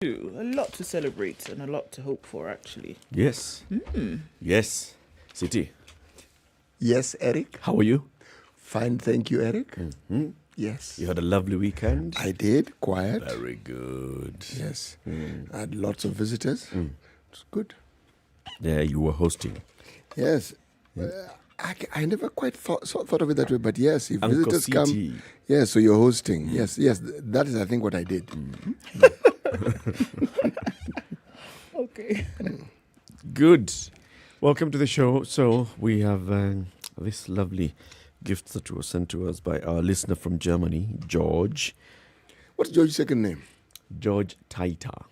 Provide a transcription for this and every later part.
A lot to celebrate and a lot to hope for, actually. Yes. Yes. City, Yes, Eric. how are you? Fine, thank you, Eric. Mm-hmm. Yes. You had a lovely weekend? I did. Quiet. Very good. Yes. I had lots of visitors. It's good. Yeah, you were hosting. Yes. I never quite thought of it that way, but yes, if Uncle visitors come, CT. yes, so you're hosting. Yes, that is, I think, what I did. Okay. Good. Welcome to the show. So we have this lovely gift that was sent to us by our listener from Germany, George. What's George's second name? George Taita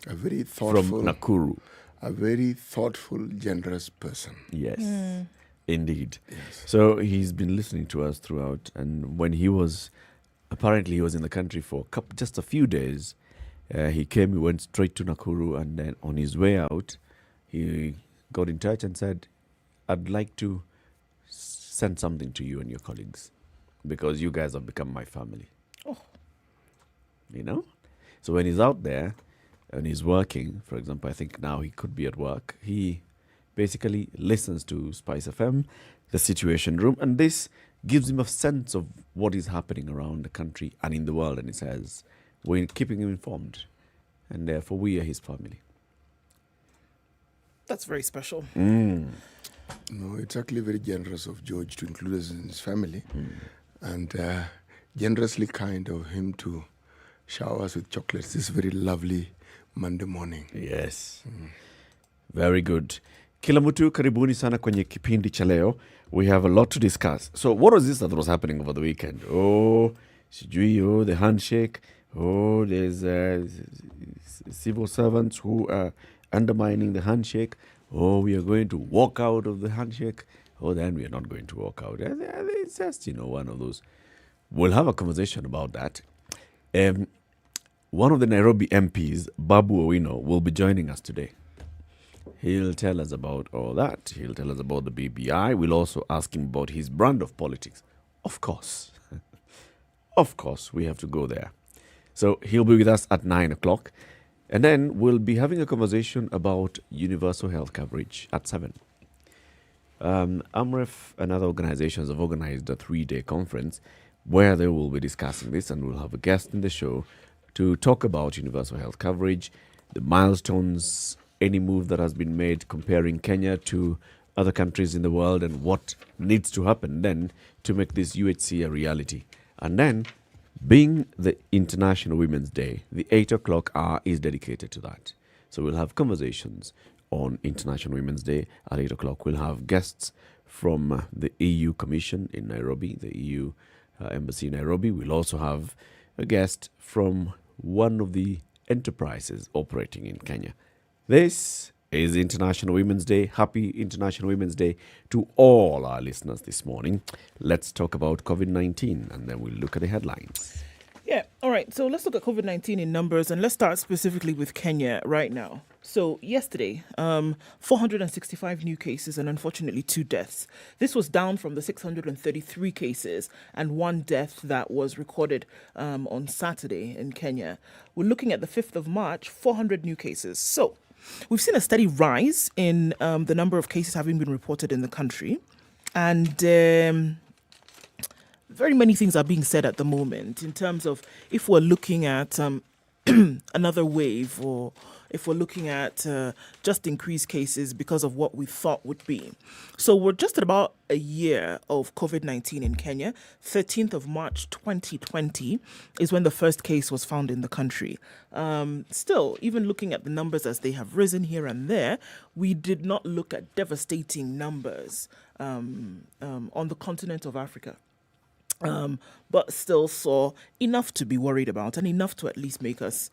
A very thoughtful, from Nakuru. a very thoughtful, generous person. Yes, indeed. Yes. So he's been listening to us throughout, and when he was in the country for just a few days, he went straight to Nakuru, and then on his way out, he got in touch and said, I'd like to send something to you and your colleagues, because you guys have become my family. Oh. You know? So when he's out there, and he's working, for example, I think now he could be at work, he basically listens to SpiceFM, the Situation Room, and this gives him a sense of what is happening around the country and in the world, and he says, we're keeping him informed, and therefore we are his family. That's very special. No, it's actually very generous of George to include us in his family, and generously kind of him to shower us with chocolates this very lovely Monday morning. Yes. Very good. Kila mtu karibuni sana kwenye kipindi cha leo. We have a lot to discuss. So what was this that was happening over the weekend? The handshake. There's civil servants who are undermining the handshake. We are going to walk out of the handshake. Then we are not going to walk out. It's just, one of those. We'll have a conversation about that. One of the Nairobi MPs, Babu Owino, will be joining us today. He'll tell us about all that. He'll tell us about the BBI. We'll also ask him about his brand of politics. Of course. Of course, we have to go there. So he'll be with us at 9 o'clock. And then we'll be having a conversation about universal health coverage at 7. AMREF and other organizations have organized a 3-day conference where they will be discussing this, and we'll have a guest in the show to talk about universal health coverage, the milestones, any move that has been made comparing Kenya to other countries in the world, and what needs to happen then to make this UHC a reality. And then, being the International Women's Day, the 8 o'clock hour is dedicated to that. So we'll have conversations on International Women's Day at 8 o'clock. We'll have guests from the EU Commission in Nairobi, the EU Embassy in Nairobi. We'll also have a guest from one of the enterprises operating in Kenya. This is International Women's Day. Happy International Women's Day to all our listeners this morning. Let's talk about COVID-19, and then we'll look at the headlines. Yeah, all right. So let's look at COVID-19 in numbers, and let's start specifically with Kenya right now. So yesterday, 465 new cases and unfortunately 2 deaths. This was down from the 633 cases and 1 death that was recorded on Saturday in Kenya. We're looking at the 5th of March, 400 new cases. So we've seen a steady rise in the number of cases having been reported in the country. And very many things are being said at the moment in terms of if we're looking at another wave, or if we're looking at just increased cases because of what we thought would be. So we're just at about a year of COVID-19 in Kenya. 13th of March 2020 is when the first case was found in the country. Still, even looking at the numbers as they have risen here and there, we did not look at devastating numbers on the continent of Africa. But still saw enough to be worried about and enough to at least make us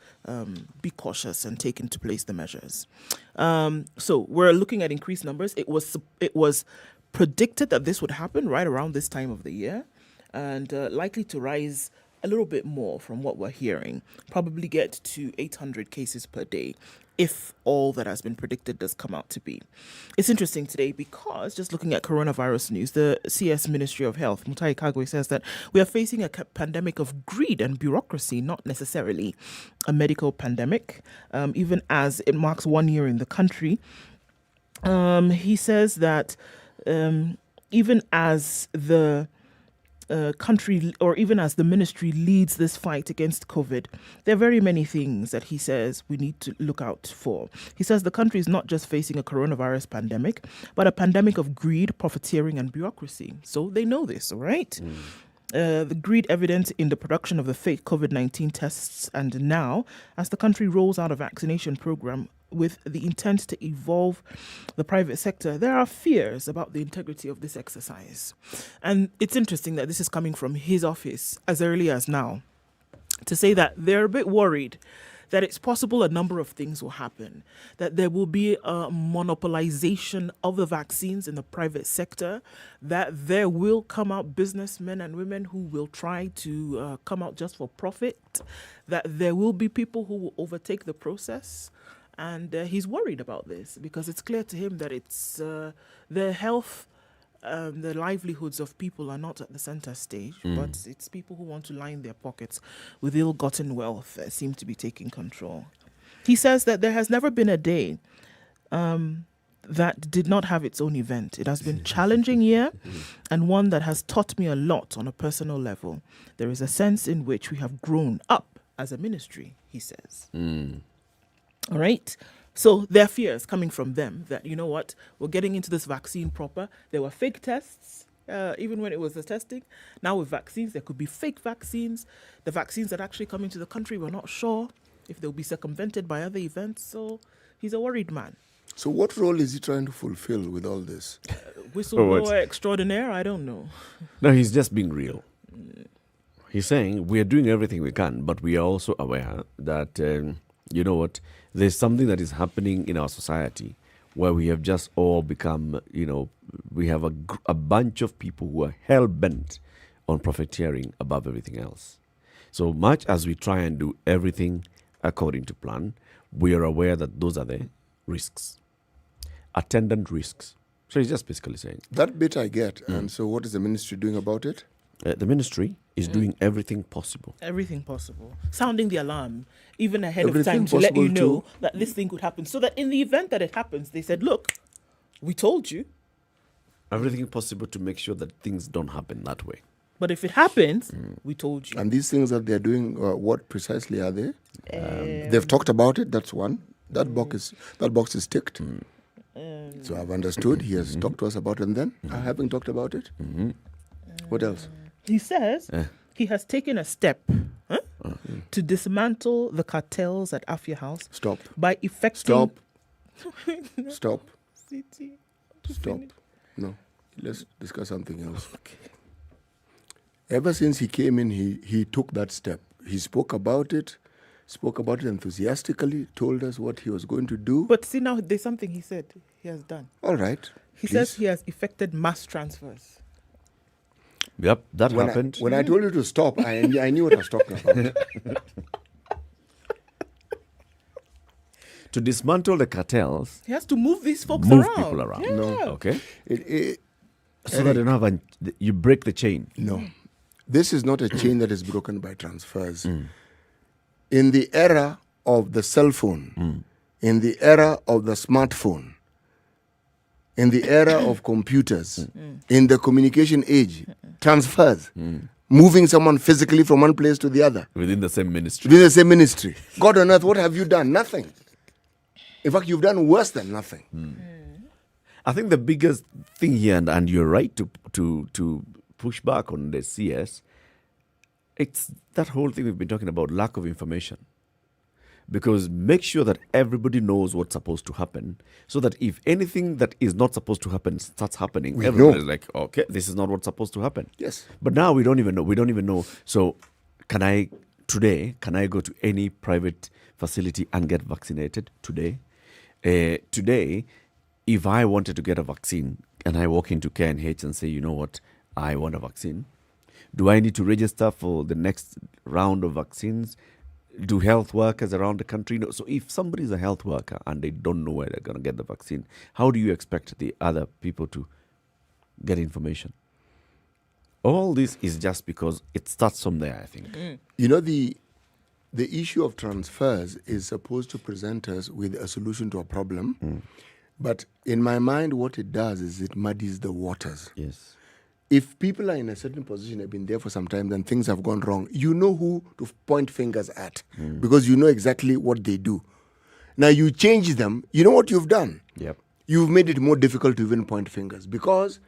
be cautious and take into place the measures. So we're looking at increased numbers. It was predicted that this would happen right around this time of the year, and likely to rise a little bit more from what we're hearing, probably get to 800 cases per day if all that has been predicted does come out to be. It's interesting today because just looking at coronavirus news, the CS Ministry of Health, Mutai Kagwe, says that we are facing a pandemic of greed and bureaucracy, not necessarily a medical pandemic, even as it marks 1 year in the country. He says that even as the country, or even as the ministry leads this fight against COVID, there are very many things that he says we need to look out for. He says the country is not just facing a coronavirus pandemic, but a pandemic of greed, profiteering, and bureaucracy. So they know this, all right? The greed evident in the production of the fake COVID-19 tests, and now, as the country rolls out a vaccination program with the intent to evolve the private sector, there are fears about the integrity of this exercise. And it's interesting that this is coming from his office as early as now, to say that they're a bit worried that it's possible a number of things will happen, that there will be a monopolization of the vaccines in the private sector, that there will come out businessmen and women who will try to come out just for profit, that there will be people who will overtake the process. And he's worried about this because it's clear to him that it's the health, the livelihoods of people are not at the center stage, but it's people who want to line their pockets with ill-gotten wealth that seem to be taking control. He says that there has never been a day that did not have its own event. It has been a challenging year and one that has taught me a lot on a personal level. There is a sense in which we have grown up as a ministry, he says. All right. So there are fears coming from them that, you know what, we're getting into this vaccine proper. There were fake tests, even when it was the testing. Now with vaccines, there could be fake vaccines. The vaccines that actually come into the country, we're not sure if they'll be circumvented by other events. So he's a worried man. So what role is he trying to fulfill with all this? Whistleblower extraordinaire? I don't know. No, he's just being real. He's saying we are doing everything we can, but we are also aware that, you know what, there's something that is happening in our society where we have just all become, we have a bunch of people who are hell-bent on profiteering above everything else. So much as we try and do everything according to plan, we are aware that those are the risks, attendant risks. So he's just basically saying. That bit I get. And so what is the ministry doing about it? The ministry is doing everything possible. Everything possible. Sounding the alarm, even ahead of time, to let you know that this thing could happen. So that in the event that it happens, they said, look, we told you. Everything possible to make sure that things don't happen that way. But if it happens, we told you. And these things that they're doing, what precisely are they? They've talked about it, that's one. That box is ticked. So I've understood. He has talked to us about it, and then I haven't talked about it. What else? He says he has taken a step to dismantle the cartels at Afia House. Stop. By effecting... Stop. Stop. No. Let's discuss something else. Okay. Ever since he came in, he took that step. He spoke about it enthusiastically, told us what he was going to do. But see, now there's something he said he has done. All right. He says he has effected mass transfers. Yep, that happened. When I told you to stop, I knew what I was talking about. To dismantle the cartels, he has to move these folks move around. people around. Yeah. No. Okay. So that you break the chain. No. This is not a chain that is broken by transfers. In the era of the cell phone, in the era of the smartphone, in the era of computers, in the communication age, transfers, moving someone physically from one place to the other. Within the same ministry. Within the same ministry. God on earth, what have you done? Nothing. In fact, you've done worse than nothing. I think the biggest thing here, and you're right to push back on the CS, it's that whole thing we've been talking about, lack of information. Because make sure that everybody knows what's supposed to happen, so that if anything that is not supposed to happen starts happening, everybody's like, okay, this is not what's supposed to happen. Yes. But now we don't even know. So can I go to any private facility and get vaccinated today? Today, if I wanted to get a vaccine and I walk into KNH and say, you know what, I want a vaccine, Do I need to register for the next round of vaccines? Do health workers around the country know? So if somebody is a health worker and they don't know where they're going to get the vaccine, how do you expect the other people to get information? All this is just because it starts from there, I think. You know, the issue of transfers is supposed to present us with a solution to a problem. But in my mind, what it does is it muddies the waters. Yes. If people are in a certain position, have been there for some time, then things have gone wrong. You know who to point fingers at because you know exactly what they do. Now you change them. You know what you've done? Yep. You've made it more difficult to even point fingers because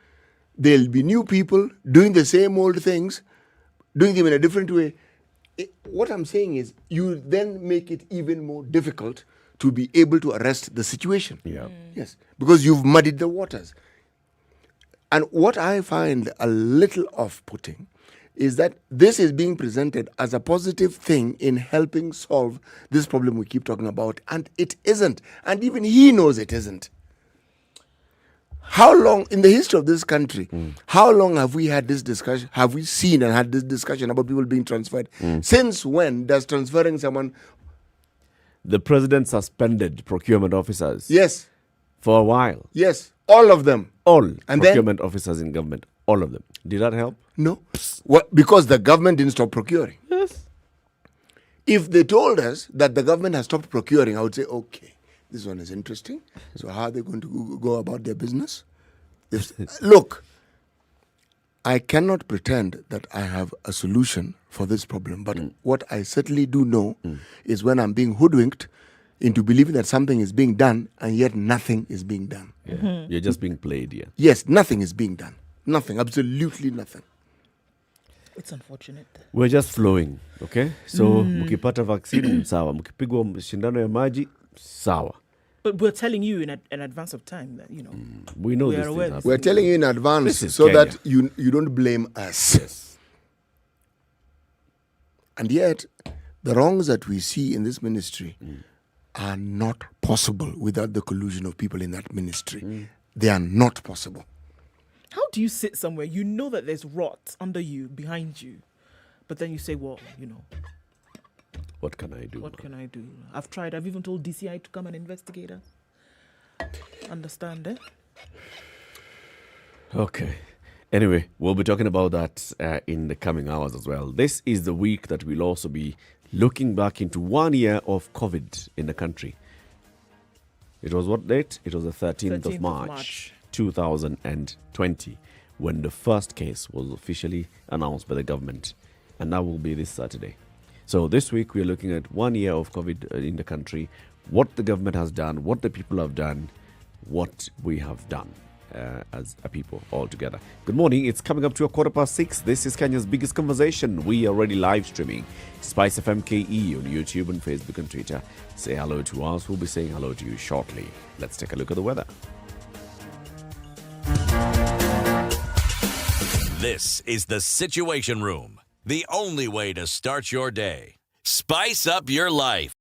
there'll be new people doing the same old things, doing them in a different way. What I'm saying is you then make it even more difficult to be able to arrest the situation. Yeah. Yes, because you've muddied the waters. And what I find a little off-putting is that this is being presented as a positive thing in helping solve this problem we keep talking about, and it isn't. And even he knows it isn't. How long, in the history of this country, how long have we had this discussion, have we seen and had this discussion about people being transferred? Since when does transferring someone... The president suspended procurement officers. Yes. For a while. Yes. All of them. All And procurement officers in government. All of them. Did that help? No. What? Because the government didn't stop procuring. Yes. If they told us that the government has stopped procuring, I would say, okay, this one is interesting. So how are they going to go about their business? Look, I cannot pretend that I have a solution for this problem. But what I certainly do know is when I'm being hoodwinked into believing that something is being done and yet nothing is being done. Yeah. You're just being played here. Yes, nothing is being done. Nothing, absolutely nothing. It's unfortunate. We're just flowing, okay? So, mukipata vaccine, sawa. Mukipigwa shindano ya maji, sawa. But we're telling you in advance of time that, you know. We know We this are is aware. happening. We're telling you in advance This is so Kenya. that you don't blame us. Yes. And yet, the wrongs that we see in this ministry are not possible without the collusion of people in that ministry. They are not possible. How do you sit somewhere, you know that there's rot under you, behind you, but then you say, well, you know, What can I do? what can I do? I've tried. I've even told DCI to come and investigate us. Understand, eh? Okay. Anyway, we'll be talking about that in the coming hours as well. This is the week that we'll also be looking back into 1 year of COVID in the country. It was what date? It was the 13th of March, 2020, when the first case was officially announced by the government. And that will be this Saturday. So this week, we're looking at 1 year of COVID in the country, what the government has done, what the people have done, what we have done as a people all together. Good morning. It's coming up to 6:15. This is Kenya's biggest conversation. We are already live streaming SpiceFM KE on YouTube and Facebook and Twitter. Say hello to us. We'll be saying hello to you shortly. Let's take a look at the weather. This is the Situation Room, the only way to start your day. Spice up your life.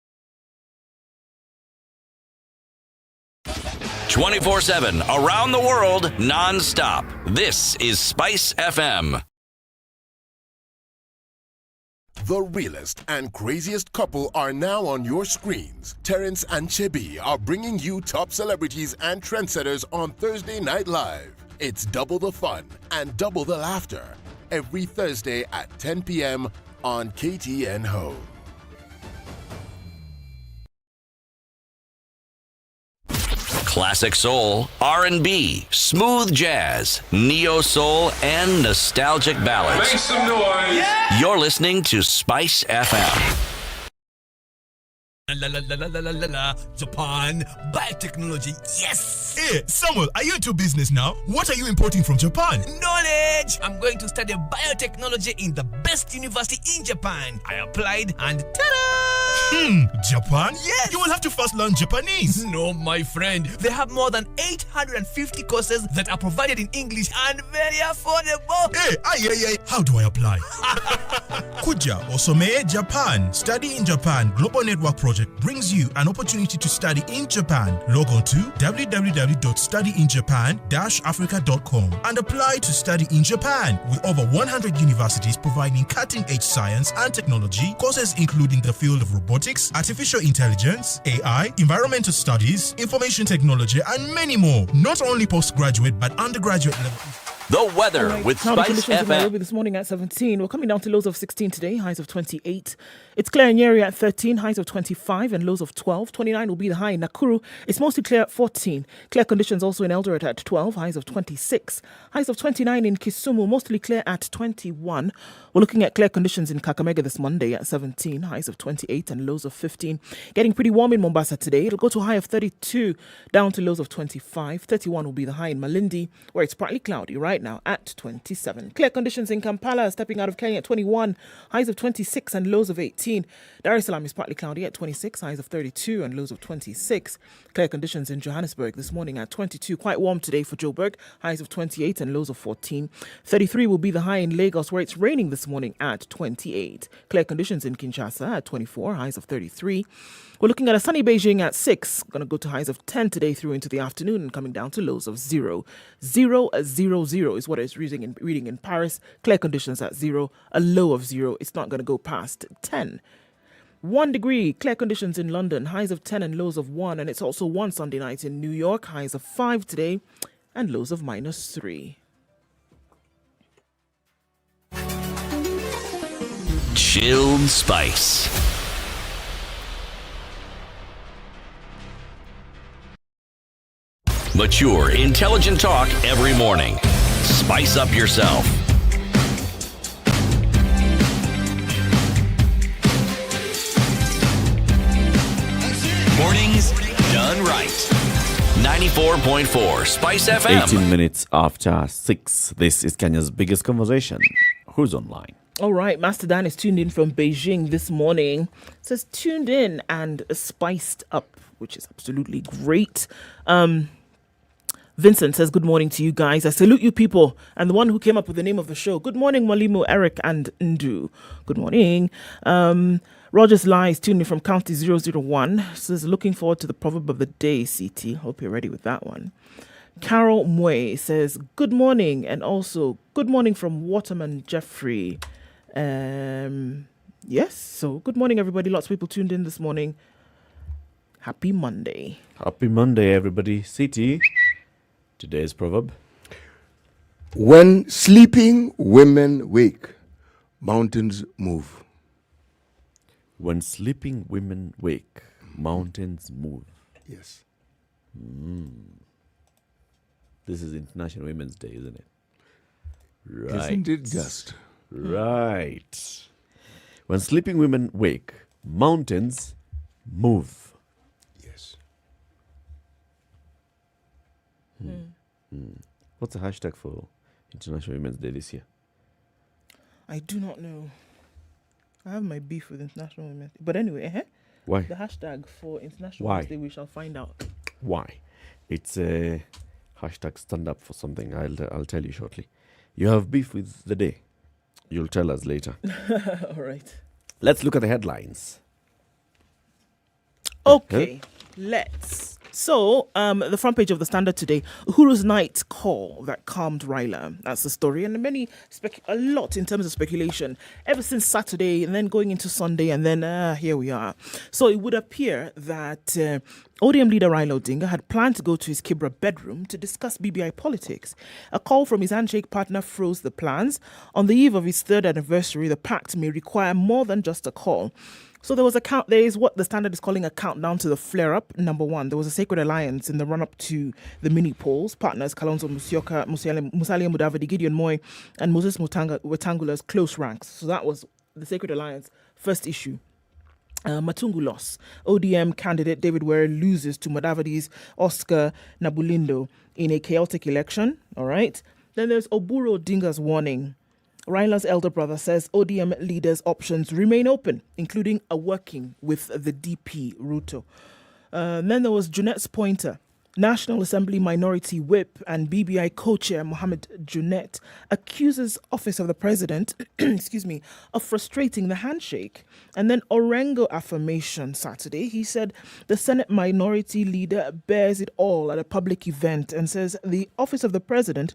24/7 around the world, non-stop. This is Spice FM. The realest and craziest couple are now on your screens. Terrence and Chebi are bringing you top celebrities and trendsetters on Thursday Night Live. It's double the fun and double the laughter every Thursday at 10 p.m. on KTN Home. Classic soul, R&B, smooth jazz, neo soul, and nostalgic ballads. Make some noise. You're listening to Spice FM. Japan biotechnology, yes! Hey, Samuel, are you into business now? What are you importing from Japan? Knowledge! I'm going to study biotechnology in the best university in Japan. I applied and ta-da! Japan? Yes. You will have to first learn Japanese. No, my friend. They have more than 850 courses that are provided in English and very affordable. Hey, aye. How do I apply? Kuja Osomeye Japan. Study in Japan Global Network Project brings you an opportunity to study in Japan. Log on to www.studyinjapan-africa.com and apply to study in Japan with over 100 universities providing cutting-edge science and technology courses including the field of robotics, artificial intelligence, AI, environmental studies, information technology, and many more. Not only postgraduate but undergraduate level. The weather with Cloudy conditions in SpiceFM. Nairobi this morning at 17. We're coming down to lows of 16 today, highs of 28. It's clear in Nyeri at 13, highs of 25 and lows of 12. 29 will be the high in Nakuru. It's mostly clear at 14. Clear conditions also in Eldoret at 12, highs of 26. Highs of 29 in Kisumu, mostly clear at 21. We're looking at clear conditions in Kakamega this Monday at 17, highs of 28 and lows of 15. Getting pretty warm in Mombasa today. It'll go to a high of 32, down to lows of 25. 31 will be the high in Malindi, where it's partly cloudy right now at 27. Clear conditions in Kampala, stepping out of Kenya at 21, highs of 26 and lows of 18. Dar es Salaam is partly cloudy at 26, highs of 32 and lows of 26. Clear conditions in Johannesburg this morning at 22, quite warm today for Joburg, highs of 28 and lows of 14. 33 will be the high in Lagos, where it's raining this morning at 28. Clear conditions in Kinshasa at 24, highs of 33. We're looking at a sunny Beijing at 6. Going to go to highs of 10 today through into the afternoon and coming down to lows of 0. 0 is what it's reading in Paris. Clear conditions at 0. A low of 0. It's not going to go past 10. 1 degree, clear conditions in London. Highs of 10 and lows of 1. And it's also 1 Sunday night in New York. Highs of 5 today and lows of -3. Chilled Spice. Mature, intelligent talk every morning. Spice up yourself. Mornings done right. 94.4 Spice FM. 18 minutes after 6. This is Kenya's biggest conversation. Who's online? All right, Master Dan is tuned in from Beijing this morning. It says tuned in and spiced up, which is absolutely great. Vincent says, good morning to you guys. I salute you people. And the one who came up with the name of the show. Good morning, Mwalimu, Eric, and Ndu. Good morning. Rogers Lies, tuned in from County 001. Says, looking forward to the proverb of the day, CT. Hope you're ready with that one. Carol Mwe says, good morning. And also, good morning from Waterman Jeffrey. Yes, so good morning, everybody. Lots of people tuned in this morning. Happy Monday. Happy Monday, everybody. CT. Today's proverb. When sleeping women wake, mountains move. When sleeping women wake, mountains move. Yes. This is International Women's Day, isn't it? Right. Isn't it just? Right. When sleeping women wake, mountains move. Yes. What's the hashtag for International Women's Day this year? I do not know. I have my beef with International Women's Day. But anyway, Why? the hashtag for International Why? Women's Day, we shall find out. Why? It's a hashtag stand up for something. I'll tell you shortly. You have beef with the day. You'll tell us later. All right. Let's look at the headlines. Okay, let's. So, the front page of the Standard today, Uhuru's night call that calmed Raila. That's the story. And a lot in terms of speculation ever since Saturday and then going into Sunday and then here we are. So it would appear that ODM leader Raila Odinga had planned to go to his Kibra bedroom to discuss BBI politics. A call from his Handshake partner froze the plans. On the eve of his 3rd anniversary, the pact may require more than just a call. So there is what the Standard is calling a countdown to the flare-up. Number 1, there was a sacred alliance in the run-up to the mini polls. Partners Kalonzo Musyoka, Musalia Mudavadi, Gideon Moi, and Moses Wetangula's close ranks. So that was the sacred alliance. First issue. Matungu loss. ODM candidate David Were loses to Mudavadi's Oscar Nabulindo in a chaotic election. All right. Then there's Oburu Odinga's warning. Raila's elder brother says ODM leaders' options remain open, including a working with the DP Ruto. Then there was Junet's pointer. National Assembly Minority Whip and BBI co-chair Mohammed Junet accuses Office of the President, of frustrating the handshake. And then Orengo affirmation Saturday. He said the Senate Minority Leader bears it all at a public event and says the Office of the President,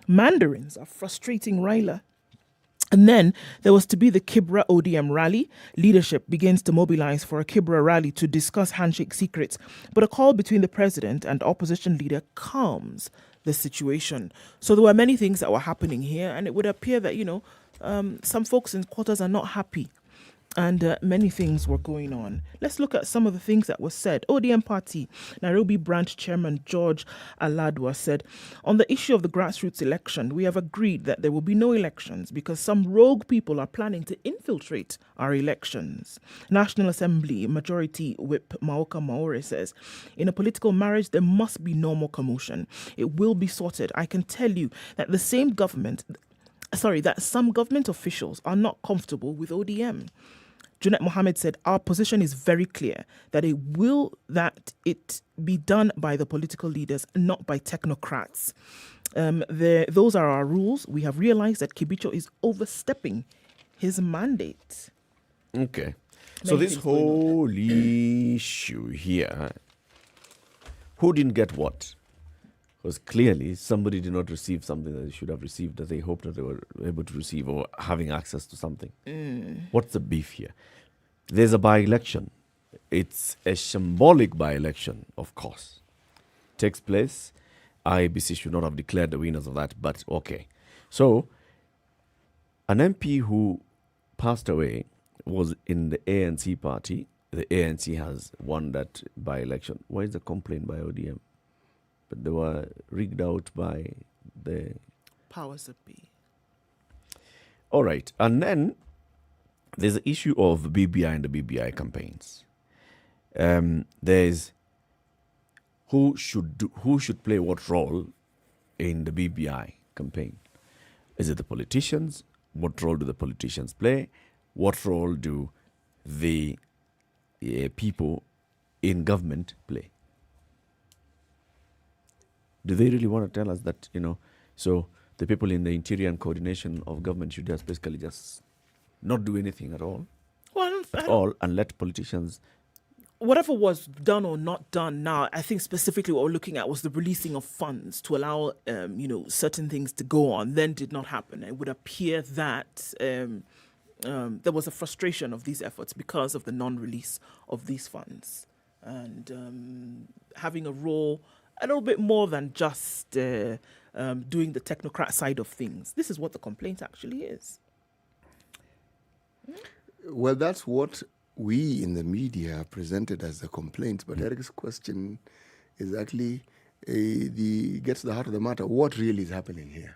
Mandarins are frustrating Raila. And then there was to be the Kibra ODM rally. Leadership begins to mobilize for a Kibra rally to discuss handshake secrets. But a call between the president and opposition leader calms the situation. So there were many things that were happening here, and it would appear that, some folks in quarters are not happy. And many things were going on. Let's look at some of the things that were said. ODM Party, Nairobi Branch Chairman George Aladwa said, on the issue of the grassroots election, we have agreed that there will be no elections because some rogue people are planning to infiltrate our elections. National Assembly Majority Whip Maoka Maore says, in a political marriage, there must be no more commotion. It will be sorted. I can tell you that some government officials are not comfortable with ODM. Junet Mohammed said, our position is very clear that it be done by the political leaders, not by technocrats. Those are our rules. We have realized that Kibicho is overstepping his mandate. Okay. So this whole issue here, who didn't get what? Because clearly somebody did not receive something that they should have received, that they hoped that they were able to receive, or having access to something. What's the beef here? There's a by-election. It's a symbolic by-election, of course. Takes place. IEBC should not have declared the winners of that, but okay. So, an MP who passed away was in the ANC party. The ANC has won that by-election. Why is the complaint by ODM? But they were rigged out by the powers that be. All right. And then there's the issue of BBI and the BBI campaigns. There's who should play what role in the BBI campaign. Is it the politicians? What role do the politicians play? What role do the people in government play? Do they really want to tell us that, so the people in the interior and coordination of government should just basically just not do anything at all? And let politicians... Whatever was done or not done now, I think specifically what we're looking at was the releasing of funds to allow, certain things to go on, then did not happen. It would appear that there was a frustration of these efforts because of the non-release of these funds. And having a role... a little bit more than just doing the technocrat side of things. This is what the complaint actually is. Well, that's what we in the media presented as the complaint. But Eric's question is actually gets to the heart of the matter. What really is happening here?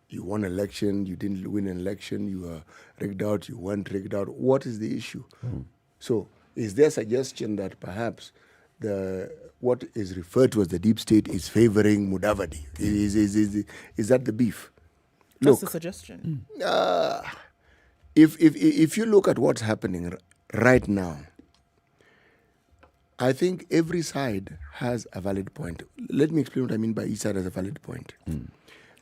You won an election, you didn't win an election, you were rigged out, you weren't rigged out. What is the issue? So is there a suggestion that perhaps what is referred to as the deep state is favoring Mudavadi? Is that the beef? That's the suggestion. If you look at what's happening right now, I think every side has a valid point. Let me explain what I mean by each side has a valid point.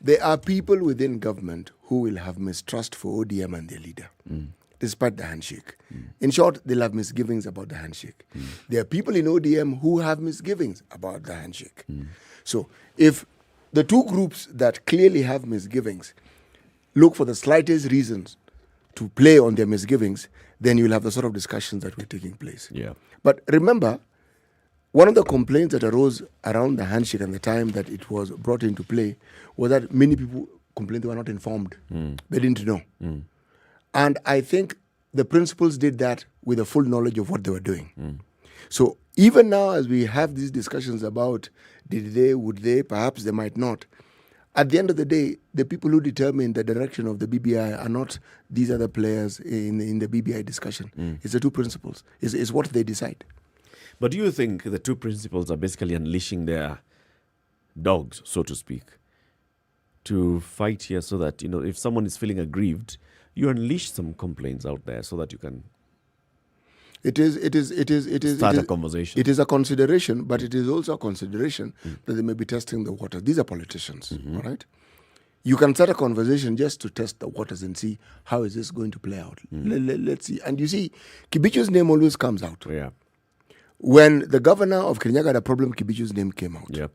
There are people within government who will have mistrust for ODM and their leader. Despite the handshake. In short, they'll have misgivings about the handshake. There are people in ODM who have misgivings about the handshake. So if the two groups that clearly have misgivings look for the slightest reasons to play on their misgivings, then you'll have the sort of discussions that were taking place. Yeah. But remember, one of the complaints that arose around the handshake and the time that it was brought into play was that many people complained they were not informed. They didn't know. And I think the principals did that with a full knowledge of what they were doing. So even now, as we have these discussions about did they, would they, perhaps they might not, at the end of the day, the people who determine the direction of the BBI are not these other players in the BBI discussion. It's the two principals. It's what they decide. But do you think the two principals are basically unleashing their dogs, so to speak, to fight here so that, if someone is feeling aggrieved, you unleash some complaints out there so that you can start a conversation. It is a consideration, but it is also a consideration that they may be testing the water. These are politicians, all right? You can start a conversation just to test the waters and see how is this going to play out. Let's see. And you see, Kibichu's name always comes out. Yeah. When the governor of Kirinyaga had a problem, Kibichu's name came out. Yep.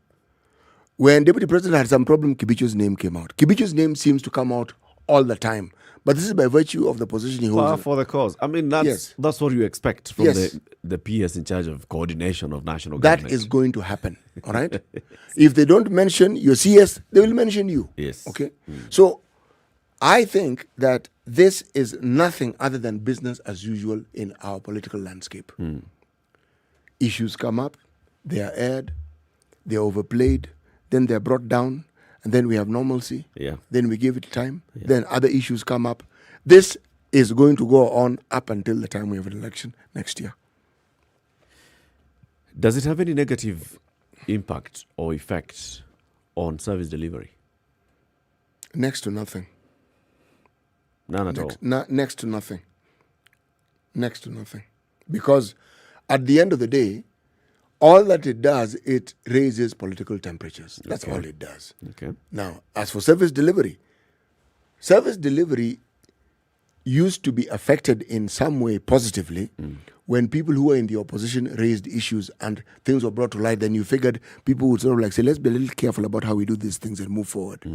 When deputy president had some problem, Kibichu's name came out. Kibichu's name seems to come out all the time. But this is by virtue of the position he holds. For the cause. I mean, that's what you expect from the PS in charge of coordination of national government. That is going to happen, all right? If they don't mention your CS, they will mention you. Yes. Okay? So I think that this is nothing other than business as usual in our political landscape. Issues come up, they are aired, they are overplayed, then they are brought down, and then we have normalcy. Yeah. Then we give it time. Yeah. Then other issues come up. This is going to go on up until the time we have an election next year. Does it have any negative impact or effect on service delivery? Next to nothing. None at all. Next to nothing. Next to nothing. Because at the end of the day, all that it does, it raises political temperatures. That's all it does. Okay. Now, as for service delivery used to be affected in some way positively when people who were in the opposition raised issues and things were brought to light. Then you figured people would sort of say, let's be a little careful about how we do these things and move forward.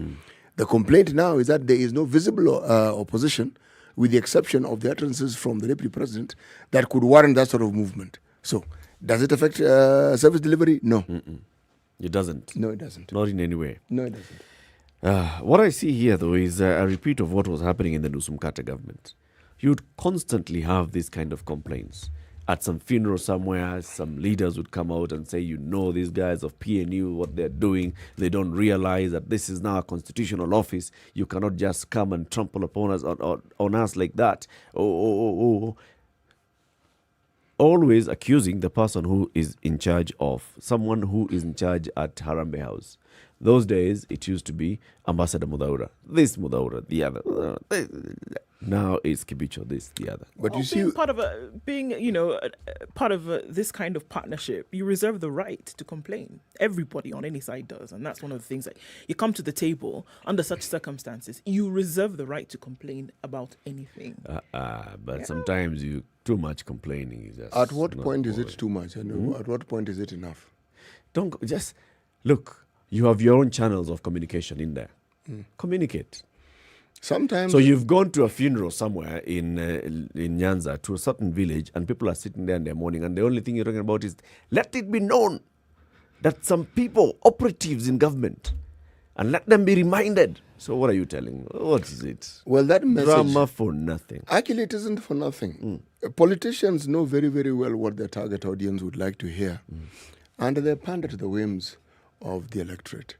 The complaint now is that there is no visible opposition, with the exception of the utterances from the deputy president, that could warrant that sort of movement. So, does it affect service delivery? No. It doesn't. No, it doesn't. Not in any way. No, it doesn't. What I see here, though, is a repeat of what was happening in the Nusumkata government. You'd constantly have these kind of complaints. At some funeral somewhere, some leaders would come out and say, these guys of PNU, what they're doing, they don't realize that this is now a constitutional office. You cannot just come and trample upon us on us like that. Always accusing the person who is in charge of, someone who is in charge at Harambee House. Those days, it used to be Ambassador Mudaura, this Mudaura, the other. Now it's Kibicho, this, the other. But you see, part of this kind of partnership, you reserve the right to complain. Everybody on any side does, and that's one of the things that you come to the table under such circumstances. You reserve the right to complain about anything. But sometimes too much complaining is just. At what point is it too much? At what point is it enough? Just look. You have your own channels of communication in there. Communicate. Sometimes. So you've gone to a funeral somewhere in Nyanza, to a certain village, and people are sitting there in their morning, and the only thing you're talking about is, let it be known that some people, operatives in government, and let them be reminded. So what are you telling? What is it? Well, that message... Drama for nothing. Actually, it isn't for nothing. Politicians know very, very well what their target audience would like to hear. And they pander to the whims of the electorate.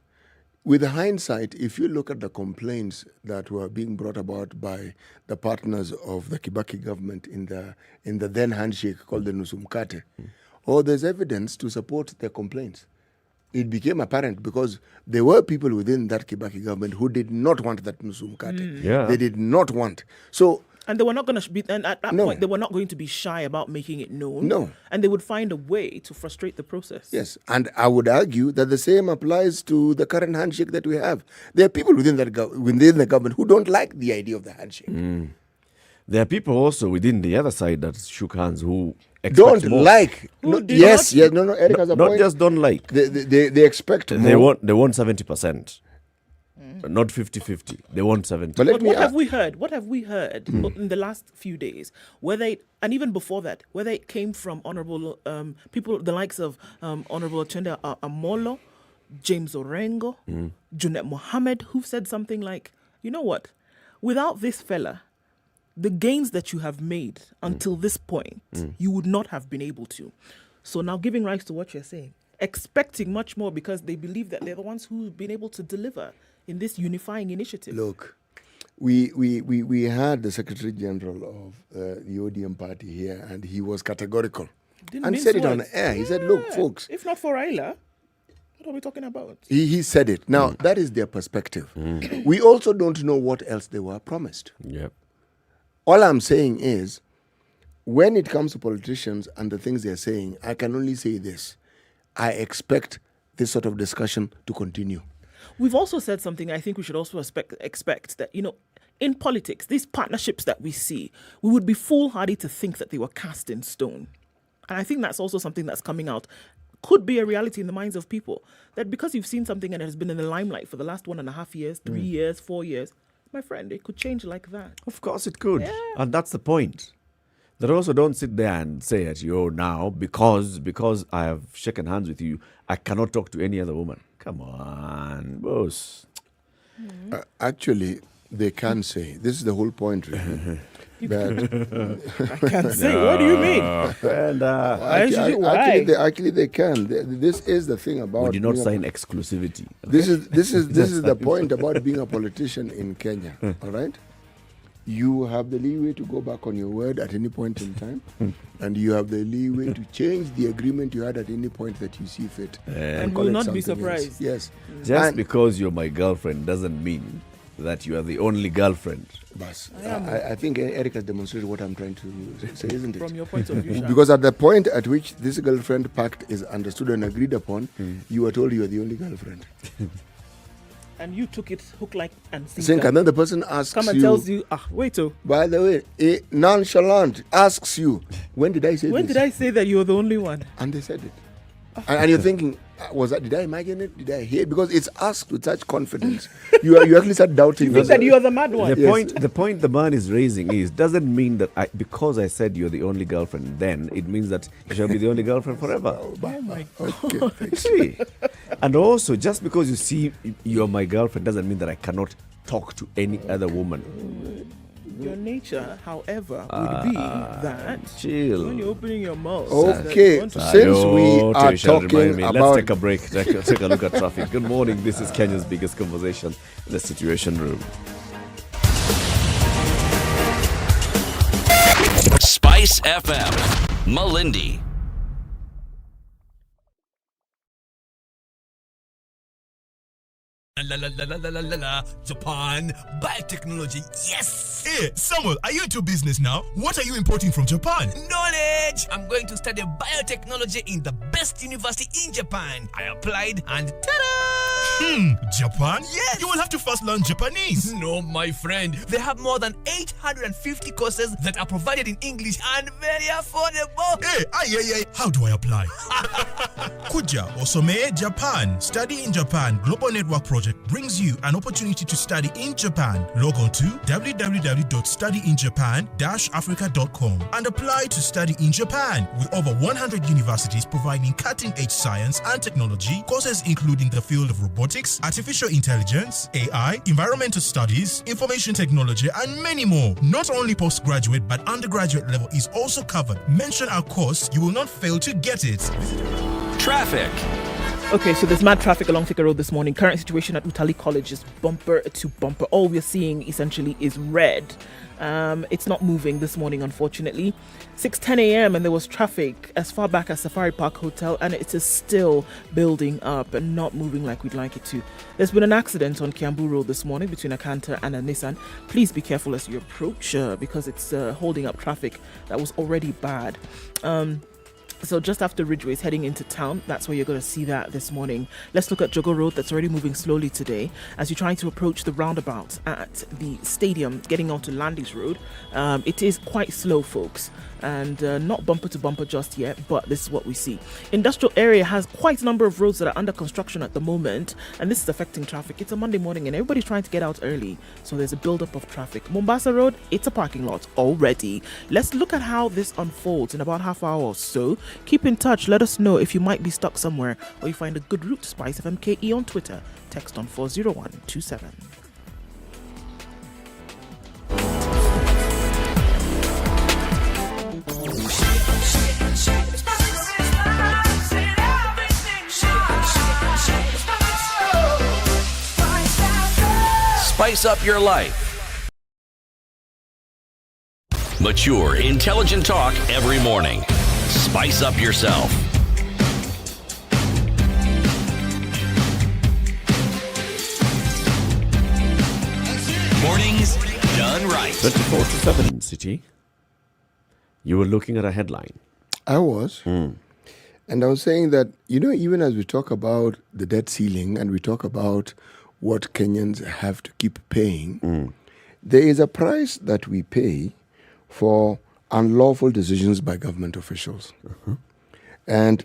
With hindsight, if you look at the complaints that were being brought about by the partners of the Kibaki government in the then handshake called the Nusumkate, there's evidence to support their complaints. It became apparent because there were people within that Kibaki government who did not want that Nusumkate. They did not want. So. And they were not going to be, and at that point, they were not going to be shy about making it known. No. And they would find a way to frustrate the process. Yes. And I would argue that the same applies to the current handshake that we have. There are people within the government who don't like the idea of the handshake. There are people also within the other side that shook hands who don't more. Like. Eric has a point. Not just don't like. They expect more. They want 70%. Not 50-50. They want 70. But what have we heard? What have we heard in the last few days? And even before that, whether it came from honourable people, the likes of Honourable Atenda Amolo, James Orengo, Junet Mohammed, who said something like, you know what? Without this fella, the gains that you have made until this point, you would not have been able to. So now giving rise to what you're saying, expecting much more because they believe that they're the ones who've been able to deliver in this unifying initiative. Look, we had the Secretary General of the ODM party here, and he was categorical. And said it on air. He said, look, folks. If not for Raila. What are we talking about? He said it. Now, that is their perspective. We also don't know what else they were promised. Yep. All I'm saying is, when it comes to politicians and the things they're saying, I can only say this. I expect this sort of discussion to continue. We've also said something I think we should also expect that, in politics, these partnerships that we see, we would be foolhardy to think that they were cast in stone. And I think that's also something that's coming out. Could be a reality in the minds of people. That because you've seen something and it has been in the limelight for the last 1.5 years, 3 years, 4 years, my friend, it could change like that. Of course it could. Yeah. And that's the point. That also don't sit there and say at you now, because I have shaken hands with you, I cannot talk to any other woman. Come on, boss. Actually, they can say, this is the whole point, really. I can't say. What do you mean? And, actually, they can. This is the thing about. we did not sign exclusivity. This is the point about being a politician in Kenya. All right, you have the leeway to go back on your word at any point in time, and you have the leeway to change the agreement you had at any point that you see fit. And will not be surprised. Yes. Just because you're my girlfriend doesn't mean that you are the only girlfriend. Bas. I think Eric has demonstrated what I'm trying to say, isn't it? From your point of view. Because at the point at which this girlfriend pact is understood and agreed upon, you were told you are the only girlfriend. And you took it hook, line, and sinker. And then the person asks you. Come and tells you, wait, by the way, nonchalant asks you, when did I say this? When did I say that you're the only one? And they said it. And you're thinking, did I imagine it? Did I hear it? Because it's asked with such confidence. you actually start doubting. You think that you are the mad one. The point the man is raising is, doesn't mean that because I said you're the only girlfriend, then it means that you shall be the only girlfriend forever. Oh my God. Okay. See? And also, just because you see you're my girlfriend doesn't mean that I cannot talk to any other woman. Your nature, however, would be that chill. when you're opening your mouth. Okay, since we are talking about... Let's take a break. Take a look at traffic. Good morning. This is Kenya's biggest conversation, the Situation Room. Spice FM, Malindi. Japan, biotechnology, yes! Hey, Samuel, are you into business now? What are you importing from Japan? Knowledge! I'm going to study biotechnology in the best university in Japan. I applied and ta-da! Japan? Yes! You will have to first learn Japanese. No, my friend. They have more than 850 courses that are provided in English and very affordable. Hey, how do I apply? Kuja Osome Japan. Study in Japan Global Network Project brings you an opportunity to study in Japan. Log on to www.studyinjapan-africa.com and apply to study in Japan with over 100 universities providing cutting-edge science and technology courses including the field of robotics, artificial intelligence, AI, environmental studies, information technology, and many more. Not only postgraduate but undergraduate level is also covered. Mention our course, you will not fail to get it. Traffic. Okay, so there's mad traffic along Thika Road this morning. Current situation at Utali College is bumper to bumper. All we're seeing essentially is red. It's not moving this morning, unfortunately. 6:10 a.m. and there was traffic as far back as Safari Park Hotel, and it is still building up and not moving like we'd like it to. There's been an accident on Kiambu Road this morning between a Canter and a Nissan. Please be careful as you approach because it's holding up traffic that was already bad. So just after Ridgeways heading into town, that's where you're going to see that this morning. Let's look at Jogo Road. That's already moving slowly today as you're trying to approach the roundabout at the stadium, getting onto Landis Road. It is quite slow, folks, and not bumper to bumper just yet, but this is what we see. Industrial area has quite a number of roads that are under construction at the moment, and this is affecting traffic. It's a Monday morning and everybody's trying to get out early, so there's a buildup of traffic. Mombasa Road, it's a parking lot already. Let's look at how this unfolds in about half hour or so. Keep in touch. Let us know if you might be stuck somewhere or you find a good route to SpiceFM KE on Twitter. Text on 40127. Spice up your life. Mature, intelligent talk every morning. Spice up yourself. Mornings done right. 24 to 7, City. You were looking at a headline. I was. And I was saying that, even as we talk about the debt ceiling and we talk about what Kenyans have to keep paying, there is a price that we pay for unlawful decisions by government officials. And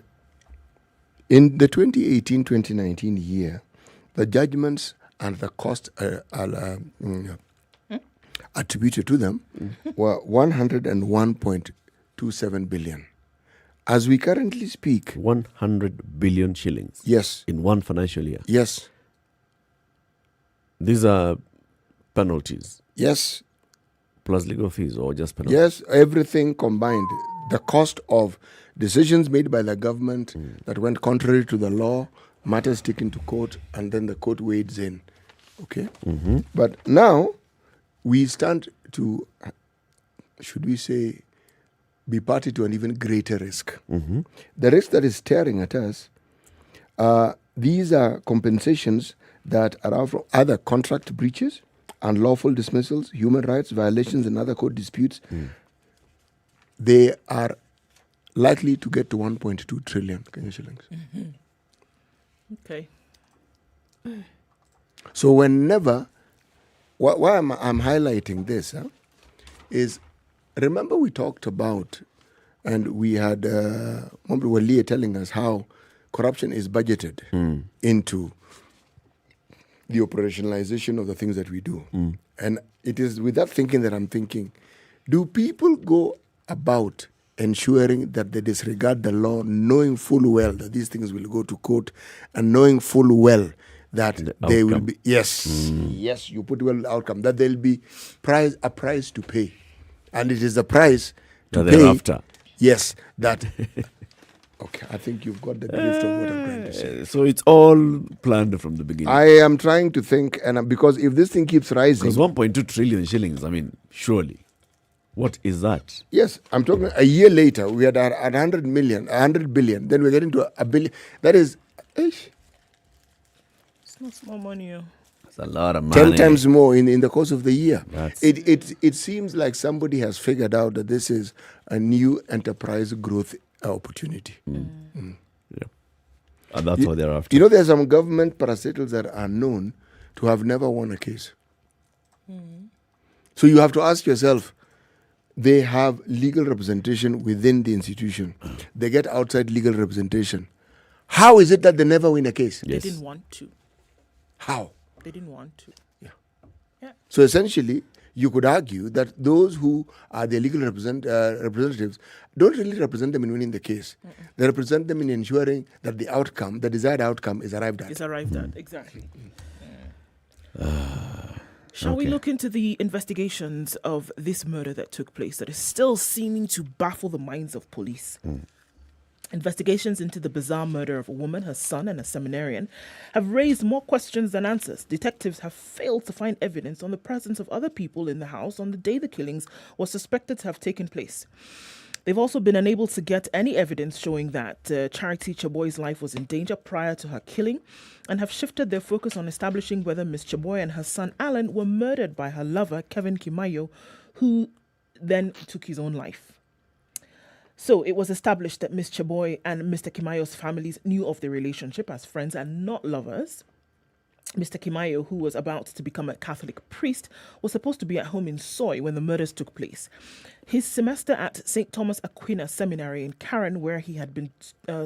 in the 2018-2019 year, the judgments and the cost attributed to them were 101.27 billion. As we currently speak, 100 billion shillings. yes, In one financial year. yes, These are penalties yes, plus legal fees or just penalties? yes, everything combined. The cost of decisions made by the government that went contrary to the law, matters taken to court, and then the court wades in. Okay? But now, we stand to, should we say, be party to an even greater risk. The risk that is staring at us, these are compensations that are from other contract breaches, unlawful dismissals, human rights violations, and other court disputes. They are likely to get to 1.2 trillion Kenya shillings. Okay. So whenever, why I'm highlighting this is, remember we talked about, and we had Walia telling us how corruption is budgeted into the operationalization of the things that we do. And it is with that thinking that I'm thinking, do people go about ensuring that they disregard the law, knowing full well that these things will go to court, and knowing full well that they will be, yes, you put well the outcome, that there'll be a price to pay. And it is the price to That pay. they're after. Yes, that. Okay, I think you've got the drift of what I'm trying to say. So it's all planned from the beginning. I am trying to think, and because if this thing keeps rising, Because 1.2 trillion shillings, I mean, surely. What is that? yes, I'm talking a year later, we had 100 billion, then we're getting to a billion. That is, It's not small money. It's a lot of money. 10 times more in the course of the year. That's- It seems like somebody has figured out that this is a new enterprise growth opportunity. Yeah. And that's what they're after. You know, there's some government parastatals that are known to have never won a case. So you have to ask yourself, they have legal representation within the institution. They get outside legal representation. How is it that they never win a case? Yes. They didn't want to. How? They didn't want to. So essentially, you could argue that those who are the legal representatives don't really represent them in winning the case. They represent them in ensuring that the outcome, the desired outcome, is arrived at. It's arrived at, exactly. Shall we look into the investigations of this murder that took place that is still seeming to baffle the minds of police? Investigations into the bizarre murder of a woman, her son, and a seminarian have raised more questions than answers. Detectives have failed to find evidence on the presence of other people in the house on the day the killings were suspected to have taken place. They've also been unable to get any evidence showing that Charity Chaboy's life was in danger prior to her killing, and have shifted their focus on establishing whether Ms. Chaboy and her son Alan were murdered by her lover, Kevin Kimayo, who then took his own life. So it was established that Ms. Chaboy and Mr. Kimayo's families knew of their relationship as friends and not lovers. Mr. Kimayo, who was about to become a Catholic priest, was supposed to be at home in Soy when the murders took place. His semester at St. Thomas Aquinas Seminary in Karen, where he had been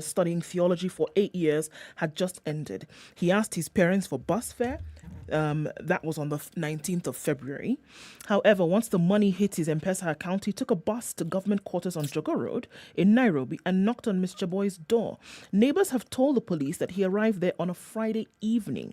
studying theology for 8 years, had just ended. He asked his parents for bus fare. That was on the 19th of February. However, once the money hit his M-Pesa account, he took a bus to government quarters on Jogo Road in Nairobi and knocked on Ms. Chaboy's door. Neighbors have told the police that he arrived there on a Friday evening.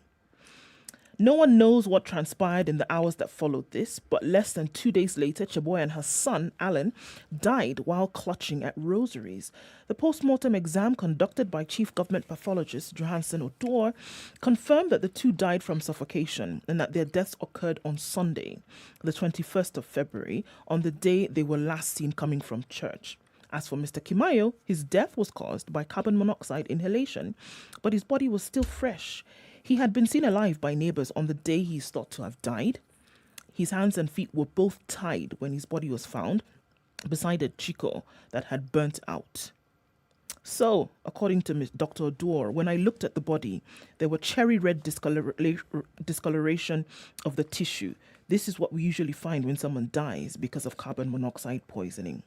No one knows what transpired in the hours that followed this, but less than 2 days later, Chaboy and her son, Alan, died while clutching at rosaries. The post-mortem exam conducted by Chief Government Pathologist Johansen Odor confirmed that the two died from suffocation and that their deaths occurred on Sunday, the 21st of February, on the day they were last seen coming from church. As for Mr. Kimayo, his death was caused by carbon monoxide inhalation, but his body was still fresh. He had been seen alive by neighbors on the day he is thought to have died. his hands and feet were both tied when his body was found beside a chico that had burnt out. So, according to Dr. Dwar, when I looked at the body, there were cherry red discoloration of the tissue. This is what we usually find when someone dies because of carbon monoxide poisoning.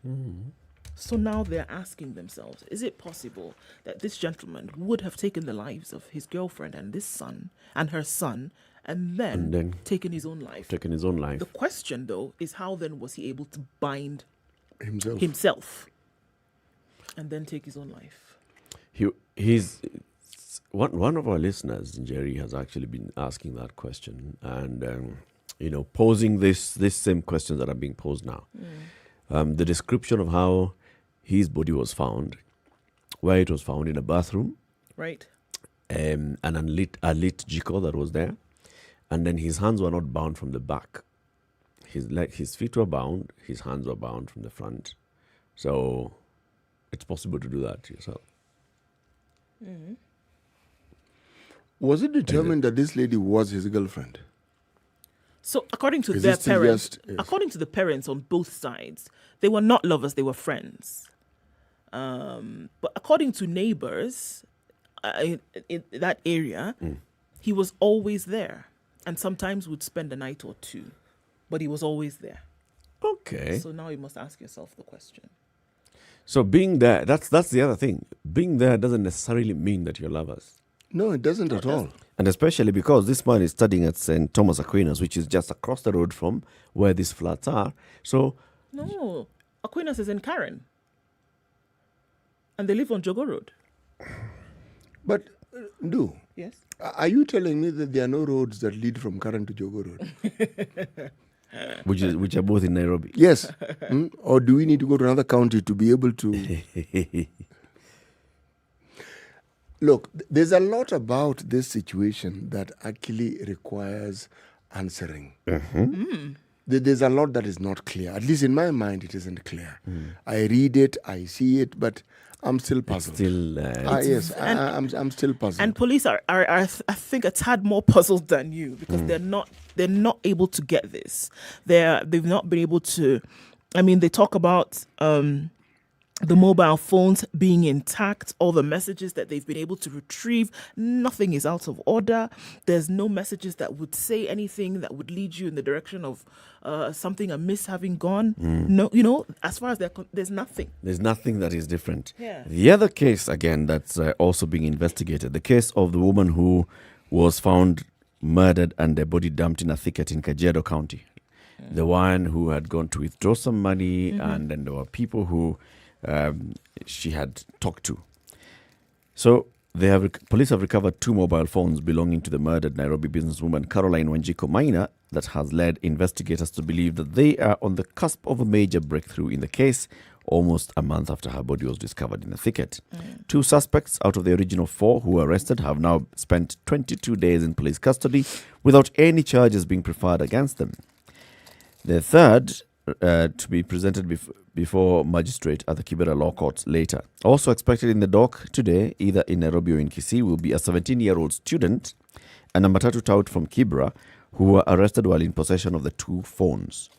So now they're asking themselves, is it possible that this gentleman would have taken the lives of his girlfriend and this son and her son and then taken his own life? The question, though, is how then was he able to bind himself and then take his own life? He's one of our listeners, Nyeri, has actually been asking that question and posing this same questions that are being posed now. The description of how his body was found, where it was found in a bathroom, right? An lit jiko that was there, and then his hands were not bound from the back. His feet were bound, his hands were bound from the front. So it's possible to do that to yourself. Was it determined that this lady was his girlfriend? So according to their parents, according to the parents on both sides, they were not lovers, they were friends. But according to neighbors in that area, he was always there and sometimes would spend a night or two, but he was always there. Okay. So now you must ask yourself the question. So being there, that's the other thing. Being there doesn't necessarily mean that you're lovers. No, it doesn't at all. And especially because this man is studying at St. Thomas Aquinas, which is just across the road from where these flats are. So no, Aquinas is in Karen. And they live on Jogo Road. But, yes, are you telling me that there are no roads that lead from Karen to Jogo Road? which are both in Nairobi. Yes. Or do we need to go to another county to be able to... Look, there's a lot about this situation that actually requires answering. There's a lot that is not clear. At least in my mind, it isn't clear. I read it, I see it, but I'm still puzzled. I'm still puzzled. And police are I think a tad more puzzled than you because they're not able to get this. They've not been able to. I mean, they talk about the mobile phones being intact, all the messages that they've been able to retrieve, nothing is out of order. There's no messages that would say anything that would lead you in the direction of something amiss having gone. No, as far as there's nothing. There's nothing that is different. Yeah. The other case, again, that's also being investigated, the case of the woman who was found murdered and the body dumped in a thicket in Kajiado County. The one who had gone to withdraw some money and then there were people who she had talked to. So police have recovered 2 mobile phones belonging to the murdered Nairobi businesswoman Caroline Wanjiku Maina that has led investigators to believe that they are on the cusp of a major breakthrough in the case almost a month after her body was discovered in a thicket. 2 suspects out of the original 4 who were arrested have now spent 22 days in police custody without any charges being preferred against them. The third to be presented before magistrate at the Kibera Law Courts later. Also expected in the dock today, either in Nairobi or in Kisii, will be a 17-year-old student and a matatu tout from Kibera who were arrested while in possession of the 2 phones.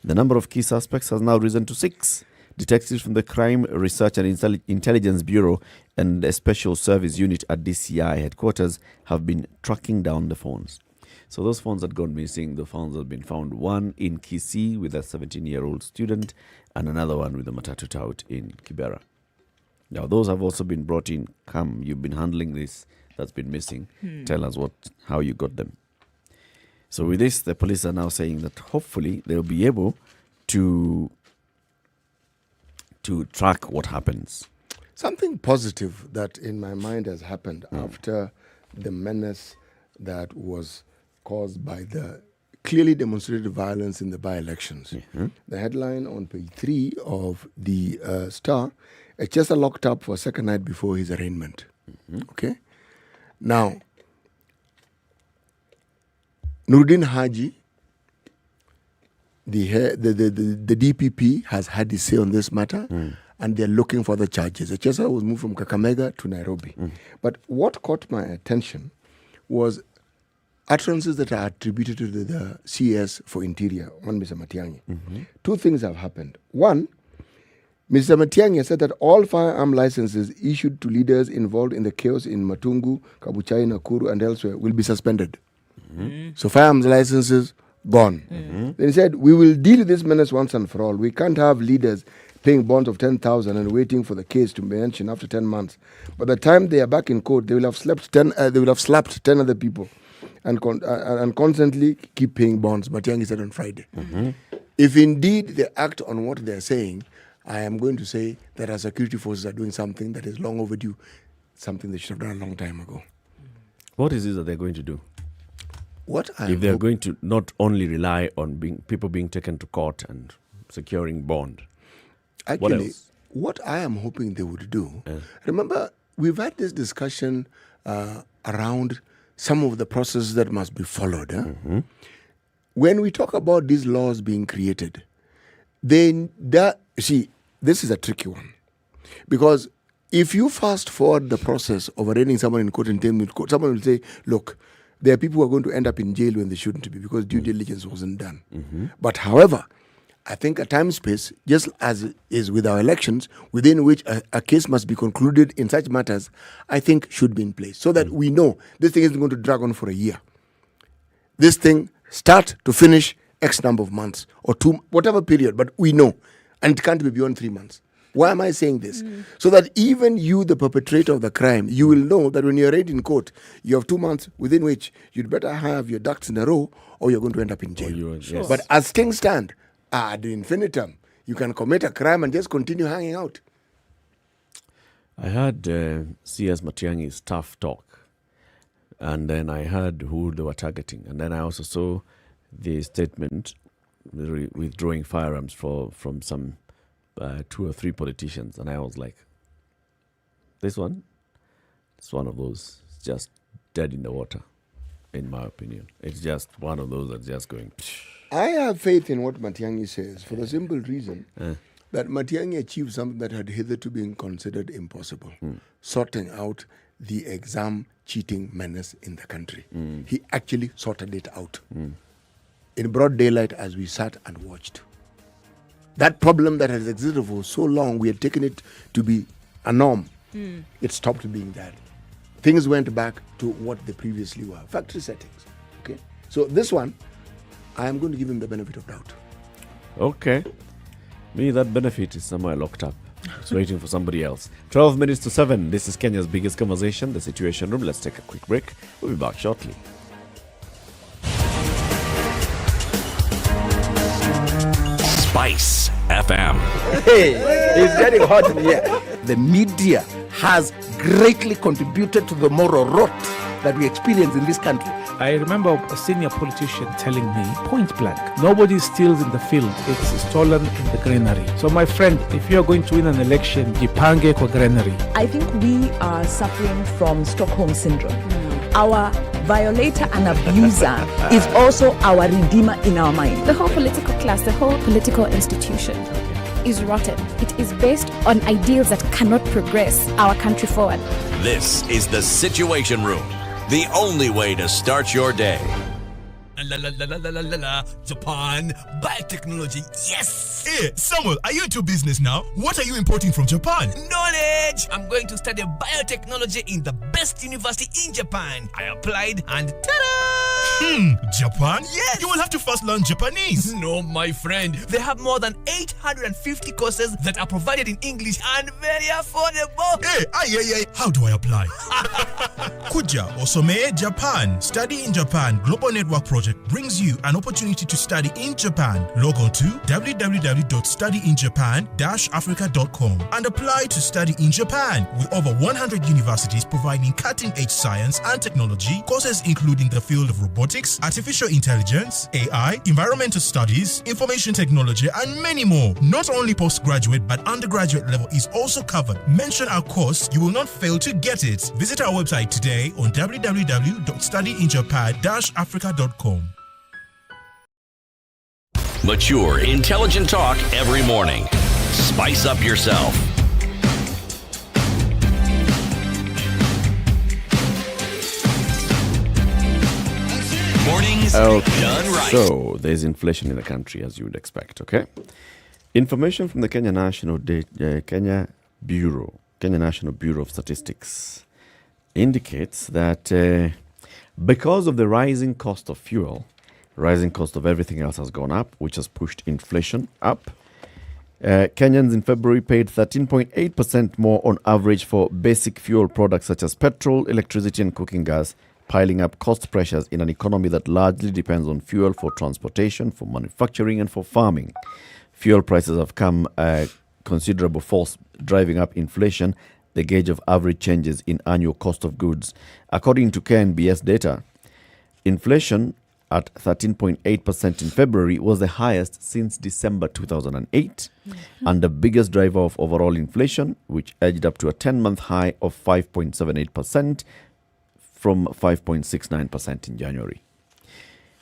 The number of key suspects has now risen to 6. Detectives from the Crime Research and Intelligence Bureau and a Special Service Unit at DCI headquarters have been tracking down the phones. So those phones had gone missing. The phones have been found, one in Kisii with a 17-year-old student and another one with a matatu tout in Kibera. Now, those have also been brought in. Come, you've been handling this that's been missing. Tell us how you got them. So with this, the police are now saying that hopefully they'll be able to track what happens. Something positive that in my mind has happened after the menace that was caused by the clearly demonstrated violence in the by-elections. The headline on page 3 of the Star, Chester locked up for a second night before his arraignment. Okay? Now, Nuruddin Haji, the DPP, has had his say on this matter, and they're looking for the charges. Chester was moved from Kakamega to Nairobi. But what caught my attention was utterances that are attributed to the CS for Interior, one Mr. Matiang'i. Two things have happened. One, Mr. Matiang'i said that all firearm licenses issued to leaders involved in the chaos in Matungu, Kabuchai, Nakuru, and elsewhere will be suspended. So firearms licenses, gone. Then he said, we will deal with this menace once and for all. We can't have leaders paying bonds of 10,000 and waiting for the case to mention after 10 months. By the time they are back in court, they will have slapped 10 other people and constantly keep paying bonds. Matiang'i said on Friday. If indeed they act on what they're saying, I am going to say that our security forces are doing something that is long overdue, something they should have done a long time ago. What is it that they're going to do? If they're going to not only rely on people being taken to court and securing bond. Actually, what I am hoping they would do, remember, we've had this discussion around some of the processes that must be followed. When we talk about these laws being created, this is a tricky one. Because if you fast forward the process of arraigning someone in court and taking court, someone will say, look, there are people who are going to end up in jail when they shouldn't be because due diligence wasn't done. But however, I think a time space, just as is with our elections, within which a case must be concluded in such matters, I think should be in place so that we know this thing isn't going to drag on for a year. This thing, start to finish, X number of months or two, whatever period, but we know. And it can't be beyond 3 months. Why am I saying this? So that even you, the perpetrator of the crime, you will know that when you're arraigned in court, you have 2 months within which you'd better have your ducks in a row or you're going to end up in jail. Yes. But as things stand, ad infinitum, you can commit a crime and just continue hanging out. I heard CS Matiang'i's tough talk, and then I heard who they were targeting, and then I also saw the statement withdrawing firearms from some 2 or 3 politicians, and I was like, this one, it's one of those, it's just dead in the water, in my opinion. It's just one of those that's just going. I have faith in what Matiang'i says for the simple reason that Matiang'i achieved something that had hitherto been considered impossible, sorting out the exam cheating menace in the country. He actually sorted it out in broad daylight as we sat and watched. That problem that has existed for so long, we had taken it to be a norm. It stopped being that. Things went back to what they previously were, factory settings. Okay, so this one, I am going to give him the benefit of doubt. Okay. Me, that benefit is somewhere locked up. It's waiting for somebody else. 12 minutes to 7. This is Kenya's biggest conversation, The Situation Room. Let's take a quick break. We'll be back shortly. SpiceFM. Hey, it's getting hot in here. The media has greatly contributed to the moral rot that we experience in this country. I remember a senior politician telling me, point blank, nobody steals in the field, it's stolen in the granary. So my friend, if you're going to win an election, jipange kwa granary. I think we are suffering from Stockholm Syndrome. Our violator and abuser is also our redeemer in our mind. The whole political class, the whole political institution is rotten. It is based on ideals that cannot progress our country forward. This is The Situation Room, the only way to start your day. Japan, biotechnology, yes! Hey, Samuel, are you into business now? What are you importing from Japan? Knowledge! I'm going to study biotechnology in the best university in Japan. I applied and ta-da! Japan? Yes! You will have to first learn Japanese. No, my friend. They have more than 850 courses that are provided in English and very affordable. Hey, how do I apply? Kuja Osome Japan. Study in Japan Global Network Project brings you an opportunity to study in Japan. Log on to www.studyinjapan-africa.com and apply to study in Japan with over 100 universities providing cutting-edge science and technology courses including the field of robotics, artificial intelligence, AI, environmental studies, information technology, and many more. Not only postgraduate but undergraduate level is also covered. Mention our course, you will not fail to get it. Visit our website today on www.studyinjapan-africa.com. Mature, intelligent talk every morning. Spice up yourself. Okay, done right. so there's inflation in the country, as you would expect, okay? Information from the Kenya National Bureau of Statistics indicates that because of the rising cost of fuel, rising cost of everything else has gone up, which has pushed inflation up. Kenyans in February paid 13.8% more on average for basic fuel products such as petrol, electricity, and cooking gas, piling up cost pressures in an economy that largely depends on fuel for transportation, for manufacturing, and for farming. Fuel prices have come considerable force, driving up inflation, the gauge of average changes in annual cost of goods. According to KNBS data, inflation at 13.8% in February was the highest since December 2008, and the biggest driver of overall inflation, which edged up to a 10-month high of 5.78% from 5.69% in January.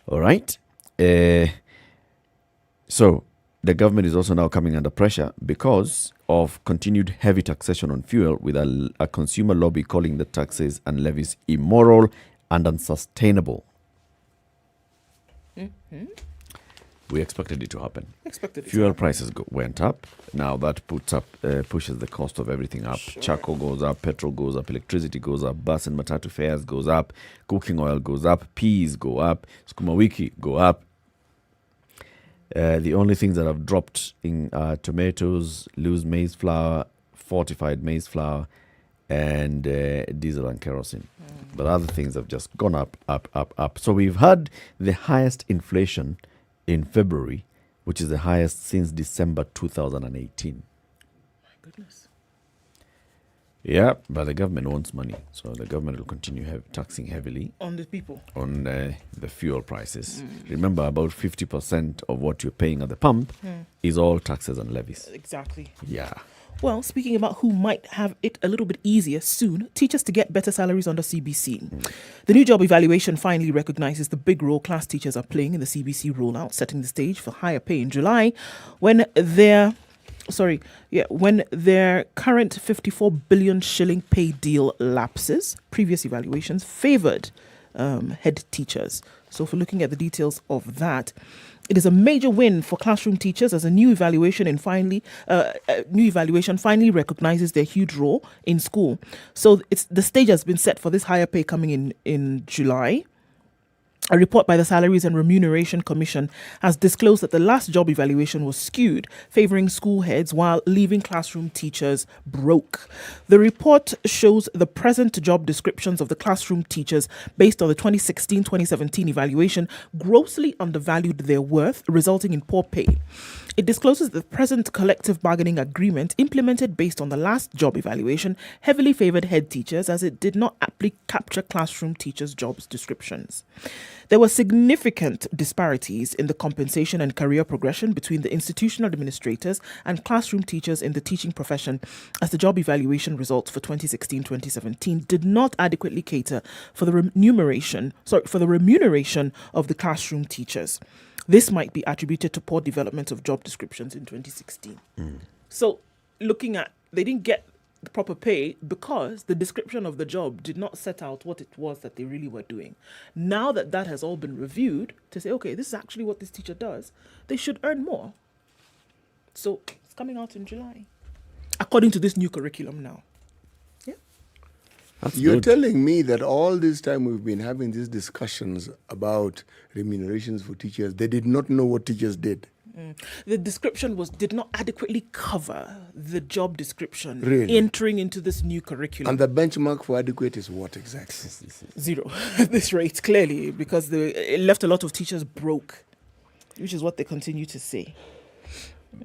All right. So the government is also now coming under pressure because of continued heavy taxation on fuel, with a consumer lobby calling the taxes and levies immoral and unsustainable. We expected it to happen. Fuel prices went up. Now that pushes the cost of everything up. Sure. Charcoal goes up, petrol goes up, electricity goes up, bus and matatu fares goes up, cooking oil goes up, peas go up, sukuma wiki go up. The only things that have dropped in tomatoes, loose maize flour, fortified maize flour, and diesel and kerosene. But other things have just gone up. So we've had the highest inflation in February, which is the highest since December 2018. My goodness. Yeah, but the government wants money. So the government will continue taxing heavily on the people, on the fuel prices. Remember, about 50% of what you're paying at the pump is all taxes and levies. Exactly. Yeah. Well, speaking about who might have it a little bit easier soon, teachers to get better salaries under CBC. The new job evaluation finally recognizes the big role class teachers are playing in the CBC rollout, setting the stage for higher pay in July when their current 54 billion shilling pay deal lapses. Previous evaluations favored head teachers. So for looking at the details of that, it is a major win for classroom teachers as a new evaluation finally recognizes their huge role in school. So the stage has been set for this higher pay coming in July. A report by the Salaries and Remuneration Commission has disclosed that the last job evaluation was skewed, favouring school heads while leaving classroom teachers broke. The report shows the present job descriptions of the classroom teachers based on the 2016-2017 evaluation grossly undervalued their worth, resulting in poor pay. It discloses the present collective bargaining agreement implemented based on the last job evaluation heavily favoured head teachers, as it did not aptly capture classroom teachers' jobs descriptions. There were significant disparities in the compensation and career progression between the institutional administrators and classroom teachers in the teaching profession, as the job evaluation results for 2016-2017 did not adequately cater for the remuneration of the classroom teachers. This might be attributed to poor development of job descriptions in 2016. So looking at, they didn't get the proper pay because the description of the job did not set out what it was that they really were doing. Now that has all been reviewed to say, okay, this is actually what this teacher does, they should earn more. So it's coming out in July, according to this new curriculum now. You're telling me that all this time we've been having these discussions about remunerations for teachers, they did not know what teachers did. The description did not adequately cover the job description entering into this new curriculum. And the benchmark for adequate is what exactly? 0 at this rate, clearly, because it left a lot of teachers broke, which is what they continue to say.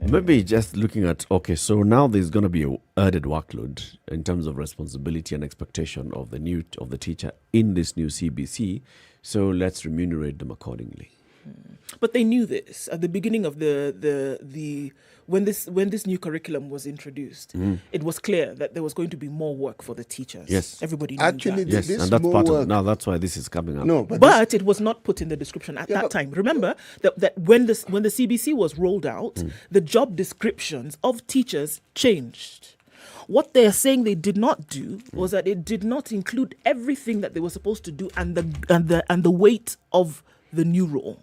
Maybe just looking at, okay, so now there's going to be an added workload in terms of responsibility and expectation of the teacher in this new CBC. So let's remunerate them accordingly. But they knew this at the beginning of when this new curriculum was introduced. It was clear that there was going to be more work for the teachers. Yes, everybody knew actually, that. Yes, and that's part of now. That's why this is coming up. No, but it was not put in the description at that time. Remember that when the CBC was rolled out, the job descriptions of teachers changed. What they are saying they did not do was that it did not include everything that they were supposed to do and the weight of the new role.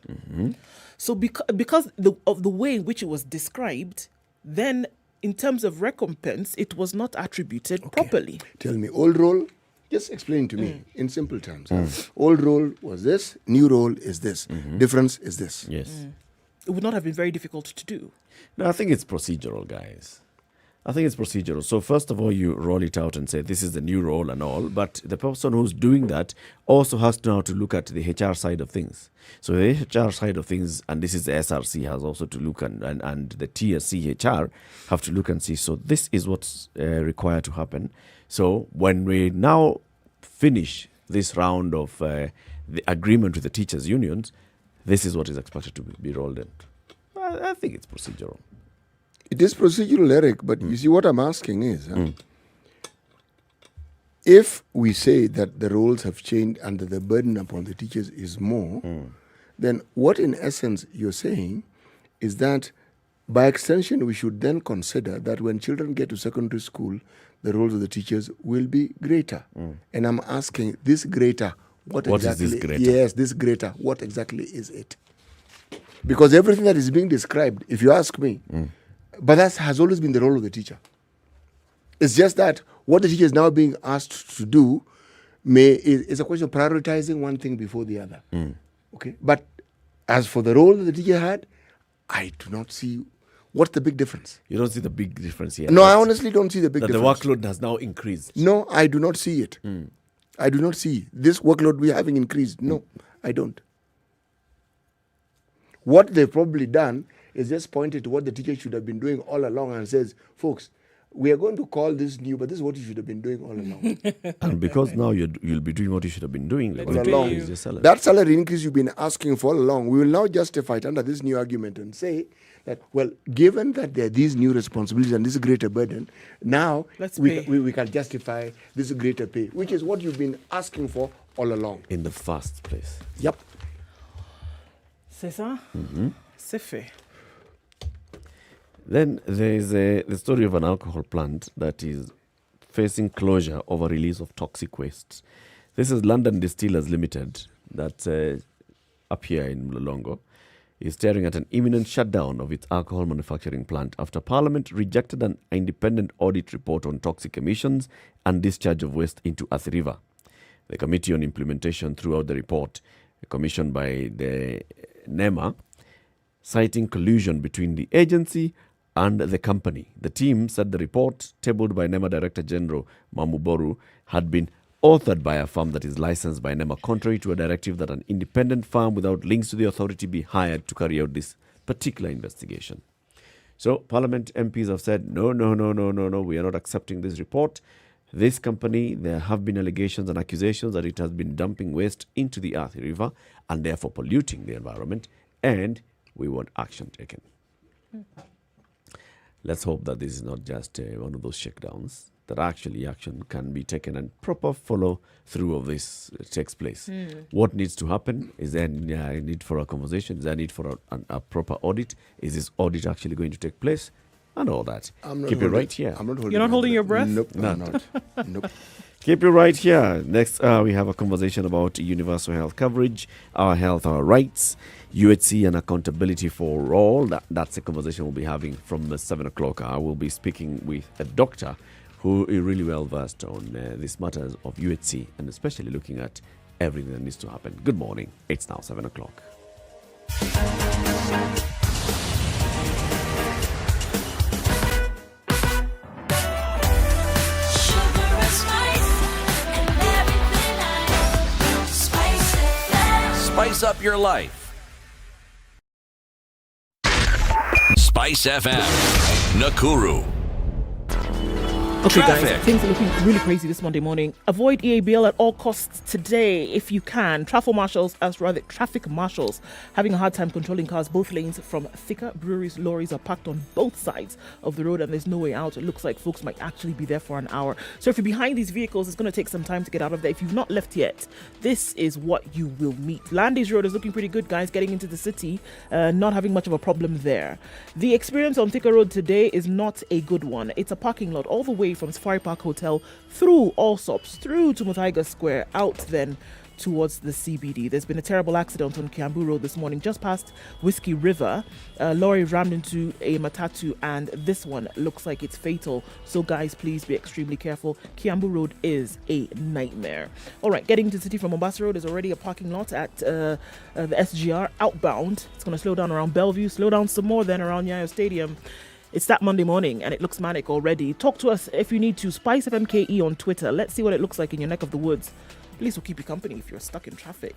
So because of the way in which it was described, then in terms of recompense, it was not attributed properly. Tell me, old role, just explain to me in simple terms. Old role was this, new role is this, difference is this. Yes. It would not have been very difficult to do. No, I think it's procedural, guys. I think it's procedural. So first of all, you roll it out and say, this is the new role and all. But the person who's doing that also has now to look at the HR side of things. So the HR side of things, and this is the SRC, has also to look, and the TSC HR have to look and see. So this is what's required to happen. So when we now finish this round of the agreement with the teachers' unions, this is what is expected to be rolled in. I think it's procedural. It is procedural, Eric, but you see what I'm asking is, if we say that the roles have changed and that the burden upon the teachers is more, then what in essence you're saying is that by extension we should then consider that when children get to secondary school, the roles of the teachers will be greater. And I'm asking, this greater, what exactly is this greater? Yes, this greater, what exactly is it? Because everything that is being described, if you ask me, but that has always been the role of the teacher. It's just that what the teacher is now being asked to do is a question of prioritizing one thing before the other. Okay, but as for the role that the teacher had, I do not see what's the big difference. You don't see the big difference here? No, I honestly don't see the big difference. The workload has now increased. No, I do not see it. I do not see this workload we are having increased. No, I don't. What they've probably done is just pointed to what the teacher should have been doing all along and says, folks, we are going to call this new, but this is what you should have been doing all along. And because now you'll be doing what you should have been doing, all along. Your salary. That salary increase you've been asking for all along, we will now justify it under this new argument and say that, well, given that there are these new responsibilities and this greater burden, now we can justify this greater pay, which is what you've been asking for all along. In the first place. Yep. C'est ça? C'est fait. Then there is the story of an alcohol plant that is facing closure over release of toxic waste. This is London Distillers Limited, that's up here in Mlolongo, is staring at an imminent shutdown of its alcohol manufacturing plant after Parliament rejected an independent audit report on toxic emissions and discharge of waste into Athi River. The Committee on Implementation threw out the report, commissioned by the NEMA, citing collusion between the agency and the company. The team said the report, tabled by NEMA Director General Mamuboru, had been authored by a firm that is licensed by NEMA, contrary to a directive that an independent firm without links to the authority be hired to carry out this particular investigation. So Parliament MPs have said, no, we are not accepting this report. This company, there have been allegations and accusations that it has been dumping waste into the Athi River and therefore polluting the environment, and we want action taken. Let's hope that this is not just one of those shakedowns, that actually action can be taken and proper follow through of this takes place. What needs to happen? Is there a need for a conversation? Is there a need for a proper audit? Is this audit actually going to take place? And all that. Keep it right here. You're not holding your breath? Nope, I'm not. Nope. Keep it right here. Next, we have a conversation about universal health coverage, our health, our rights, UHC and accountability for all. That's a conversation we'll be having from 7 o'clock. I will be speaking with a doctor who is really well versed on these matters of UHC and especially looking at everything that needs to happen. Good morning. It's now 7 o'clock. Spice up your life. Spice FM, Nakuru. Okay, Traffic. guys, things are looking really crazy this Monday morning. Avoid EABL at all costs today if you can. Traffic marshals having a hard time controlling cars both lanes from thicker breweries. Lorries are parked on both sides of the road and there's no way out. It looks like folks might actually be there for an hour. So if you're behind these vehicles, it's going to take some time to get out of there. If you've not left yet, this is what you will meet. Landis Road is looking pretty good, guys, getting into the city. Not having much of a problem there. The experience on Thika Road today is not a good one. It's a parking lot all the way from Safari Park Hotel through Allsops, through to Muthaiga Square, out then towards the CBD. There's been a terrible accident on Kiambu Road this morning, just past Whiskey River. A lorry rammed into a matatu, and this one looks like it's fatal. So guys, please be extremely careful. Kiambu Road is a nightmare. All right, getting to the city from Mombasa Road is already a parking lot at the SGR outbound. It's going to slow down around Bellevue, slow down some more then around Nyayo Stadium. It's that Monday morning and it looks manic already. Talk to us if you need to. SpiceFM KE on Twitter. Let's see what it looks like in your neck of the woods. At least we'll keep you company if you're stuck in traffic.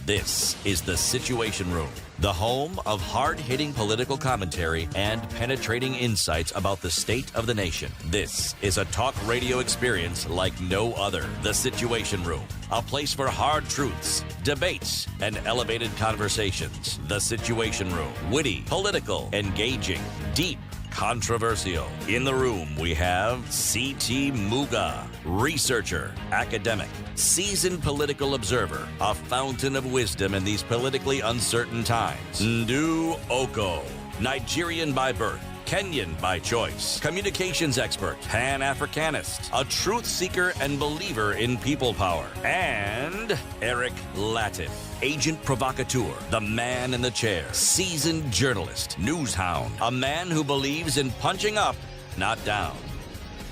This is The Situation Room, the home of hard-hitting political commentary and penetrating insights about the state of the nation. This is a talk radio experience like no other. The Situation Room, a place for hard truths, debates, and elevated conversations. The Situation Room, witty, political, engaging, deep, controversial. In the room, we have C.T. Muga, researcher, academic, seasoned political observer, a fountain of wisdom in these politically uncertain times. Ndu Oko, Nigerian by birth, Kenyan by choice, communications expert, Pan-Africanist, a truth seeker and believer in people power, and Eric Latif, agent provocateur, the man in the chair, seasoned journalist, news hound, a man who believes in punching up, not down.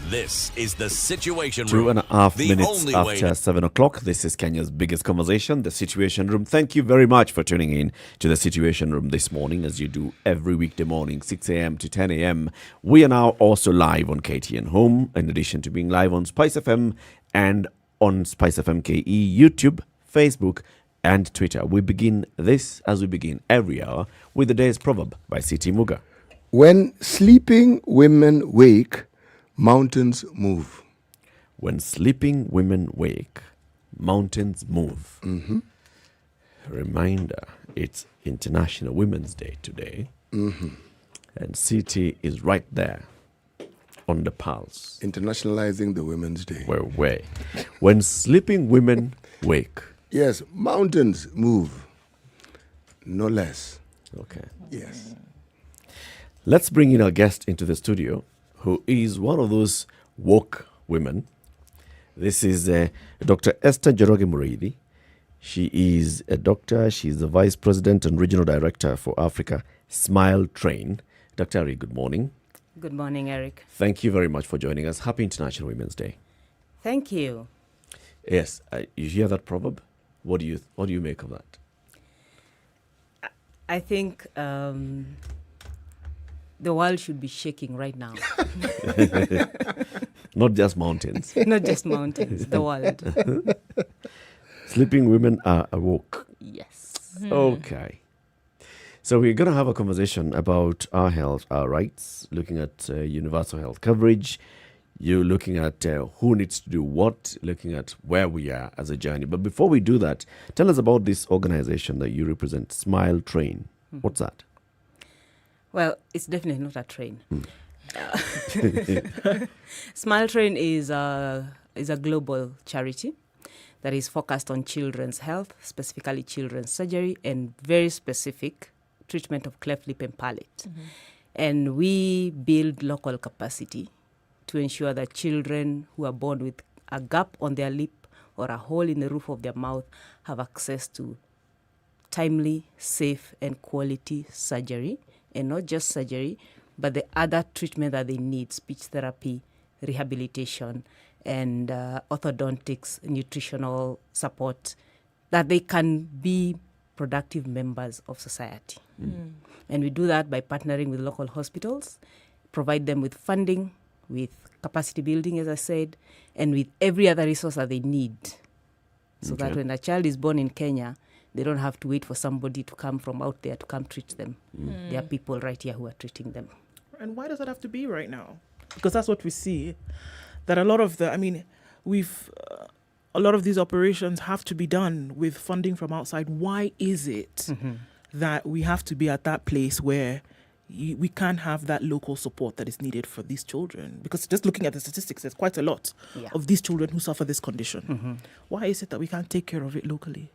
This is The Situation Room. 2.5 the minutes only way after 7 o'clock. This is Kenya's biggest conversation, The Situation Room. Thank you very much for tuning in to The Situation Room this morning, as you do every weekday morning, 6 a.m. to 10 a.m. We are now also live on KTN Home, in addition to being live on SpiceFM and on SpiceFM KE, YouTube, Facebook, and Twitter. We begin this, as we begin every hour, with the day's proverb by C.T. Muga. When sleeping women wake, mountains move. When sleeping women wake, mountains move. Mm-hmm. Reminder, it's International Women's Day today. Mm-hmm. And CT is right there on the pulse. Internationalizing the Women's Day. When sleeping women wake. Yes, mountains move. No less. Okay. Yes. Let's bring in our guest into the studio, who is one of those woke women. This is Dr. Esther Njoroge Mureithi. She is a doctor. She's the Vice President and Regional Director for Africa, Smile Train. Dr. Ari, good morning. Good morning, Eric. Thank you very much for joining us. Happy International Women's Day. Thank you. Yes, you hear that proverb? What do you make of that? I think the world should be shaking right now. Not just mountains. Not just mountains, the world. Sleeping women are awoke. Yes. Okay. So we're going to have a conversation about our health, our rights, looking at universal health coverage. You're looking at who needs to do what, looking at where we are as a journey. But before we do that, tell us about this organization that you represent, Smile Train. What's that? Well, it's definitely not a train. Smile Train is a global charity that is focused on children's health, specifically children's surgery, and very specific treatment of cleft lip and palate. Mm-hmm. And we build local capacity to ensure that children who are born with a gap on their lip or a hole in the roof of their mouth have access to timely, safe, and quality surgery. And not just surgery, but the other treatment that they need, speech therapy, rehabilitation, and orthodontics, nutritional support, that they can be productive members of society. And we do that by partnering with local hospitals, provide them with funding, with capacity building, as I said, and with every other resource that they need. So that when a child is born in Kenya, they don't have to wait for somebody to come from out there to come treat them. There are people right here who are treating them. And why does it have to be right now? Because that's what we see. That a lot of a lot of these operations have to be done with funding from outside. Why is it that we have to be at that place where we can't have that local support that is needed for these children? Because just looking at the statistics, there's quite a lot of these children who suffer this condition. Why is it that we can't take care of it locally?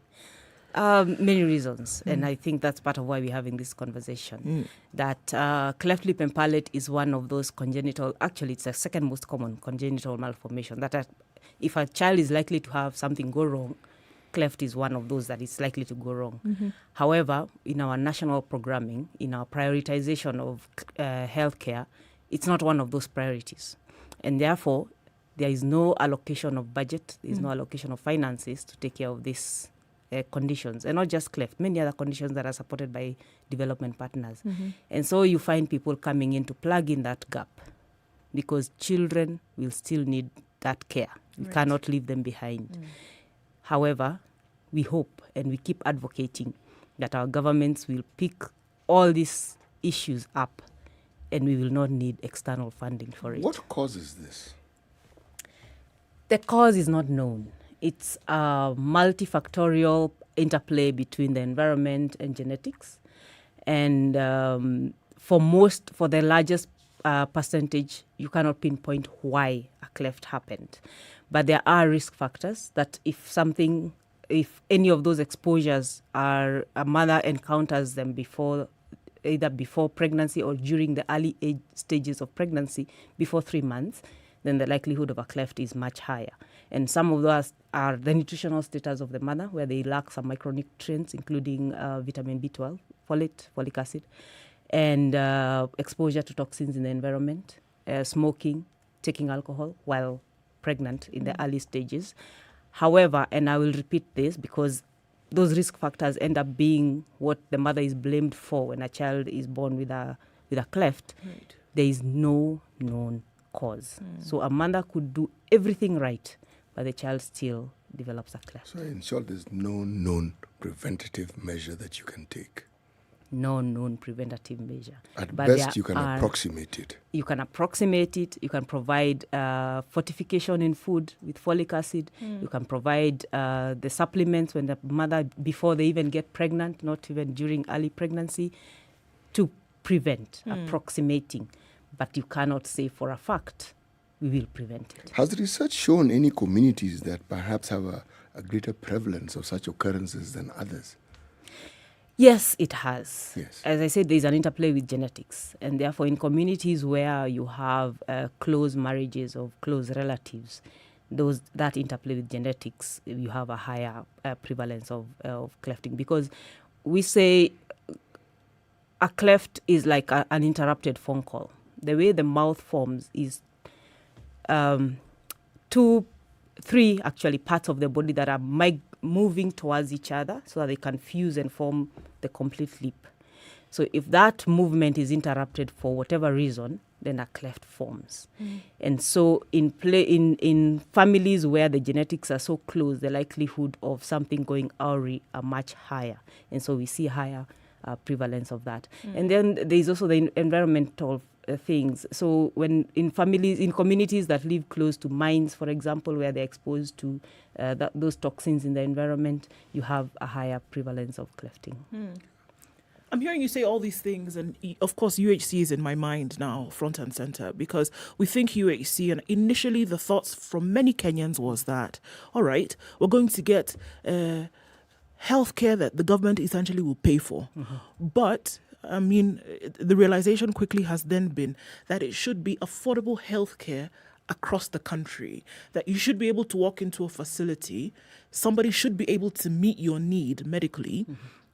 Many reasons, and I think that's part of why we're having this conversation. That cleft lip and palate is one of those congenital, actually it's the second most common congenital malformation, that if a child is likely to have something go wrong, cleft is one of those that is likely to go wrong. However, in our national programming, in our prioritization of healthcare, it's not one of those priorities. And therefore, there is no allocation of budget, there is no allocation of finances to take care of these conditions, and not just cleft, many other conditions that are supported by development partners. And so you find people coming in to plug in that gap, because children will still need that care. You cannot leave them behind. However, we hope and we keep advocating that our governments will pick all these issues up, and we will not need external funding for it. What causes this? The cause is not known. It's a multifactorial interplay between the environment and genetics. And for the largest percentage, you cannot pinpoint why a cleft happened. But there are risk factors that if any of those exposures a mother encounters them either before pregnancy or during the early stages of pregnancy, before 3 months, then the likelihood of a cleft is much higher. And some of those are the nutritional status of the mother, where they lack some micronutrients, including vitamin B12, folate, folic acid, and exposure to toxins in the environment, smoking, taking alcohol while pregnant in the early stages. However, and I will repeat this because those risk factors end up being what the mother is blamed for when a child is born with a cleft. There is no known cause. So a mother could do everything right, but the child still develops a cleft. So in short, there's no known preventative measure that you can take. No known preventative measure. At best, you can approximate it. You can approximate it. You can provide fortification in food with folic acid. You can provide the supplements when the mother, before they even get pregnant, not even during early pregnancy, to prevent, approximating. But you cannot say for a fact we will prevent it. Has the research shown any communities that perhaps have a greater prevalence of such occurrences than others? Yes, it has. Yes. As I said, there's an interplay with genetics. And therefore, in communities where you have close marriages of close relatives, that interplay with genetics, you have a higher prevalence of clefting. Because we say a cleft is like an interrupted phone call. The way the mouth forms is 2, 3 actually parts of the body that are moving towards each other so that they can fuse and form the complete lip. So if that movement is interrupted for whatever reason, then a cleft forms. And so in families where the genetics are so close, the likelihood of something going awry are much higher. And so we see higher prevalence of that. And then there's also the environmental things. So when in communities that live close to mines, for example, where they're exposed to those toxins in the environment, you have a higher prevalence of clefting. I'm hearing you say all these things, and of course UHC is in my mind now, front and center, because we think UHC, and initially the thoughts from many Kenyans was that, all right, we're going to get healthcare that the government essentially will pay for. But I mean, the realization quickly has then been that it should be affordable healthcare across the country, that you should be able to walk into a facility, somebody should be able to meet your need medically,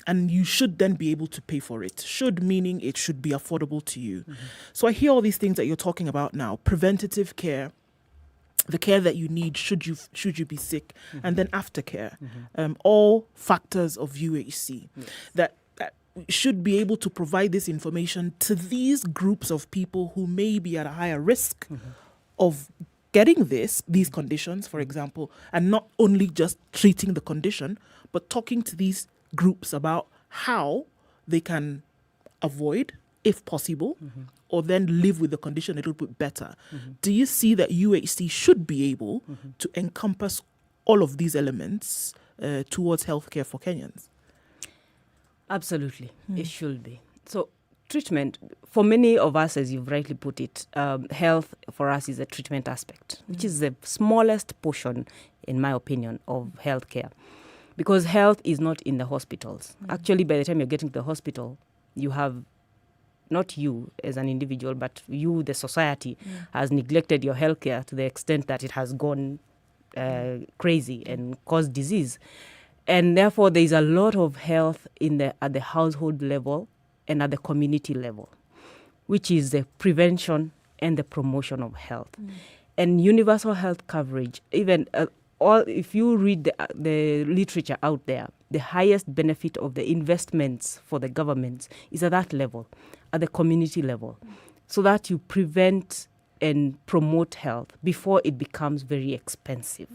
and you should then be able to pay for it. Should meaning it should be affordable to you. So I hear all these things that you're talking about now, preventative care, the care that you need should you be sick, and then aftercare, all factors of UHC that should be able to provide this information to these groups of people who may be at a higher risk of getting these conditions, for example, and not only just treating the condition, but talking to these groups about how they can avoid, if possible, or then live with the condition a little bit better. Do you see that UHC should be able to encompass all of these elements towards healthcare for Kenyans? Absolutely, it should be. So treatment, for many of us, as you've rightly put it, health for us is a treatment aspect, which is the smallest portion, in my opinion, of healthcare. because health is not in the hospitals. Actually, by the time you're getting to the hospital, you have, not you as an individual, but you, the society, has neglected your healthcare to the extent that it has gone crazy and caused disease. And therefore, there is a lot of health at the household level and at the community level, which is the prevention and the promotion of health. And universal health coverage, even if you read the literature out there, the highest benefit of the investments for the governments is at that level, at the community level, so that you prevent and promote health before it becomes very expensive.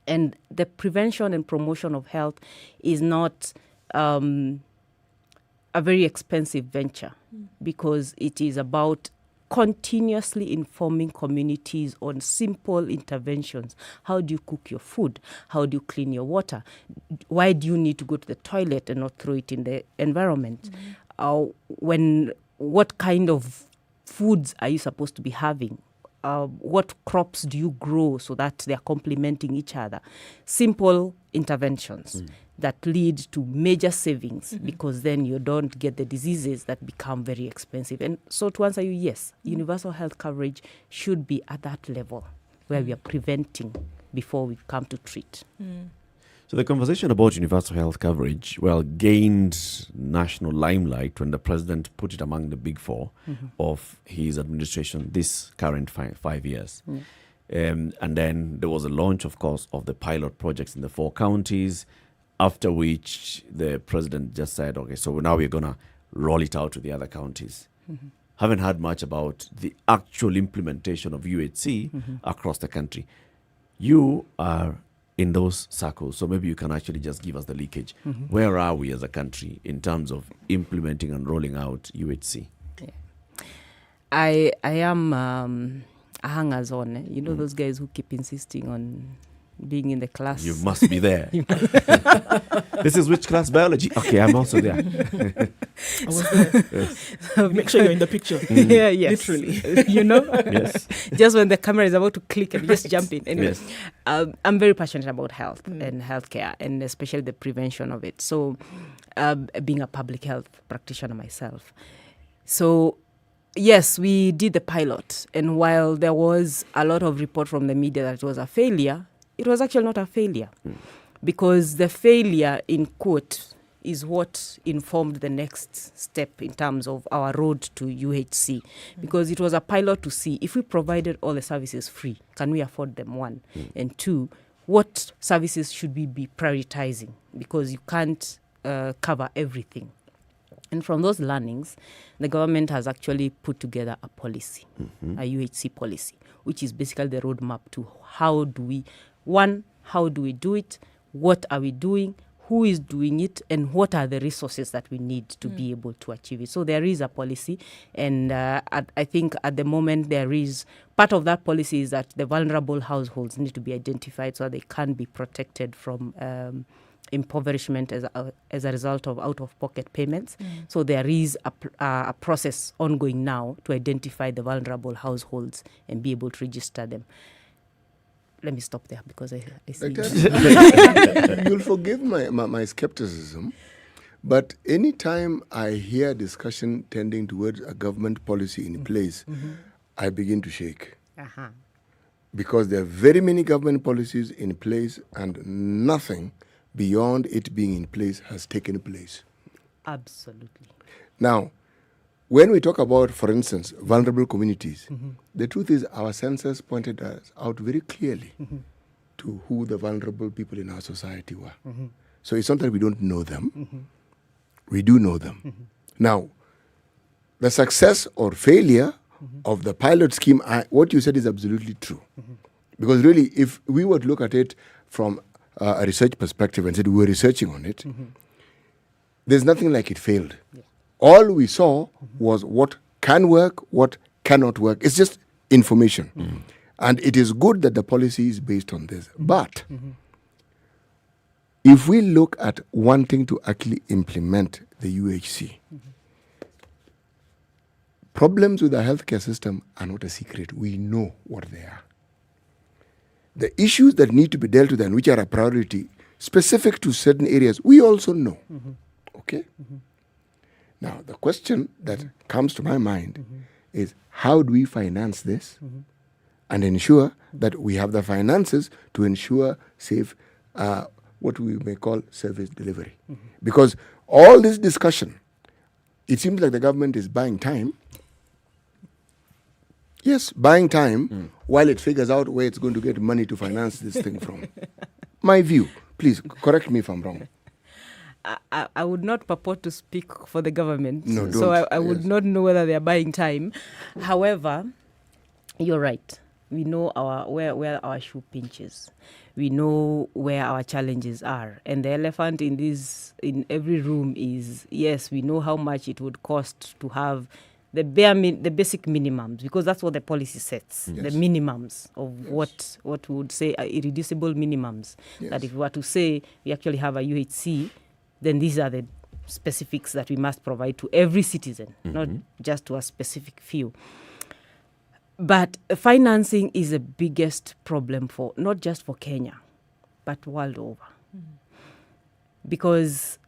And the prevention and promotion of health is not a very expensive venture, because it is about continuously informing communities on simple interventions. How do you cook your food? How do you clean your water? Why do you need to go to the toilet and not throw it in the environment? What kind of foods are you supposed to be having? What crops do you grow so that they are complementing each other? Simple interventions that lead to major savings, because then you don't get the diseases that become very expensive. And so to answer you, yes, universal health coverage should be at that level where we are preventing before we come to treat. So the conversation about universal health coverage, gained national limelight when the president put it among the big four of his administration this current 5 years. And then there was a launch, of course, of the pilot projects in the 4 counties, after which the president just said, okay, so now we're going to roll it out to the other counties. Haven't heard much about the actual implementation of UHC across the country. You are in those circles, so maybe you can actually just give us the leakage. Where are we as a country in terms of implementing and rolling out UHC? I am a hangers-on. You know those guys who keep insisting on being in the class. You must be there. This is which class? Biology? Okay, I'm also there. I was there. Yes. Make sure you're in the picture. Yeah, yes. Literally. Yes. Just when the camera is about to click and just jump in. Anyway, I'm very passionate about health and healthcare, and especially the prevention of it. So, being a public health practitioner myself. So, yes, we did the pilot. And while there was a lot of report from the media that it was a failure, it was actually not a failure, because the failure, in quote, is what informed the next step in terms of our road to UHC, because it was a pilot to see if we provided all the services free, can we afford them, one? And two, what services should we be prioritizing, because you can't cover everything. And from those learnings, the government has actually put together a policy, a UHC policy, which is basically the roadmap to how do we do it, what are we doing, who is doing it, and what are the resources that we need to be able to achieve it. So there is a policy, and I think at the moment there is, part of that policy is that the vulnerable households need to be identified so they can be protected from impoverishment as a result of out-of-pocket payments. So there is a process ongoing now to identify the vulnerable households and be able to register them. Let me stop there because I see. You'll forgive my skepticism, but anytime I hear discussion tending towards a government policy in place, I begin to shake. Because there are very many government policies in place and nothing beyond it being in place has taken place. Absolutely. Now, when we talk about, for instance, vulnerable communities, the truth is our census pointed us out very clearly to who the vulnerable people in our society were. So it's not that we don't know them. We do know them. Now, the success or failure of the pilot scheme, what you said is absolutely true. Because really, if we were to look at it from a research perspective and said we were researching on it, there's nothing like it failed. All we saw was what can work, what cannot work. It's just information. And it is good that the policy is based on this. But if we look at wanting to actually implement the UHC, problems with the healthcare system are not a secret. We know what they are. The issues that need to be dealt with and which are a priority specific to certain areas, we also know. Okay? Now, the question that comes to my mind is, how do we finance this and ensure that we have the finances to ensure safe, what we may call service delivery? Because all this discussion, it seems like the government is buying time. Yes, buying time while it figures out where it's going to get money to finance this thing from. My view. Please, correct me if I'm wrong. I would not purport to speak for the government. No, don't. So I would not know whether they are buying time. However, you're right. We know where our shoe pinches. We know where our challenges are. And the elephant in every room is, yes, we know how much it would cost to have the basic minimums, because that's what the policy sets, the minimums of what we would say are irreducible minimums. That if we were to say we actually have a UHC, then these are the specifics that we must provide to every citizen, not just to a specific few. But financing is the biggest problem for, not just for Kenya, but world over. Because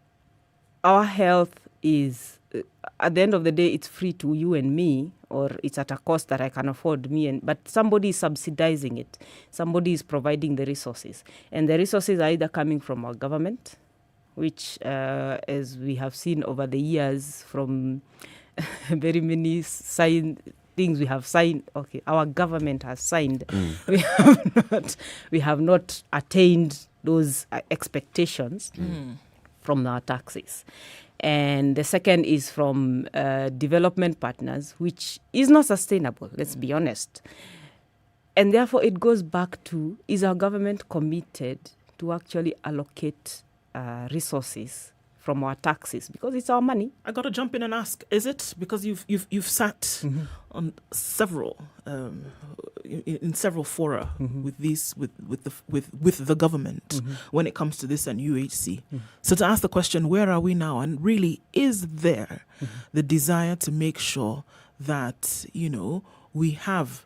our health is, at the end of the day, it's free to you and me, or it's at a cost that I can afford but somebody is subsidizing it. Somebody is providing the resources. And the resources are either coming from our government, which, as we have seen over the years from very many things we have signed, our government has signed. We have not attained those expectations from our taxes. And the second is from development partners, which is not sustainable, let's be honest. And therefore, it goes back to, is our government committed to actually allocate resources from our taxes? Because it's our money. I got to jump in and ask, is it? Because you've sat on several in several fora with the government when it comes to this and UHC. So to ask the question, where are we now? And really, is there the desire to make sure that, we have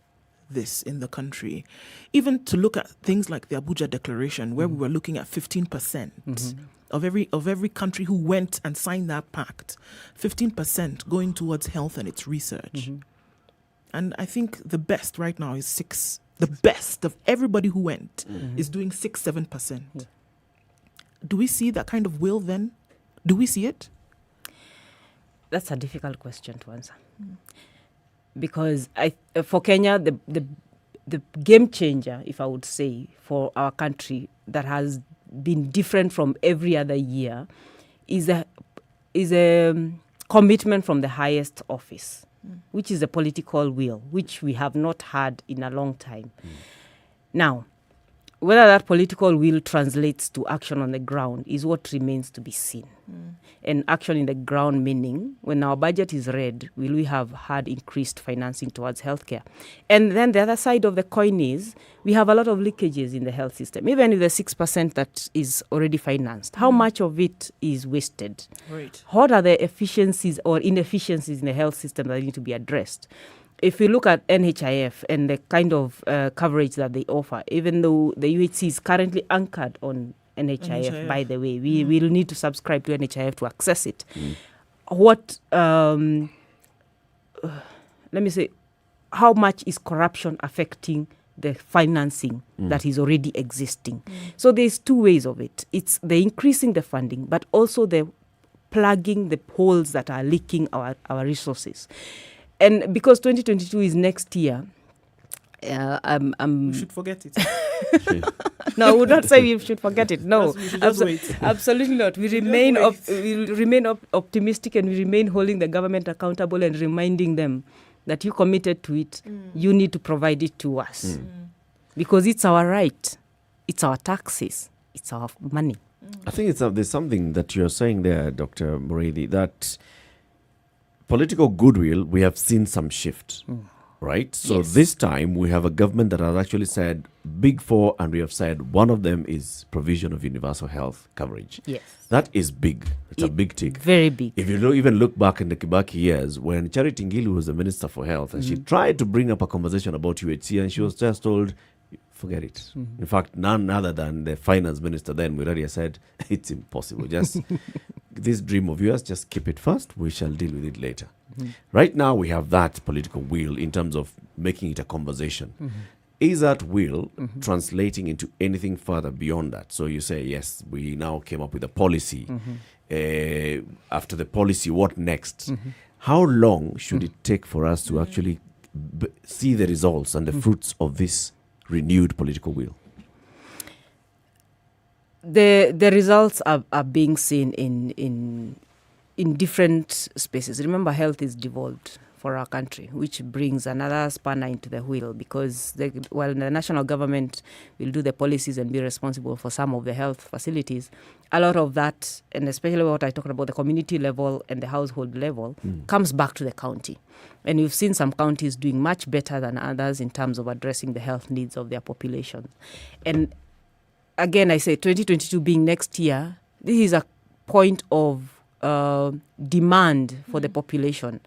this in the country? Even to look at things like the Abuja Declaration, where we were looking at 15% of every country who went and signed that pact, 15% going towards health and its research. And I think the best right now is 6%. The best of everybody who went is doing 6-7%. Do we see that kind of will then? Do we see it? That's a difficult question to answer. Because for Kenya, the game changer, if I would say, for our country that has been different from every other year is a commitment from the highest office, which is a political will, which we have not had in a long time. Now, whether that political will translates to action on the ground is what remains to be seen. And action in the ground meaning, when our budget is read, will we have had increased financing towards healthcare? And then the other side of the coin is, we have a lot of leakages in the health system. Even if the 6% that is already financed, how much of it is wasted? Right. What are the efficiencies or inefficiencies in the health system that need to be addressed? If we look at NHIF and the kind of coverage that they offer, even though the UHC is currently anchored on NHIF, by the way, we will need to subscribe to NHIF to access it. What, let me say, how much is corruption affecting the financing that is already existing? So there's two ways of it. It's the increasing the funding, but also the plugging the holes that are leaking our resources. And because 2022 is next year, we should forget it. No, I would not say we should forget it. No, absolutely not. We remain optimistic, and we remain holding the government accountable and reminding them that you committed to it. You need to provide it to us because it's our right. It's our taxes. It's our money. I think there's something that you're saying there, Dr. Muredi, that political goodwill, we have seen some shift, right? So this time we have a government that has actually said big four, and we have said one of them is provision of universal health coverage. Yes. That is big. It's a big tick. Very big. If you even look back in the Kibaki years, when Charity Ngilu was the Minister for Health, and she tried to bring up a conversation about UHC, and she was just told, forget it. In fact, none other than the finance minister then, Muraria, said, it's impossible. Just this dream of yours, just keep it first. We shall deal with it later. Right now, we have that political will in terms of making it a conversation. Is that will translating into anything further beyond that? So you say, yes, we now came up with a policy. After the policy, what next? How long should it take for us to actually see the results and the fruits of this renewed political will? The results are being seen in different spaces. Remember, health is devolved for our country, which brings another spanner into the wheel, because while the national government will do the policies and be responsible for some of the health facilities, a lot of that, and especially what I talked about, the community level and the household level, comes back to the county. And we've seen some counties doing much better than others in terms of addressing the health needs of their population. And again, I say 2022 being next year, this is a point of demand for the population.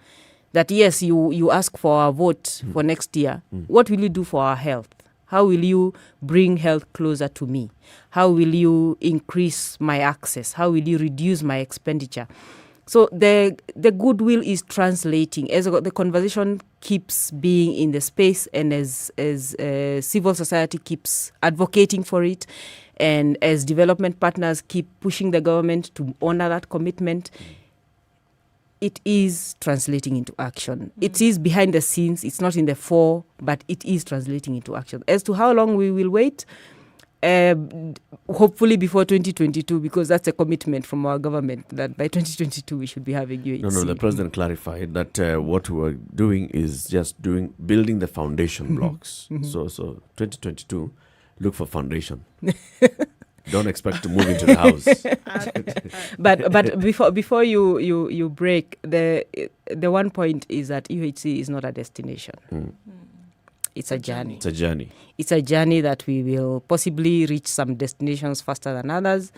That yes, you ask for a vote for next year. What will you do for our health? How will you bring health closer to me? How will you increase my access? How will you reduce my expenditure? So the goodwill is translating as the conversation keeps being in the space, and as civil society keeps advocating for it, and as development partners keep pushing the government to honor that commitment, it is translating into action. It is behind the scenes. It's not in the fore, but it is translating into action. As to how long we will wait, hopefully before 2022, because that's a commitment from our government that by 2022 we should be having UHC. No, the president clarified that what we're doing is just building the foundation blocks. So 2022, look for foundation. Don't expect to move into the house. But before you break, the one point is that UHC is not a destination. It's a journey. It's a journey. It's a journey that we will possibly reach some destinations faster than others.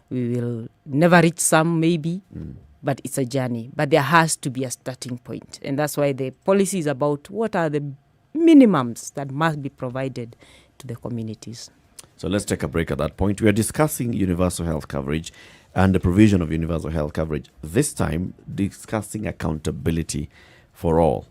We will never reach some, maybe. But it's a journey. But there has to be a starting point. And that's why the policy is about what are the minimums that must be provided to the communities. So let's take a break at that point. We are discussing universal health coverage and the provision of universal health coverage. This time, discussing accountability for all.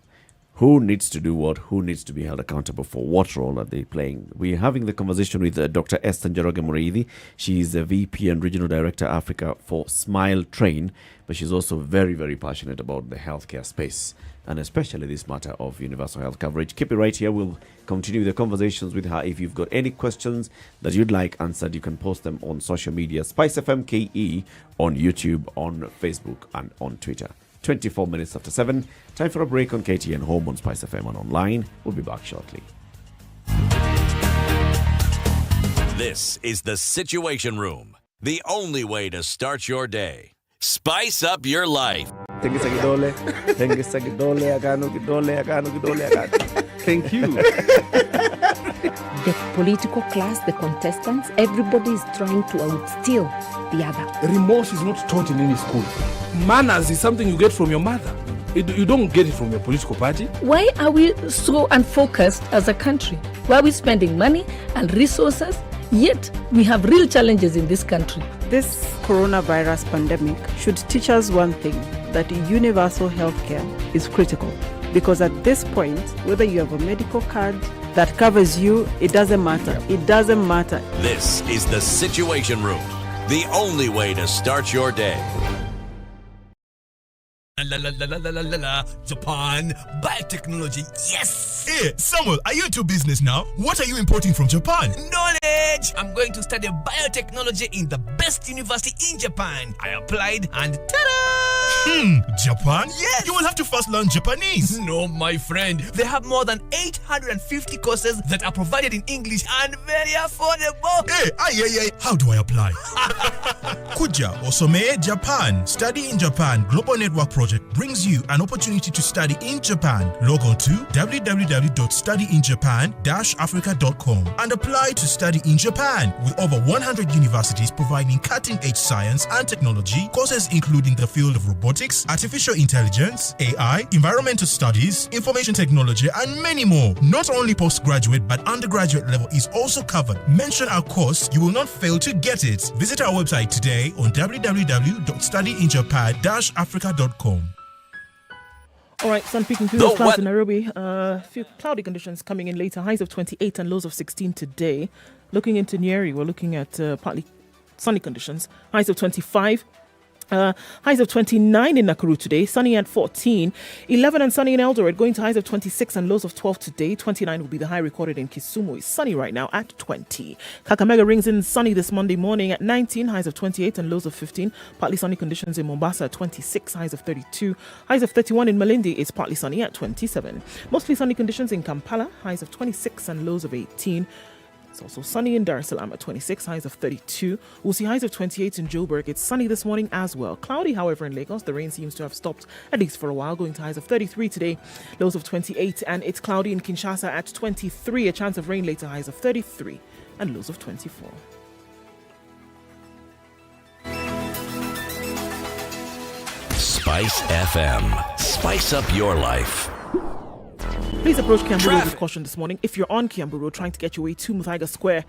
Who needs to do what? Who needs to be held accountable for? What role are they playing? We're having the conversation with Dr. Esther Njoroge Mureithi. She's the VP and Regional Director Africa for Smile Train, but she's also very, very passionate about the healthcare space, and especially this matter of universal health coverage. Keep it right here. We'll continue the conversations with her. If you've got any questions that you'd like answered, you can post them on social media. SpiceFM KE on YouTube, on Facebook, and on Twitter. 24 minutes after 7. Time for a break on KTN Home, on SpiceFM, and online. We'll be back shortly. This is the Situation Room, the only way to start your day. Spice up your life. Thank you. The political class, the contestants, everybody is trying to outsteal the other. Remorse is not taught in any school. Manners is something you get from your mother. You don't get it from your political party. Why are we so unfocused as a country? Why are we spending money and resources? Yet we have real challenges in this country. This coronavirus pandemic should teach us one thing, that universal healthcare is critical. Because at this point, whether you have a medical card that covers you, it doesn't matter. It doesn't matter. This is the Situation Room, the only way to start your day. Japan biotechnology, yes! Hey, Samuel, are you into business now? What are you importing from Japan? Knowledge! I'm going to study biotechnology in the best university in Japan. I applied and ta-da! Japan? Yes! You will have to first learn Japanese. No, my friend. They have more than 850 courses that are provided in English and very affordable. Hey, how do I apply? Kuja Osome Japan. Study in Japan Global Network Project brings you an opportunity to study in Japan. Log on to www.studyinjapan-africa.com and apply to study in Japan with over 100 universities providing cutting-edge science and technology, courses including the field of robotics, robotics, artificial intelligence, AI, environmental studies, information technology, and many more. Not only postgraduate, but undergraduate level is also covered. Mention our course, you will not fail to get it. Visit our website today on www.studyinjapan-africa.com. All right, sun peaking through the clouds in Nairobi. Few cloudy conditions coming in later. Highs of 28 and lows of 16 today. Looking into Nyeri, we're looking at partly sunny conditions. Highs of 25. Highs of 29 in Nakuru today, sunny at 14, 11 and sunny in Eldoret, going to highs of 26 and lows of 12 today. 29 will be the high recorded in Kisumu. It's sunny right now at 20. Kakamega rings in sunny this Monday morning at 19, highs of 28 and lows of 15. Partly sunny conditions in Mombasa at 26, highs of 32. Highs of 31 in Malindi is partly sunny at 27. Mostly sunny conditions in Kampala, highs of 26 and lows of 18. It's also sunny in Dar es Salaam at 26, highs of 32. We'll see highs of 28 in Joburg. It's sunny this morning as well. Cloudy, however, in Lagos. The rain seems to have stopped, at least for a while, going to highs of 33 today, lows of 28. And it's cloudy in Kinshasa at 23. A chance of rain later, highs of 33 and lows of 24. Spice FM. Spice up your life. Please approach Kiambu Road with caution this morning. If you're on Kiambu Road trying to get your way to Muthaiga Square,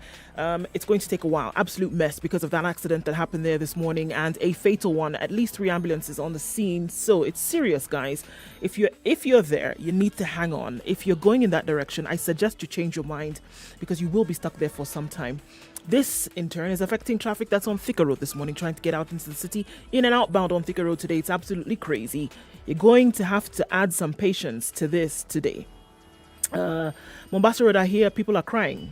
it's going to take a while. Absolute mess because of that accident that happened there this morning, and a fatal one. At least 3 ambulances on the scene. So it's serious, guys. If you're there, you need to hang on. If you're going in that direction, I suggest you change your mind because you will be stuck there for some time. This, in turn, is affecting traffic that's on Thika Road this morning, trying to get out into the city. In and outbound on Thika Road today, it's absolutely crazy. You're going to have to add some patience to this today. Mombasa Road, I hear people are crying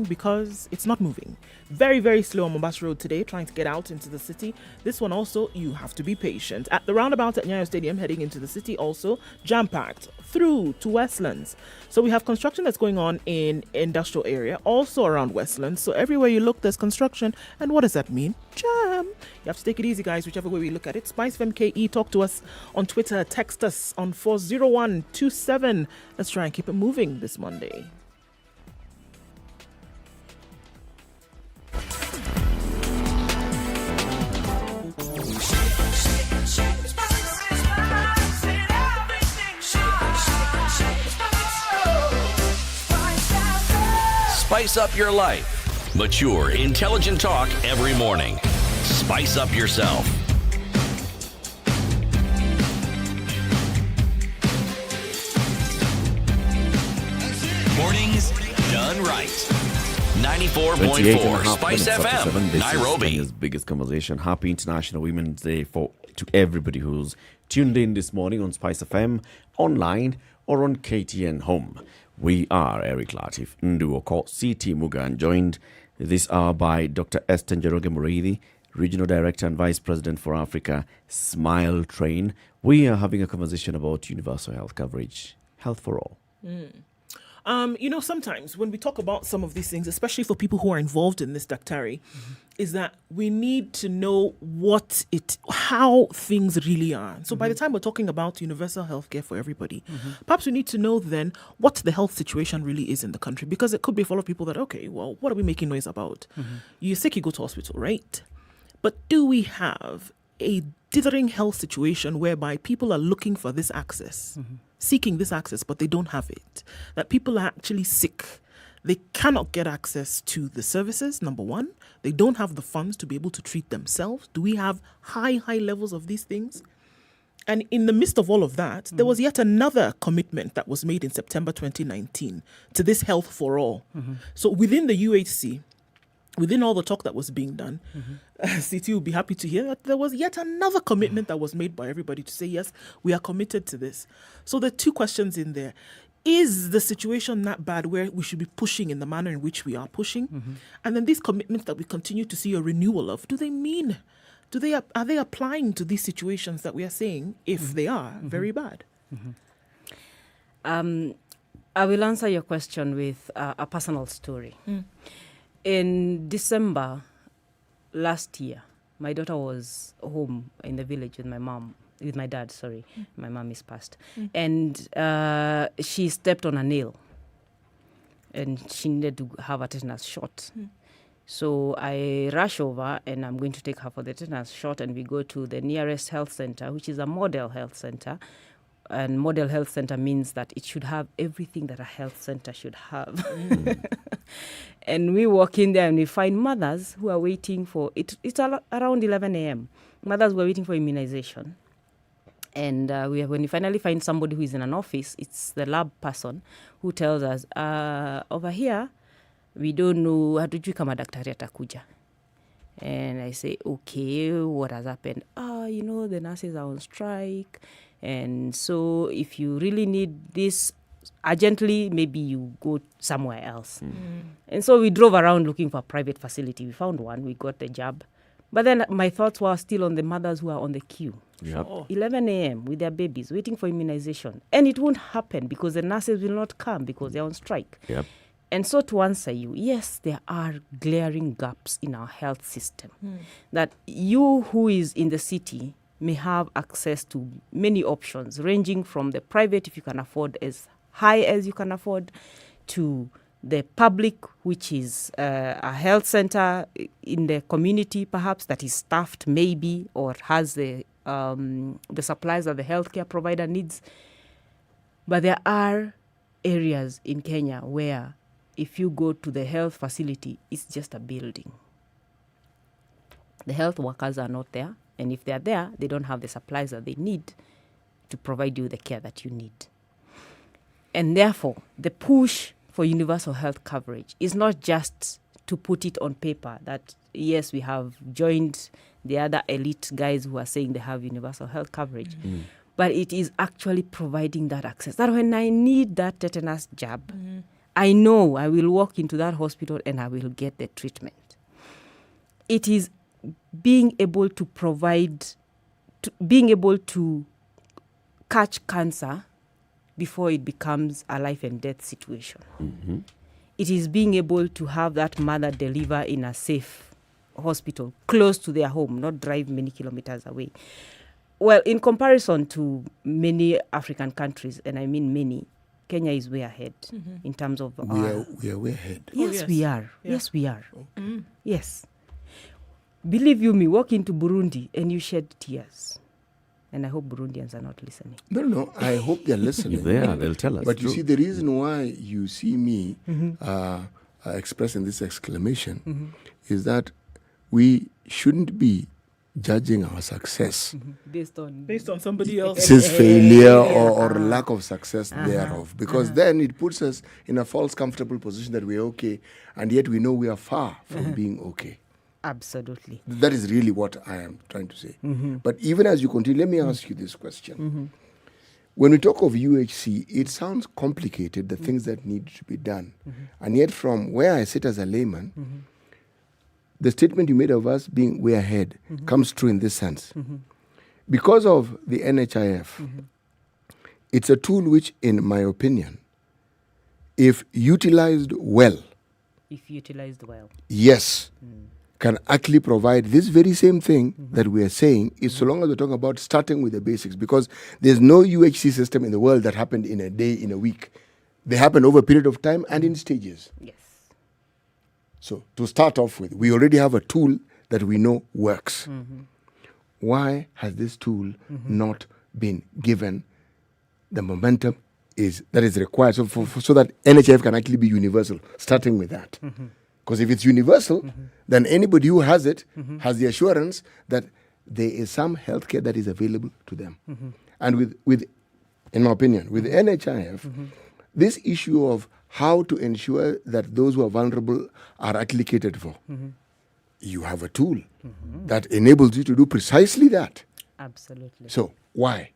because it's not moving. Very, very slow on Mombasa Road today, trying to get out into the city. This one also, you have to be patient. At the roundabout at Nyayo Stadium, heading into the city, also jam-packed through to Westlands. So we have construction that's going on in industrial area, also around Westlands. So everywhere you look, there's construction. And what does that mean? Jam. You have to take it easy, guys, whichever way we look at it. SpiceFM KE, talk to us on Twitter, text us on 40127. Let's try and keep it moving this Monday. Spice up your life. Mature, intelligent talk every morning. Spice up yourself. Mornings done right. 94.4 Spice FM, Nairobi. Kenya's biggest conversation. Happy International Women's Day to everybody who's tuned in this morning on Spice FM, online or on KTN Home. We are Eric Latif, Nduoko, CT Mugan, joined this hour by Dr. Esther Njoroge Mureithi, Regional Director and Vice President for Africa, Smile Train. We are having a conversation about universal health coverage, health for all. Sometimes when we talk about some of these things, especially for people who are involved in this, Daktari, is that we need to know how things really are. So by the time we're talking about universal healthcare for everybody, perhaps we need to know then what the health situation really is in the country, because it could be for a lot of people that, okay, well, what are we making noise about? You're sick, you go to hospital, right? But do we have a dithering health situation whereby people are looking for this access, seeking this access, but they don't have it? That people are actually sick. They cannot get access to the services, number one. They don't have the funds to be able to treat themselves. Do we have high levels of these things? And in the midst of all of that, there was yet another commitment that was made in September 2019 to this health for all. So within the UHC, within all the talk that was being done, CT will be happy to hear that there was yet another commitment that was made by everybody to say, yes, we are committed to this. So there are two questions in there. Is the situation that bad where we should be pushing in the manner in which we are pushing? And then these commitments that we continue to see a renewal of, are they applying to these situations that we are saying, if they are, very bad? I will answer your question with a personal story. In December last year, my daughter was home in the village with my dad, my mom is passed. And she stepped on a nail and she needed to have a tetanus shot. So I rush over and I'm going to take her for the tetanus shot, and we go to the nearest health center, which is a model health center. And model health center means that it should have everything that a health center should have. And we walk in there and we find mothers who are waiting for, it's around 11 a.m. Mothers who are waiting for immunization. And when you finally find somebody who is in an office, it's the lab person who tells us, over here, we don't know, hatujui kama daktari atakuja. And I say, okay, what has happened? The nurses are on strike. And so if you really need this urgently, maybe you go somewhere else. And so we drove around looking for a private facility. We found one. We got the jab. But then my thoughts were still on the mothers who are on the queue. Yep. 11 a.m. with their babies, waiting for immunization. And it won't happen because the nurses will not come because they're on strike. Yep. And so to answer you, yes, there are glaring gaps in our health system. That you who is in the city may have access to many options, ranging from the private, if you can afford as high as you can afford, to the public, which is a health center in the community, perhaps, that is staffed maybe or has the supplies that the healthcare provider needs. But there are areas in Kenya where if you go to the health facility, it's just a building. The health workers are not there. And if they're there, they don't have the supplies that they need to provide you the care that you need. And therefore, the push for universal health coverage is not just to put it on paper that, yes, we have joined the other elite guys who are saying they have universal health coverage, but it is actually providing that access. That when I need that tetanus jab, I know I will walk into that hospital and I will get the treatment. It is being able to being able to catch cancer before it becomes a life and death situation. It is being able to have that mother deliver in a safe hospital close to their home, not drive many kilometers away. Well, in comparison to many African countries, and I mean many, Kenya is way ahead in terms of... We are way ahead. Yes, we are. Yeah. Yes, we are. Okay. Yes. Believe you me, walk into Burundi and you shed tears. And I hope Burundians are not listening. No, I hope they're listening. If they are, they'll tell us. But you see, the reason why you see me expressing this exclamation is that we shouldn't be judging our success based on somebody else's since failure or lack of success thereof, because then it puts us in a false comfortable position that we're okay, and yet we know we are far from being okay. Absolutely. That is really what I am trying to say. But even as you continue, let me ask you this question. When we talk of UHC, it sounds complicated, the things that need to be done. And yet from where I sit as a layman, the statement you made of us being way ahead comes true in this sense. Because of the NHIF, it's a tool which, in my opinion, if utilized well, yes, can actually provide this very same thing that we are saying, is so long as we're talking about starting with the basics, because there's no UHC system in the world that happened in a day, in a week. They happen over a period of time and in stages. Yes. So to start off with, we already have a tool that we know works. Why has this tool not been given the momentum that is required so that NHIF can actually be universal, starting with that? Because if it's universal, then anybody who has it has the assurance that there is some healthcare that is available to them. And with, in my opinion, with NHIF, this issue of how to ensure that those who are vulnerable are actually catered for, you have a tool that enables you to do precisely that. Absolutely. So, why?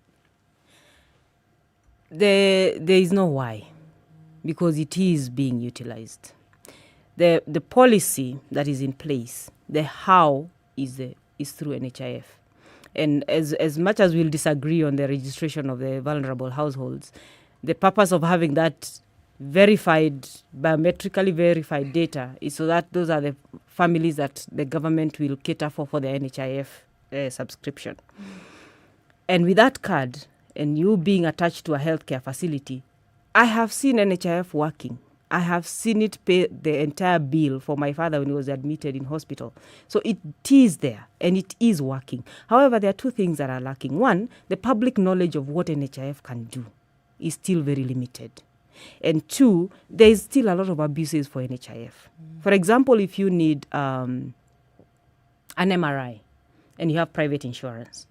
There is no why, because it is being utilized. The policy that is in place, the how is through NHIF. And as much as we'll disagree on the registration of the vulnerable households, the purpose of having that biometrically verified data is so that those are the families that the government will cater for the NHIF subscription. And with that card, and you being attached to a healthcare facility, I have seen NHIF working I have seen it pay the entire bill for my father when he was admitted in hospital. So it is there and it is working. However, there are two things that are lacking. One, the public knowledge of what NHIF can do is still very limited. And two, there is still a lot of abuses for NHIF. For example, if you need an MRI and you have private insurance,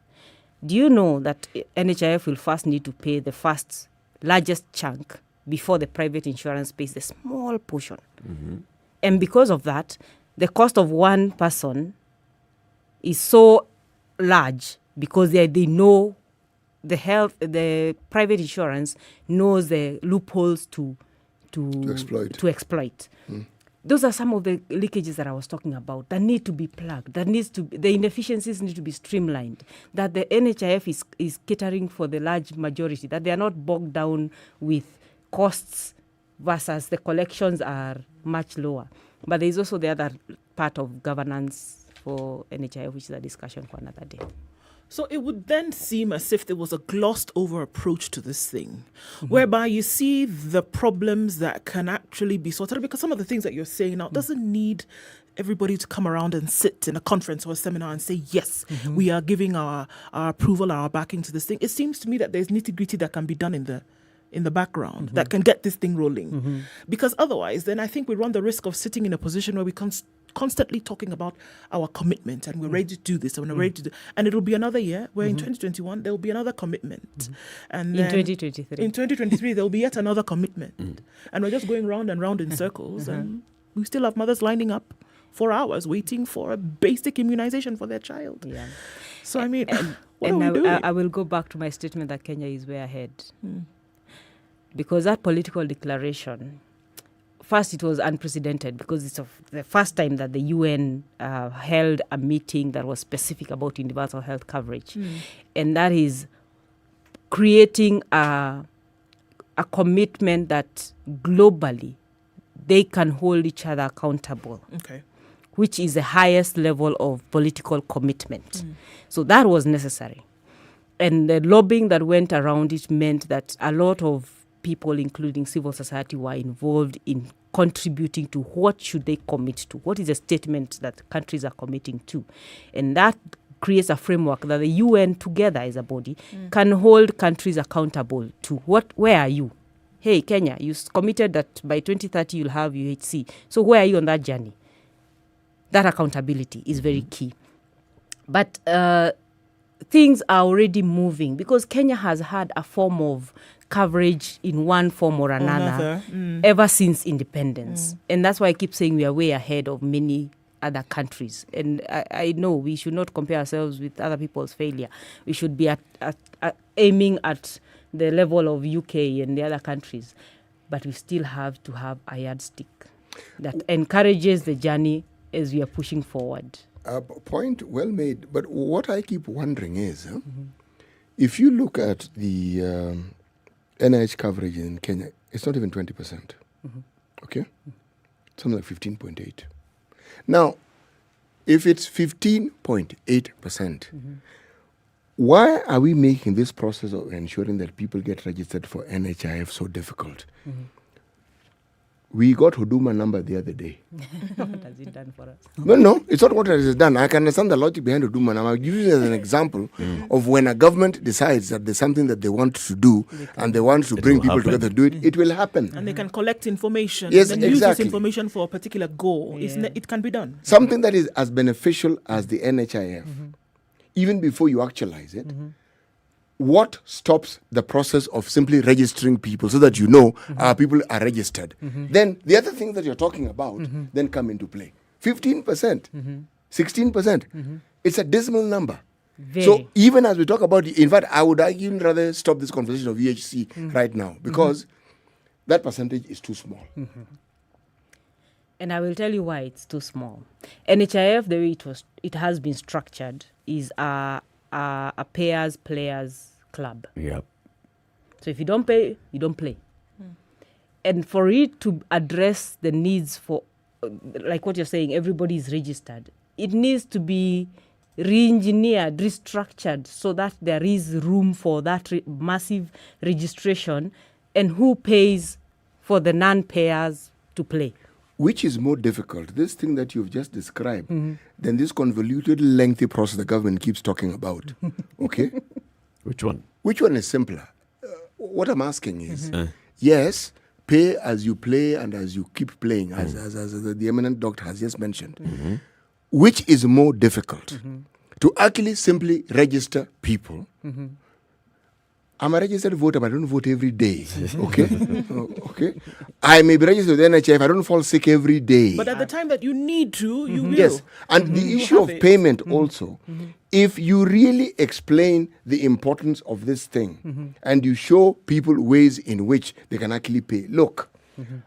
do you know that NHIF will first need to pay the first largest chunk before the private insurance pays the small portion? And because of that, the cost of one person is so large because they know the private insurance knows the loopholes to exploit. Those are some of the leakages that I was talking about that need to be plugged, the inefficiencies need to be streamlined, that the NHIF is catering for the large majority, that they are not bogged down with costs versus the collections are much lower. But there is also the other part of governance for NHIF, which is a discussion for another day. So it would then seem as if there was a glossed over approach to this thing, whereby you see the problems that can actually be sorted, because some of the things that you're saying now doesn't need everybody to come around and sit in a conference or a seminar and say, yes, we are giving our approval, our backing to this thing. It seems to me that there's nitty-gritty that can be done in the background that can get this thing rolling. Because otherwise, then I think we run the risk of sitting in a position where we constantly talking about our commitment and we're ready to do this and we're ready to do, and it'll be another year where in 2021 there will be another commitment, and then in 2023 there will be yet another commitment, and we're just going round and round in circles, and we still have mothers lining up for hours waiting for a basic immunization for their child. So I mean, what are we doing? I will go back to my statement that Kenya is way ahead, because that political declaration, first, it was unprecedented because it's the first time that the UN held a meeting that was specific about universal health coverage. And that is creating a commitment that globally they can hold each other accountable, which is the highest level of political commitment. So that was necessary. And the lobbying that went around it meant that a lot of people, including civil society, were involved in contributing to what should they commit to, what is a statement that countries are committing to. And that creates a framework that the UN together as a body can hold countries accountable to where are you? Hey, Kenya, you committed that by 2030 you'll have UHC. So where are you on that journey? That accountability is very key. But things are already moving because Kenya has had a form of coverage in one form or another ever since independence. And that's why I keep saying we are way ahead of many other countries. And I know we should not compare ourselves with other people's failure. We should be aiming at the level of UK and the other countries. But we still have to have a yardstick that encourages the journey as we are pushing forward. Point well made. But what I keep wondering is, if you look at the NIH coverage in Kenya, it's not even 20%. Okay? Something like 15.8. Now, if it's 15.8%, why are we making this process of ensuring that people get registered for NHIF so difficult? We got Huduma number the other day. What has it done for us? Well, no, it's not what it has done. I can understand the logic behind Huduma number. I'll give you as an example of when a government decides that there's something that they want to do and they want to bring people together to do it, it will happen. And they can collect information and then use this information for a particular goal. It can be done. Something that is as beneficial as the NHIF, even before you actualize it, what stops the process of simply registering people so that you know our people are registered? Then the other things that you're talking about then come into play. 15%, 16%. It's a dismal number. So even as we talk about, in fact, I would even rather stop this conversation of UHC right now because that percentage is too small. And I will tell you why it's too small. NHIF, the way it has been structured, is a players club. Yep. So if you don't pay, you don't play. And for it to address the needs for, like what you're saying, everybody is registered, it needs to be re-engineered, restructured so that there is room for that massive registration and who pays for the non-payers to play. Which is more difficult, this thing that you've just described, than this convoluted, lengthy process the government keeps talking about? Okay? Which one? Which one is simpler? What I'm asking is, yes, pay as you play and as you keep playing, as the eminent doctor has just mentioned. Which is more difficult? To actually simply register people. I'm a registered voter, but I don't vote every day. Okay? Okay? I may be registered with NHIF, I don't fall sick every day. But at the time that you need to, you will. Yes. And the issue of payment also, if you really explain the importance of this thing and you show people ways in which they can actually pay. Look,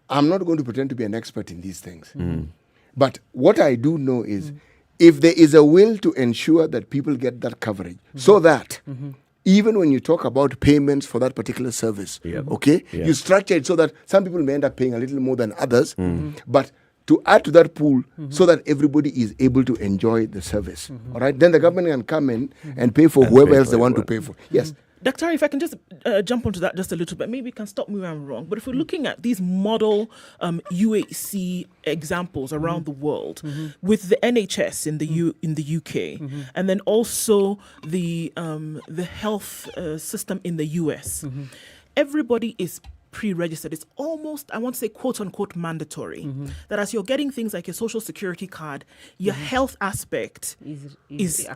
I'm not going to pretend to be an expert in these things. But what I do know is if there is a will to ensure that people get that coverage, so that even when you talk about payments for that particular service, okay, you structure it so that some people may end up paying a little more than others, but to add to that pool so that everybody is able to enjoy the service. All right, then the government can come in and pay for whoever else they want to pay for. Yes. Dr. If I can just jump onto that just a little bit, maybe you can stop me when I'm wrong. But if we're looking at these model UHC examples around the world, with the NHS in the UK, and then also the health system in the US, everybody is pre-registered. It's almost, I want to say, quote unquote, mandatory. That as you're getting things like your social security card, your health aspect is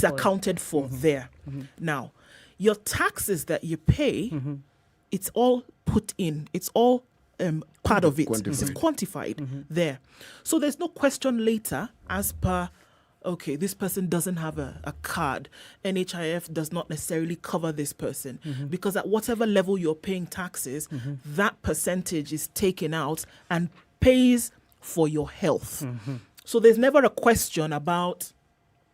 accounted for there. Now, your taxes that you pay, it's all put in. It's all part of it. It's quantified there. So there's no question later as per, okay, this person doesn't have a card. NHIF does not necessarily cover this person. Because at whatever level you're paying taxes, that percentage is taken out and pays for your health. So there's never a question about,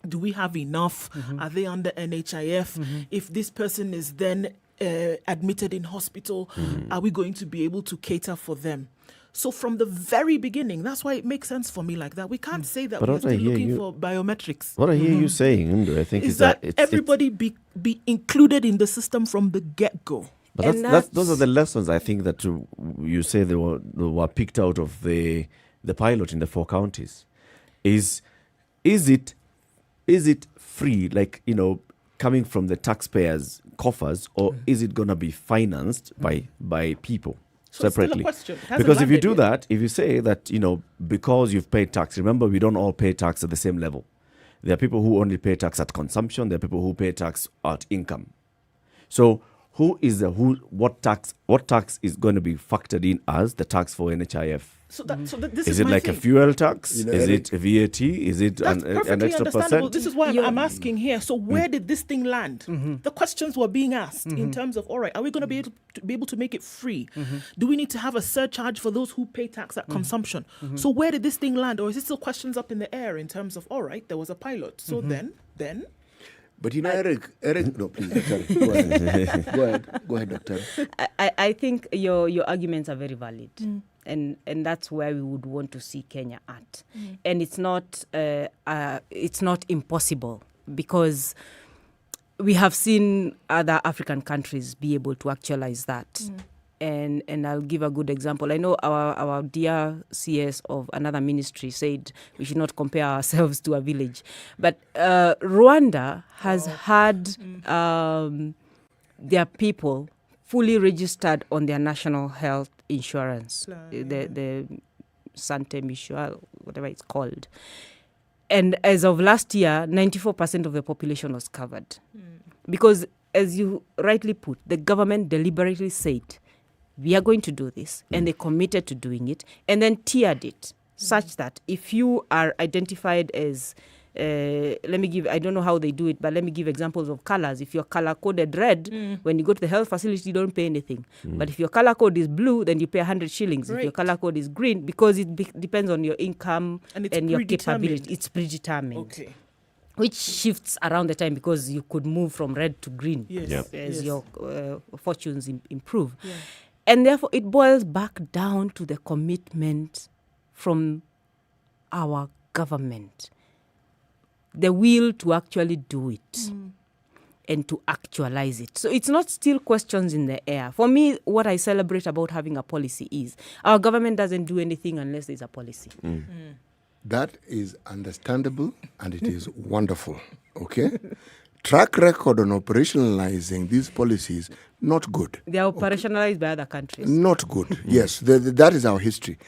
do we have enough? Are they under NHIF? If this person is then admitted in hospital, are we going to be able to cater for them? So from the very beginning, that's why it makes sense for me like that. We can't say that we're still looking for biometrics. What I hear you saying, Ndo, I think is that everybody be included in the system from the get-go. But those are the lessons I think that you say they were picked out of the pilot in the 4 counties. Is it free, like, coming from the taxpayers' coffers, or is it going to be financed by people separately? Because if you do that, if you say that, because you've paid tax, remember, we don't all pay tax at the same level. There are people who only pay tax at consumption. There are people who pay tax at income. So what tax is going to be factored in as the tax for NHIF? This is it like a fuel tax? Is it a VAT? Is it an extra percent? This is why I'm asking here. So where did this thing land? The questions were being asked in terms of, all right, are we going to be able to make it free? Do we need to have a surcharge for those who pay tax at consumption? So where did this thing land? Or is it still questions up in the air in terms of, all right, there was a pilot. So then? But Eric, no, please, sorry. Go ahead. Go ahead, Doctor. I think your arguments are very valid. And that's where we would want to see Kenya at. And it's not impossible, because we have seen other African countries be able to actualize that. And I'll give a good example. I know our dear CS of another ministry said we should not compare ourselves to a village. But Rwanda has had their people fully registered on their national health insurance, the Sante Michel, whatever it's called. And as of last year, 94% of the population was covered. Because, as you rightly put, the government deliberately said, we are going to do this, and they committed to doing it, and then tiered it such that if you are identified as, I don't know how they do it, but let me give examples of colors. If you're color-coded red, when you go to the health facility, you don't pay anything. But if your color code is blue, then you pay 100 shillings. Right. If your color code is green, because it depends on your income and your capability, it's predetermined. Okay. Which shifts around the time, because you could move from red to green as your fortunes improve. Yeah. And therefore, it boils back down to the commitment from our government, the will to actually do it. and to actualize it. So it's not still questions in the air. For me, what I celebrate about having a policy is our government doesn't do anything unless there's a policy. That is understandable and it is wonderful. Okay? Track record on operationalizing these policies, not good. They are operationalized by other countries. Not good. Yes, that is our history.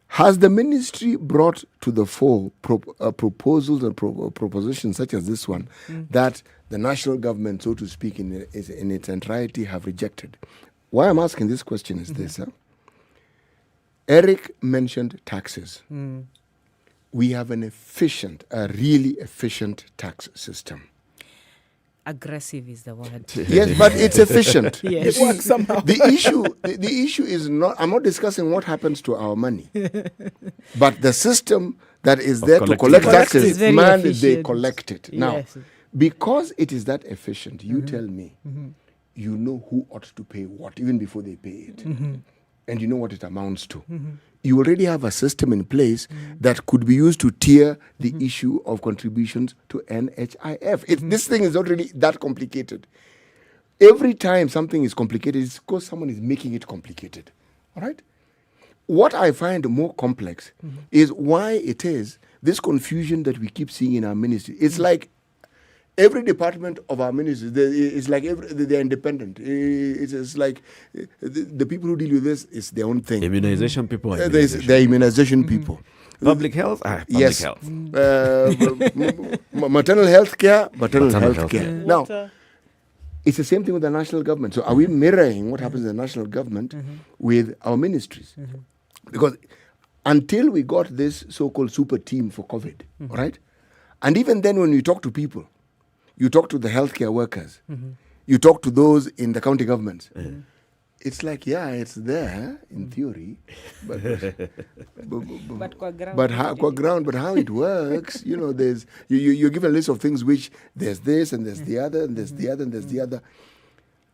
Has the ministry brought to the fore proposals and propositions such as this one that the national government, so to speak, in its entirety have rejected? Why I'm asking this question is this. Eric mentioned taxes. We have a really efficient tax system. Aggressive is the word. Yes, but it's efficient. Yes. It works somehow. The issue is not, I'm not discussing what happens to our money. But the system that is there to collect taxes, man, they collect it. Now, because it is that efficient, you tell me, you know who ought to pay what, even before they pay it. And you know what it amounts to. You already have a system in place that could be used to tier the issue of contributions to NHIF. This thing is not really that complicated. Every time something is complicated, it's because someone is making it complicated. All right? What I find more complex is why it is this confusion that we keep seeing in our ministry. It's like every department of our ministry, it's like they're independent. It's like the people who deal with this is their own thing. Immunization people. They're immunization people. Public health? Public health. Maternal health care, maternal health care. Now, it's the same thing with the national government. So are we mirroring what happens in the national government with our ministries? Because until we got this so-called super team for COVID, all right? And even then when you talk to people, you talk to the healthcare workers. You talk to those in the county governments. It's like, yeah, it's there in theory, but how it works, you know, there's you're given a list of things which there's this and there's the other and there's the other and there's the other.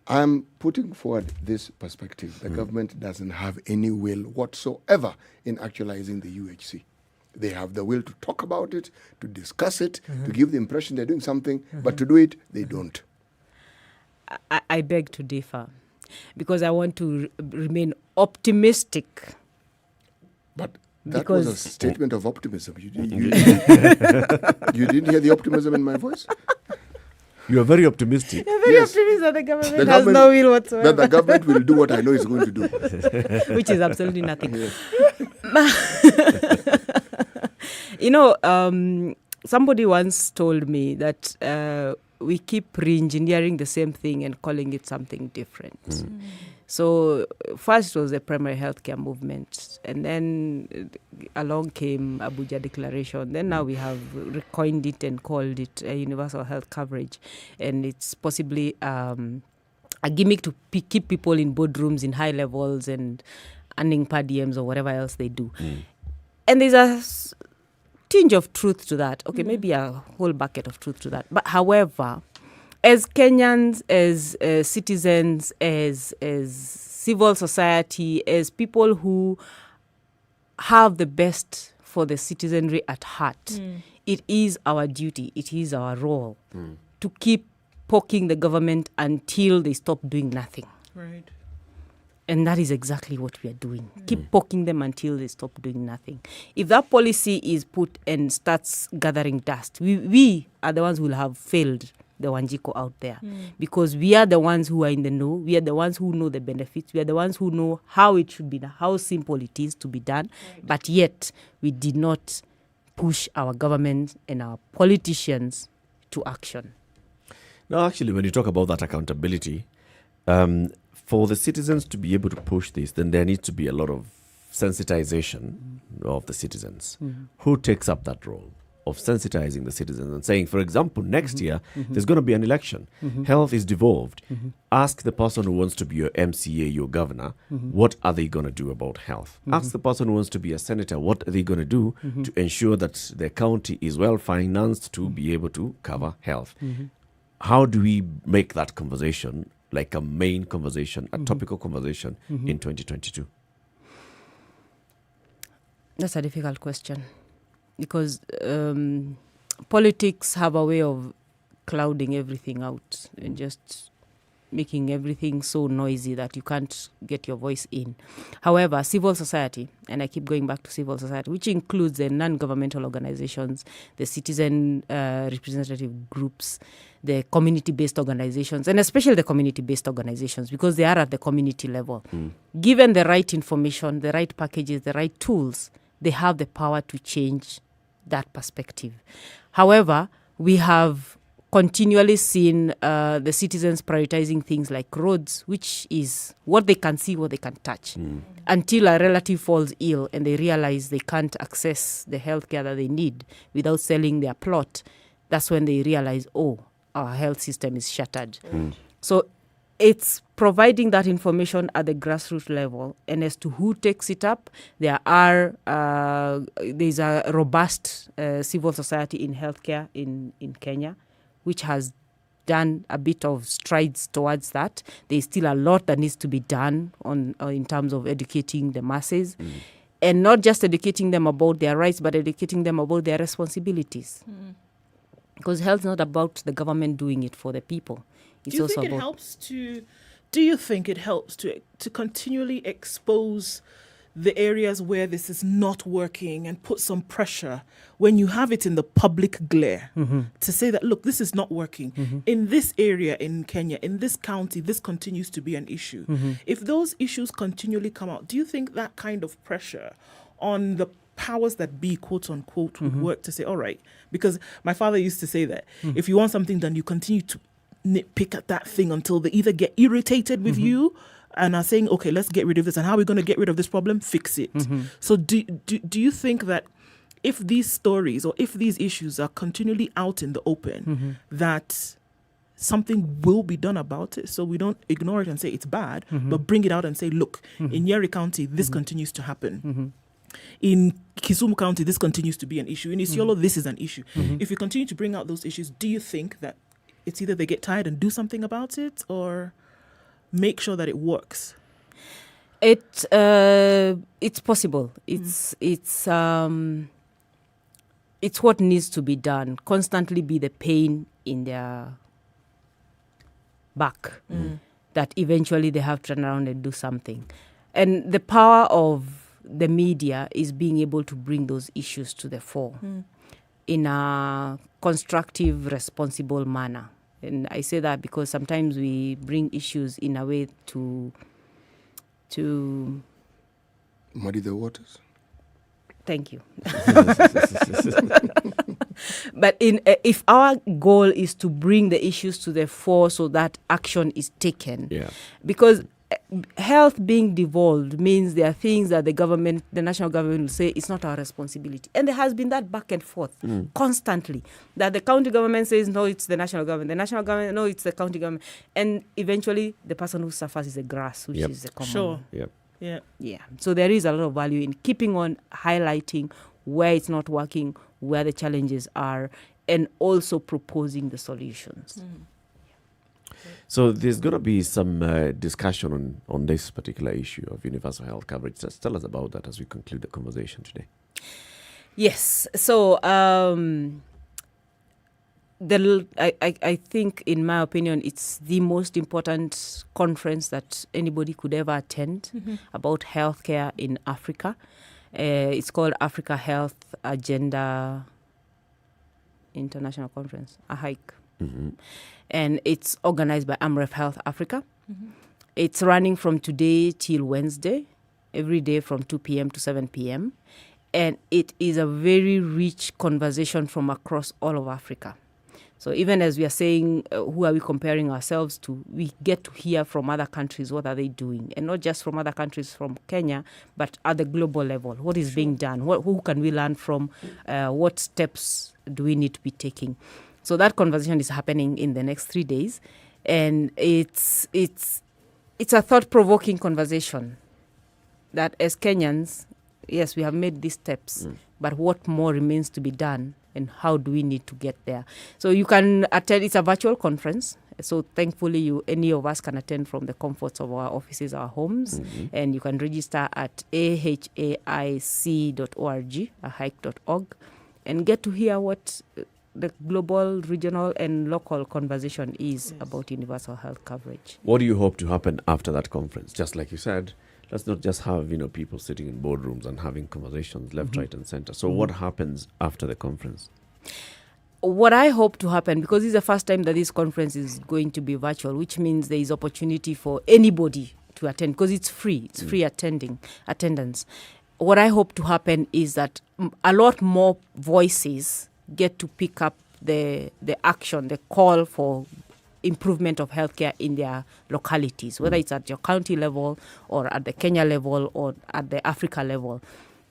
I'm putting forward this perspective. The government doesn't have any will whatsoever in actualizing the UHC. They have the will to talk about it, to discuss it, to give the impression they're doing something, but to do it, they don't. I beg to differ because I want to remain optimistic. But that was a statement of optimism. You didn't hear the optimism in my voice? You are very optimistic. You're very optimistic that the government has no will whatsoever. That the government will do what I know it's going to do. Which is absolutely nothing. You know, somebody once told me that we keep re-engineering the same thing and calling it something different. So first was the primary healthcare movement, and then along came Abuja Declaration. Then now we have recoined it and called it a universal health coverage, and it's possibly a gimmick to keep people in boardrooms in high levels and earning per diems or whatever else they do. And there's a tinge of truth to that. Okay, maybe a whole bucket of truth to that. But however, as Kenyans, as citizens, as civil society, as people who have the best for the citizenry at heart, it is our duty, it is our role to keep poking the government until they stop doing nothing. Right. And that is exactly what we are doing. Keep poking them until they stop doing nothing. If that policy is put and starts gathering dust, we are the ones who will have failed the Wanjiko out there. Because we are the ones who are in the know. We are the ones who know the benefits. We are the ones who know how it should be done, how simple it is to be done. Right. But yet, we did not push our government and our politicians to action. Now, actually, when you talk about that accountability, for the citizens to be able to push this, then there needs to be a lot of sensitization of the citizens. Who takes up that role of sensitizing the citizens and saying, for example, next year, there's going to be an election. Health is devolved. Ask the person who wants to be your MCA, your governor, what are they going to do about health? Ask the person who wants to be a senator, what are they going to do to ensure that their county is well financed to be able to cover health? How do we make that conversation like a main conversation, a topical conversation in 2022? That's a difficult question because politics have a way of clouding everything out and just making everything so noisy that you can't get your voice in. However, civil society, and I keep going back to civil society, which includes the non-governmental organizations, the citizen representative groups, the community-based organizations, and especially the community-based organizations, because they are at the community level. Given the right information, the right packages, the right tools, they have the power to change that perspective. However, we have continually seen the citizens prioritizing things like roads, which is what they can see, what they can touch, until a relative falls ill and they realize they can't access the healthcare that they need without selling their plot. That's when they realize, oh, our health system is shattered. So it's providing that information at the grassroots level, and as to who takes it up, there's a robust civil society in healthcare in Kenya, which has done a bit of strides towards that. There's still a lot that needs to be done in terms of educating the masses, and not just educating them about their rights, but educating them about their responsibilities. Because health is not about the government doing it for the people. It's Do you also think it about helps to continually expose the areas where this is not working and put some pressure when you have it in the public glare to say that, look, this is not working. In this area in Kenya, in this county, this continues to be an issue. If those issues continually come out, do you think that kind of pressure on the powers that be, quote unquote, would work to say, all right? Because my father used to say that if you want something done, you continue to nitpick at that thing until they either get irritated with you and are saying, okay, let's get rid of this. And how are we going to get rid of this problem? Fix it. So do you think that if these stories or if these issues are continually out in the open, that something will be done about it? So we don't ignore it and say it's bad, but bring it out and say, look, in Nyeri County, this continues to happen. In Kisumu County, this continues to be an issue. In Isiolo, this is an issue. If you continue to bring out those issues, do you think that it's either they get tired and do something about it, or make sure that it works? It's possible. It's what needs to be done. Constantly be the pain in their back that eventually they have to turn around and do something. And the power of the media is being able to bring those issues to the fore in a constructive, responsible manner. And I say that because sometimes we bring issues in a way to muddy the waters. Thank you. But if our goal is to bring the issues to the fore so that action is taken, because health being devolved means there are things that the national government will say it's not our responsibility. And there has been that back and forth constantly, that the county government says, no, it's the national government. The national government, no, it's the county government. And eventually the person who suffers is the grass, which is the common. Yeah. So there is a lot of value in keeping on highlighting where it's not working, where the challenges are, and also proposing the solutions. So there's going to be some discussion on this particular issue of universal health coverage. Just tell us about that as we conclude the conversation today. Yes. So I think, in my opinion, it's the most important conference that anybody could ever attend about healthcare in Africa. It's called Africa Health Agenda International Conference, AHIC. And it's organized by AMREF Health Africa. It's running from today till Wednesday, every day from 2 p.m. to 7 p.m. And it is a very rich conversation from across all of Africa. So even as we are saying, who are we comparing ourselves to, we get to hear from other countries, what are they doing? And not just from other countries, from Kenya, but at the global level. What is being done? Who can we learn from? What steps do we need to be taking? So that conversation is happening in the next 3 days. And it's a thought-provoking conversation that as Kenyans, yes, we have made these steps, but what more remains to be done? And how do we need to get there? So you can attend. It's a virtual conference. So thankfully, any of us can attend from the comforts of our offices, our homes. And you can register at ahaic.org, ahaic.org, and get to hear what the global, regional, and local conversation is about universal health coverage. What do you hope to happen after that conference? Just like you said, let's not just have people sitting in boardrooms and having conversations left, right, and center. So what happens after the conference? What I hope to happen, because this is the first time that this conference is going to be virtual, which means there is opportunity for anybody to attend, because it's free. It's free attendance. What I hope to happen is that a lot more voices get to pick up the action, the call for improvement of healthcare in their localities, whether it's at your county level or at the Kenya level or at the Africa level.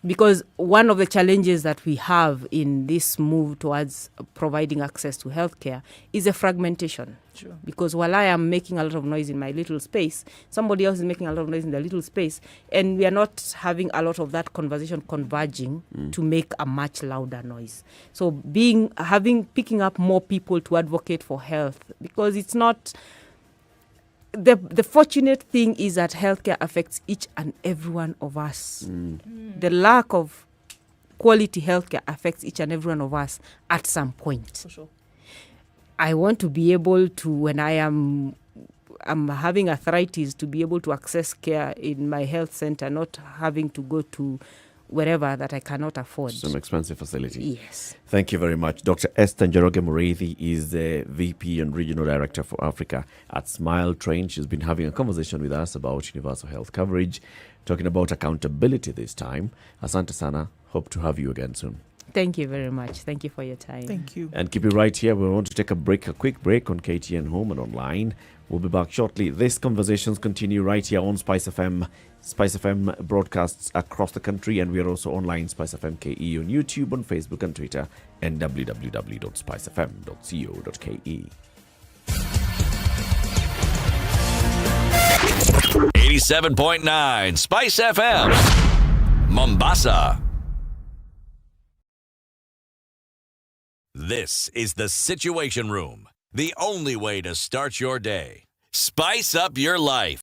Because one of the challenges that we have in this move towards providing access to healthcare is a fragmentation. Sure. Because while I am making a lot of noise in my little space, somebody else is making a lot of noise in their little space, and we are not having a lot of that conversation converging to make a much louder noise. So picking up more people to advocate for health, because it's not... The fortunate thing is that healthcare affects each and every one of us. The lack of quality healthcare affects each and every one of us at some point. For sure. I want to be able to, when I'm having arthritis, to be able to access care in my health center, not having to go to wherever that I cannot afford. Some expensive facility. Yes. Thank you very much. Dr. Esther Njoroge Mureithi is the VP and Regional Director for Africa at Smile Train. She's been having a conversation with us about universal health coverage, talking about accountability this time. Asante sana. Hope to have you again soon. Thank you very much. Thank you for your time. Thank you. And keep it right here. We want to take a quick break on KTN Home and online. We'll be back shortly. These conversations continue right here on SpiceFM. SpiceFM broadcasts across the country, and we are also online, SpiceFM KE, on YouTube, on Facebook and Twitter, and www.spicefm.co.ke. 87.9 Spice FM, Mombasa. This is the Situation Room, the only way to start your day. Spice up your life.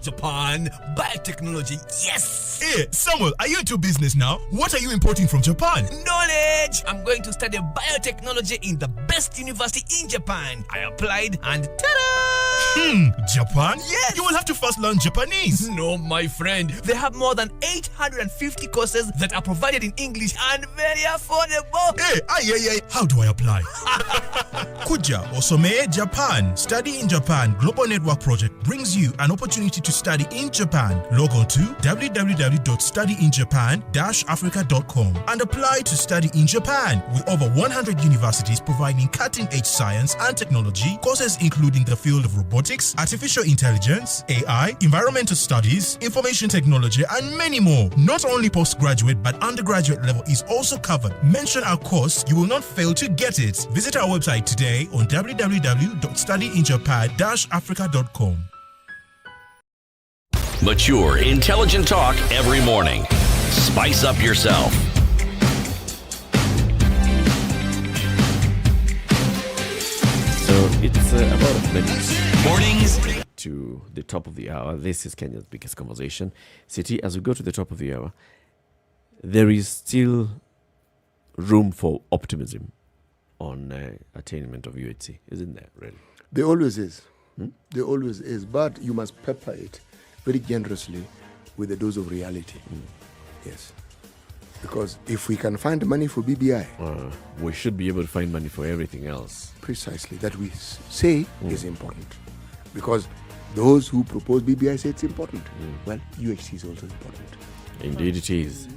Japan biotechnology, yes! Hey, Samuel, are you into business now? What are you importing from Japan? Knowledge! I'm going to study biotechnology in the best university in Japan. I applied and ta-da! Japan? Yes! You will have to first learn Japanese. No, my friend. They have more than 850 courses that are provided in English and very affordable. Hey, how do I apply? Kuja Osome Japan. Study in Japan Global Network Project brings you an opportunity to study in Japan. Log on to www.studyinjapan-africa.com and apply to study in Japan with over 100 universities providing cutting-edge science and technology courses including the field of robotics, artificial intelligence, AI, environmental studies, information technology, and many more. Not only postgraduate but undergraduate level is also covered. Mention our course, you will not fail to get it. Visit our website today on www.studyinjapan-africa.com. Mature, intelligent talk every morning. Spice up yourself. So it's about a minute Mornings to the top of the hour. This is Kenya's biggest conversation. City, as we go to the top of the hour, there is still room for optimism on attainment of UHC, isn't there, really? There always is. There always is. But you must pepper it very generously with a dose of reality. Yes. Because if we can find money for BBI, we should be able to find money for everything else. Precisely. That we say is important. Because those who propose BBI say it's important. Well, UHC is also important. Indeed it is.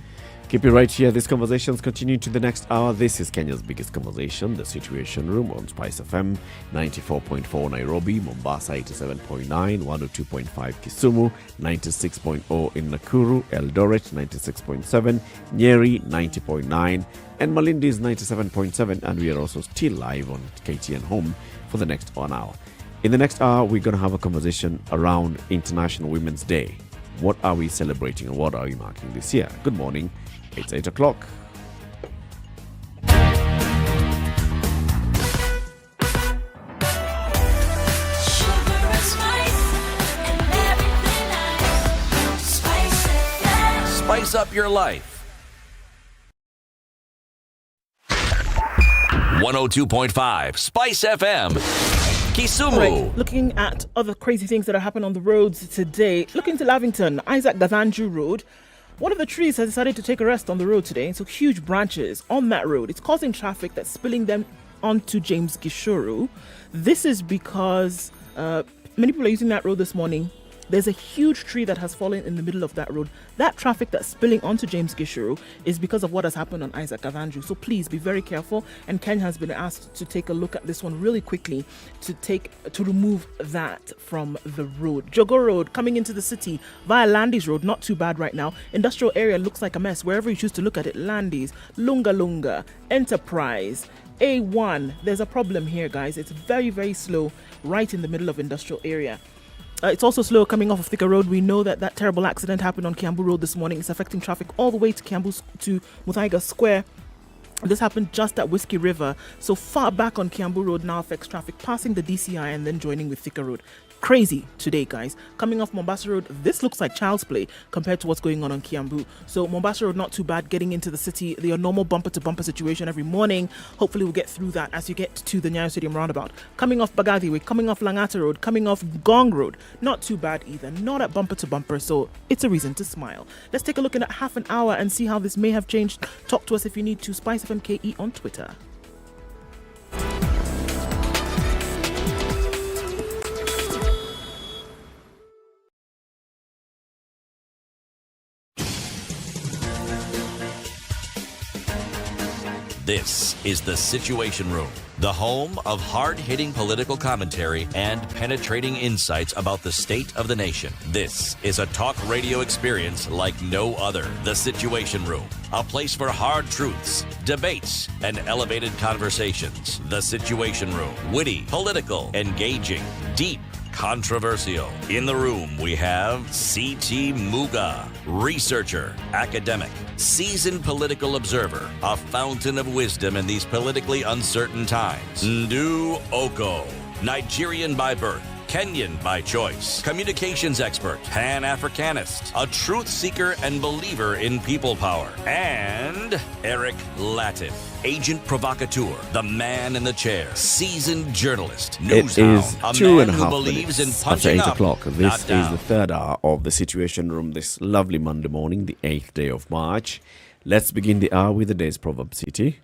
Keep it right here. This conversations continue to the next hour. This is Kenya's biggest conversation, The Situation Room on Spice FM, 94.4 Nairobi, Mombasa 87.9, 102.5 Kisumu, 96.0 in Nakuru, Eldoret 96.7, Nyeri 90.9, and Malindi is 97.7, and we are also still live on KTN Home for the next 1 hour. In the next hour, we're going to have a conversation around International Women's Day. What are we celebrating and what are we marking this year? Good morning. It's 8 o'clock. Spice up your life. 102.5 Spice FM. Kisumu. Right, looking at other crazy things that are happening on the roads today. Looking to Lavington, Isaac Gavanju Road. One of the trees has decided to take a rest on the road today, so huge branches on that road. It's causing traffic that's spilling them onto James Gishuru. This is because many people are using that road this morning. There's a huge tree that has fallen in the middle of that road. That traffic that's spilling onto James Gishuru is because of what has happened on Isaac Gavanju. So please be very careful. And Ken has been asked to take a look at this one really quickly to remove that from the road. Jogo Road coming into the city via Landis Road, not too bad right now. Industrial area looks like a mess wherever you choose to look at it. Landis, Lunga Lunga, Enterprise, A1. There's a problem here, guys. It's very, very slow right in the middle of industrial area. It's also slow coming off of Thika Road. We know that terrible accident happened on Kiambu Road this morning. It's affecting traffic all the way to Kiambu to Muthaiga Square. This happened just at Whiskey River. So far back on Kiambu Road now affects traffic passing the DCI and then joining with Thika Road. Crazy today, guys. Coming off Mombasa Road, this looks like child's play compared to what's going on Kiambu. So Mombasa Road, not too bad. Getting into the city, the normal bumper-to-bumper situation every morning. Hopefully we'll get through that as you get to the Nyayo Stadium roundabout. Coming off Bagadi Way, coming off Langata Road, coming off Gong Road, not too bad either. Not at bumper-to-bumper, so it's a reason to smile. Let's take a look in at half an hour and see how this may have changed. Talk to us if you need to. SpiceFMKE on Twitter. This is The Situation Room, the home of hard-hitting political commentary and penetrating insights about the state of the nation. This is a talk radio experience like no other. The Situation Room, a place for hard truths, debates, and elevated conversations. The Situation Room, witty, political, engaging, deep, controversial. In the room, we have C.T. Muga, researcher, academic, seasoned political observer, a fountain of wisdom in these politically uncertain times. Ndu Oko, Nigerian by birth, Kenyan by choice, communications expert, Pan-Africanist, a truth seeker and believer in people power, and Eric Latif, agent provocateur, the man in the chair, seasoned journalist, news hound, a 2.5 man who believes in minutes punching after 8 up, o'clock. This not is down. the third hour of the Situation Room this lovely Monday morning, the 8th day of March. Let's begin the hour with the day's proverb, City.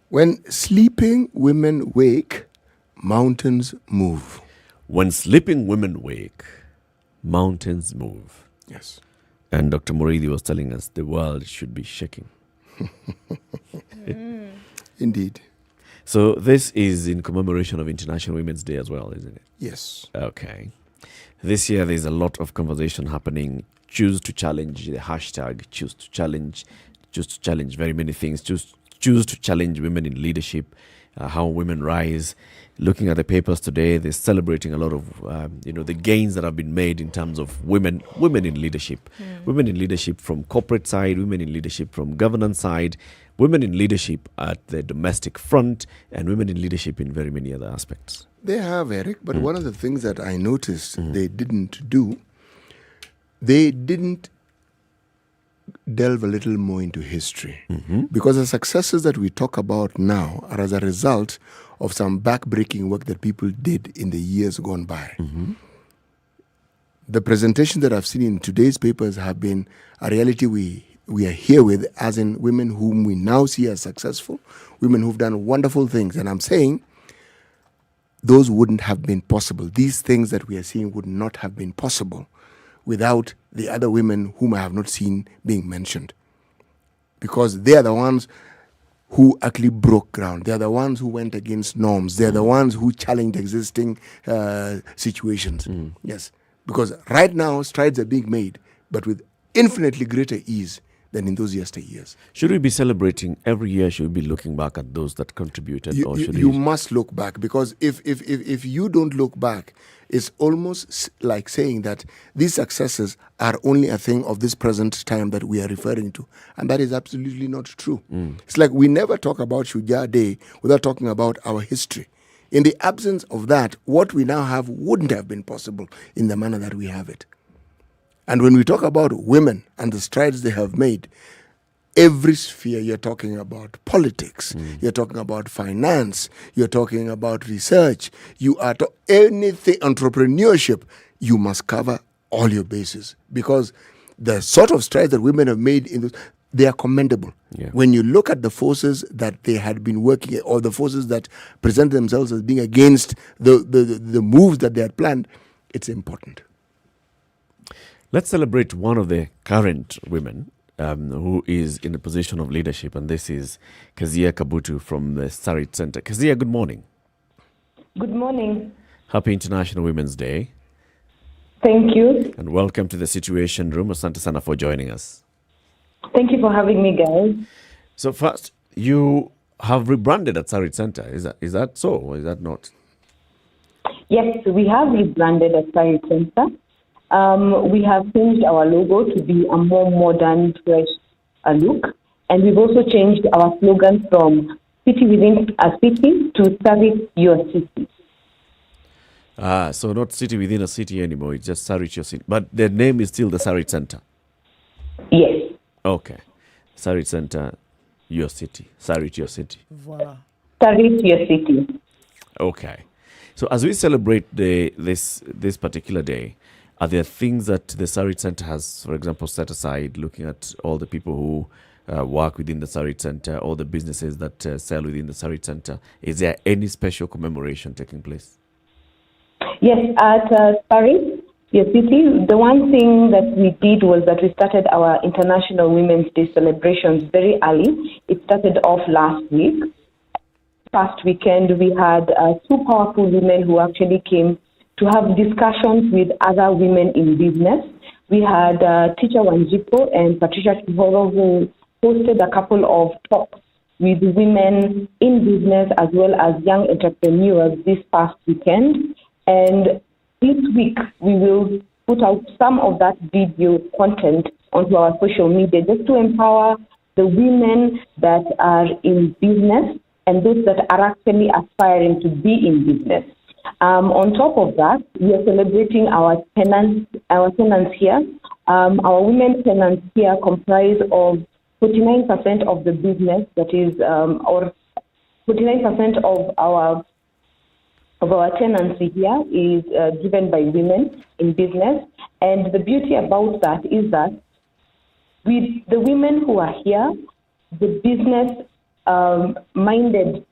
When sleeping women wake, mountains move. When sleeping women wake, mountains move. Yes. And Dr. Moridi was telling us the world should be shaking. Indeed. So this is in commemoration of International Women's Day as well, isn't it? Yes. Okay. This year there's a lot of conversation happening. Choose to challenge the hashtag, choose to challenge very many things. Choose to challenge women in leadership, how women rise. Looking at the papers today, they're celebrating a lot of, the gains that have been made in terms of women in leadership. Women in leadership from corporate side, women in leadership from governance side, women in leadership at the domestic front, and women in leadership in very many other aspects. They have, Eric, but one of the things that I noticed they didn't do, they didn't delve a little more into history. Because the successes that we talk about now are as a result of some back-breaking work that people did in the years gone by. The presentations that I've seen in today's papers have been a reality we are here with, as in women whom we now see as successful, women who've done wonderful things. And I'm saying those wouldn't have been possible. These things that we are seeing would not have been possible without the other women whom I have not seen being mentioned. Because they are the ones who actually broke ground. They are the ones who went against norms. They are the ones who challenged existing situations. Yes. Because right now, strides are being made, but with infinitely greater ease than in those yesteryears. Should we be celebrating every year? Should we be looking back at those that contributed? You must look back, because if you don't look back, it's almost like saying that these successes are only a thing of this present time that we are referring to. And that is absolutely not true. It's like we never talk about Shujaa Day without talking about our history. In the absence of that, what we now have wouldn't have been possible in the manner that we have it. And when we talk about women and the strides they have made, every sphere. You're talking about politics, you're talking about finance, you're talking about research, you are anything, entrepreneurship. You must cover all your bases, because the sort of strides that women have made in this, they are commendable. Yeah. When you look at the forces that they had been working, or the forces that present themselves as being against the moves that they had planned, it's important. Let's celebrate one of the current women who is in a position of leadership, and this is Kezia Kabutu from the Sarit Center. Kezia, good morning. Good morning. Happy International Women's Day. Thank you. And welcome to the Situation Room. Asante sana for joining us. Thank you for having me, guys. So first, you have rebranded at Sarit Center. Is that so, or is that not? Yes, we have rebranded at Sarit Center. We have changed our logo to be a more modern, fresh look. And we've also changed our slogan from City Within a City to Sarit Your City. So not City Within a City anymore. It's just Sarit Your City. But the name is still the Sarit Center. Yes. Okay. Sarit Center, Your City. Sarit Your City. Voila. Sarit Your City. Okay. So as we celebrate this particular day, are there things that the Sarit Center has, for example, set aside, looking at all the people who work within the Sarit Center, all the businesses that sell within the Sarit Center? Is there any special commemoration taking place? Yes, at Sarit Your City, the one thing that we did was that we started our International Women's Day celebrations very early. It started off last week. Past weekend, we had two powerful women who actually came to have discussions with other women in business. We had Teacher Wanjipo and Patricia Kihoro, who hosted a couple of talks with women in business as well as young entrepreneurs this past weekend. And this week, we will put out some of that video content onto our social media just to empower the women that are in business and those that are actually aspiring to be in business. On top of that, we are celebrating our tenants here. Our women tenants here comprise of 49% of the business, that is, or 49% of our tenancy here is driven by women in business. And the beauty about that is that with the women who are here, the business minded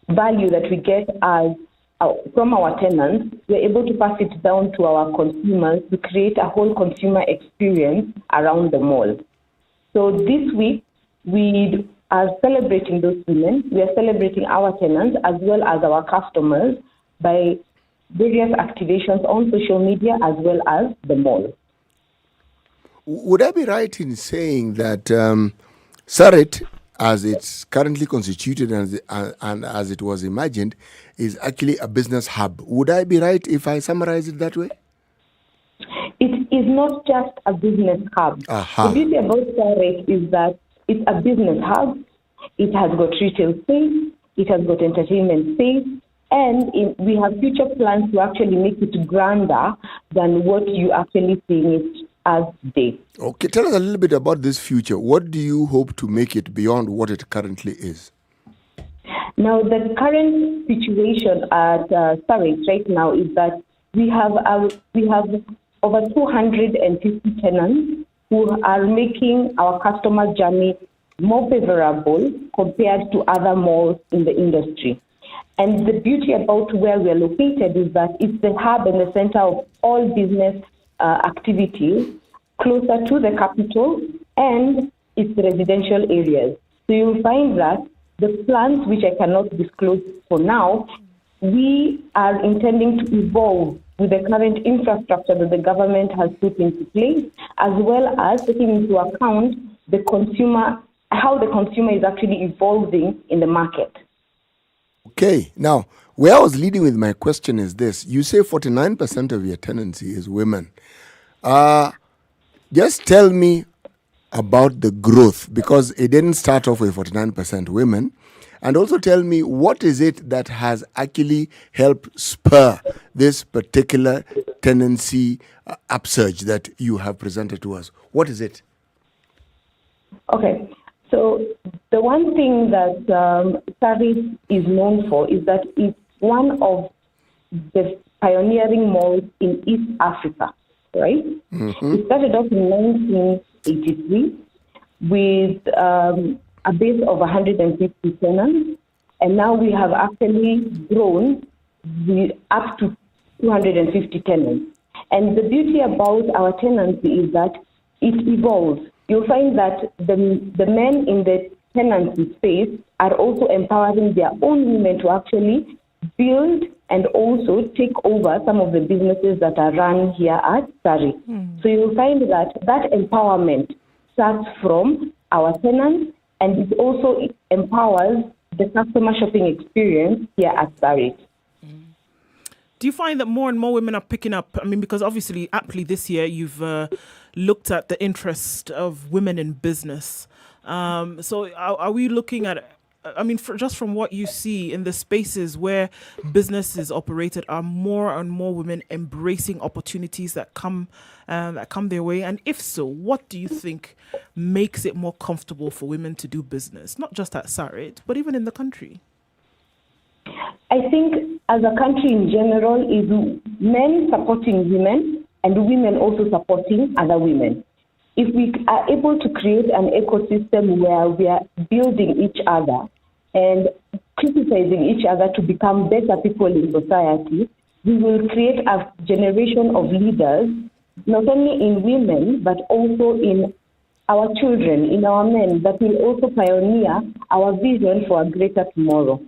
value that we get as from our tenants, we're able to pass it down to our consumers to create a whole consumer experience around the mall. So this week, we are celebrating those women. We are celebrating our tenants as well as our customers by various activations on social media as well as the mall. Would I be right in saying that Sarit, as it's currently constituted and as it was imagined, is actually a business hub? Would I be right if I summarize it that way? It is not just a business hub. The beauty about Sarit is that it's a business hub. It has got retail space. It has got entertainment space. And we have future plans to actually make it grander than what you actually seeing it as today. Okay, tell us a little bit about this future. What do you hope to make it beyond what it currently is? Now, the current situation at Sarit right now is that we have over 250 tenants who are making our customer journey more favorable compared to other malls in the industry. And the beauty about where we are located is that it's the hub and the center of all business activities, closer to the capital and its residential areas. So you'll find that the plans, which I cannot disclose for now, we are intending to evolve with the current infrastructure that the government has put into place, as well as taking into account the consumer, how the consumer is actually evolving in the market. Okay, now, where I was leading with my question is this. You say 49% of your tenancy is women. Just tell me about the growth, because it didn't start off with 49% women. And also tell me, what is it that has actually helped spur this particular tenancy upsurge that you have presented to us? What is it? Okay. So the one thing that Sarit is known for is that it's one of the pioneering malls in East Africa, right? Mm-hmm. It started off in 1983 with a base of 150 tenants, and now we have actually grown up to 250 tenants. And the beauty about our tenancy is that it evolves. You'll find that the men in the tenancy space are also empowering their own women to actually build and also take over some of the businesses that are run here at Sari. So you'll find that empowerment starts from our tenants, and it also empowers the customer shopping experience here at Sari. Do you find that more and more women are picking up? I mean, because obviously, aptly this year, you've looked at the interest of women in business. So are we looking at, I mean, just from what you see in the spaces where business is operated, are more and more women embracing opportunities that come their way? And if so, what do you think makes it more comfortable for women to do business, not just at Sarit, but even in the country? I think as a country in general is men supporting women and women also supporting other women. If we are able to create an ecosystem where we are building each other and criticizing each other to become better people in society, we will create a generation of leaders, not only in women, but also in our children, in our men, that will also pioneer our vision for a greater tomorrow.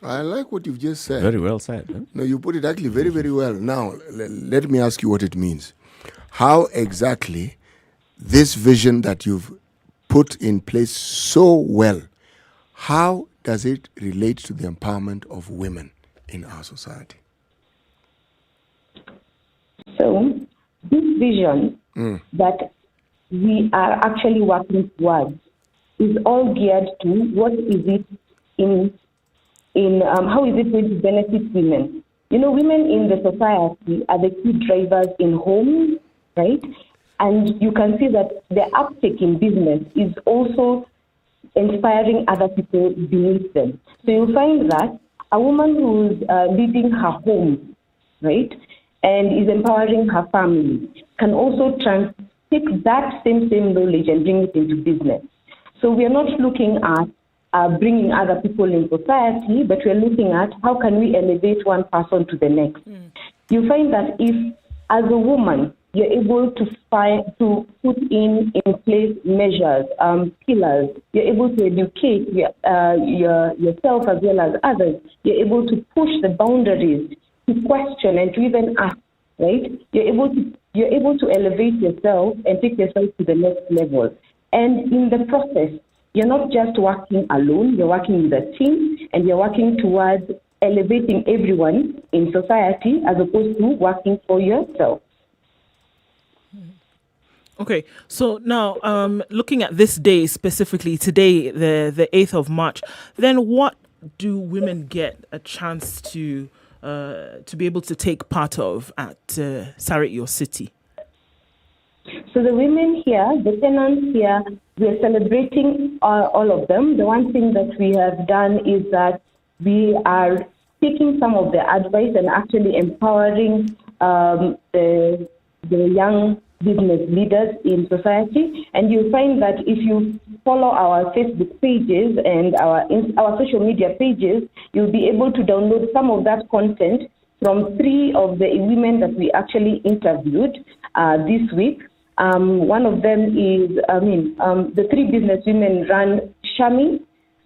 I like what you've just said. Very well said. Huh? No, you put it actually very, very well. Now, let me ask you what it means. How exactly this vision that you've put in place so well, how does it relate to the empowerment of women in our society? So, this vision that we are actually working towards is all geared to what is it how is it going to benefit women? You know, women in the society are the key drivers in homes, right? And you can see that the uptake in business is also inspiring other people beneath them. So you'll find that a woman who's leading her home, right, and is empowering her family can also take that same knowledge and bring it into business. So we are not looking at bringing other people in society, but we're looking at how can we elevate one person to the next. You find that if, as a woman, you're able to put in place measures, pillars, you're able to educate yourself as well as others, you're able to push the boundaries, to question and to even ask, right? You're able to elevate yourself and take yourself to the next level. And in the process, you're not just working alone, you're working with a team, and you're working towards elevating everyone in society as opposed to working for yourself. Okay, so now looking at this day specifically, today, the 8th of March, then what do women get a chance to be able to take part of at Sarit, your city? So the women here, the tenants here, we are celebrating all of them. The one thing that we have done is that we are taking some of the advice and actually empowering the young business leaders in society. And you'll find that if you follow our Facebook pages and our social media pages, you'll be able to download some of that content from 3 of the women that we actually interviewed this week. One of them is, the 3 business women run Shami,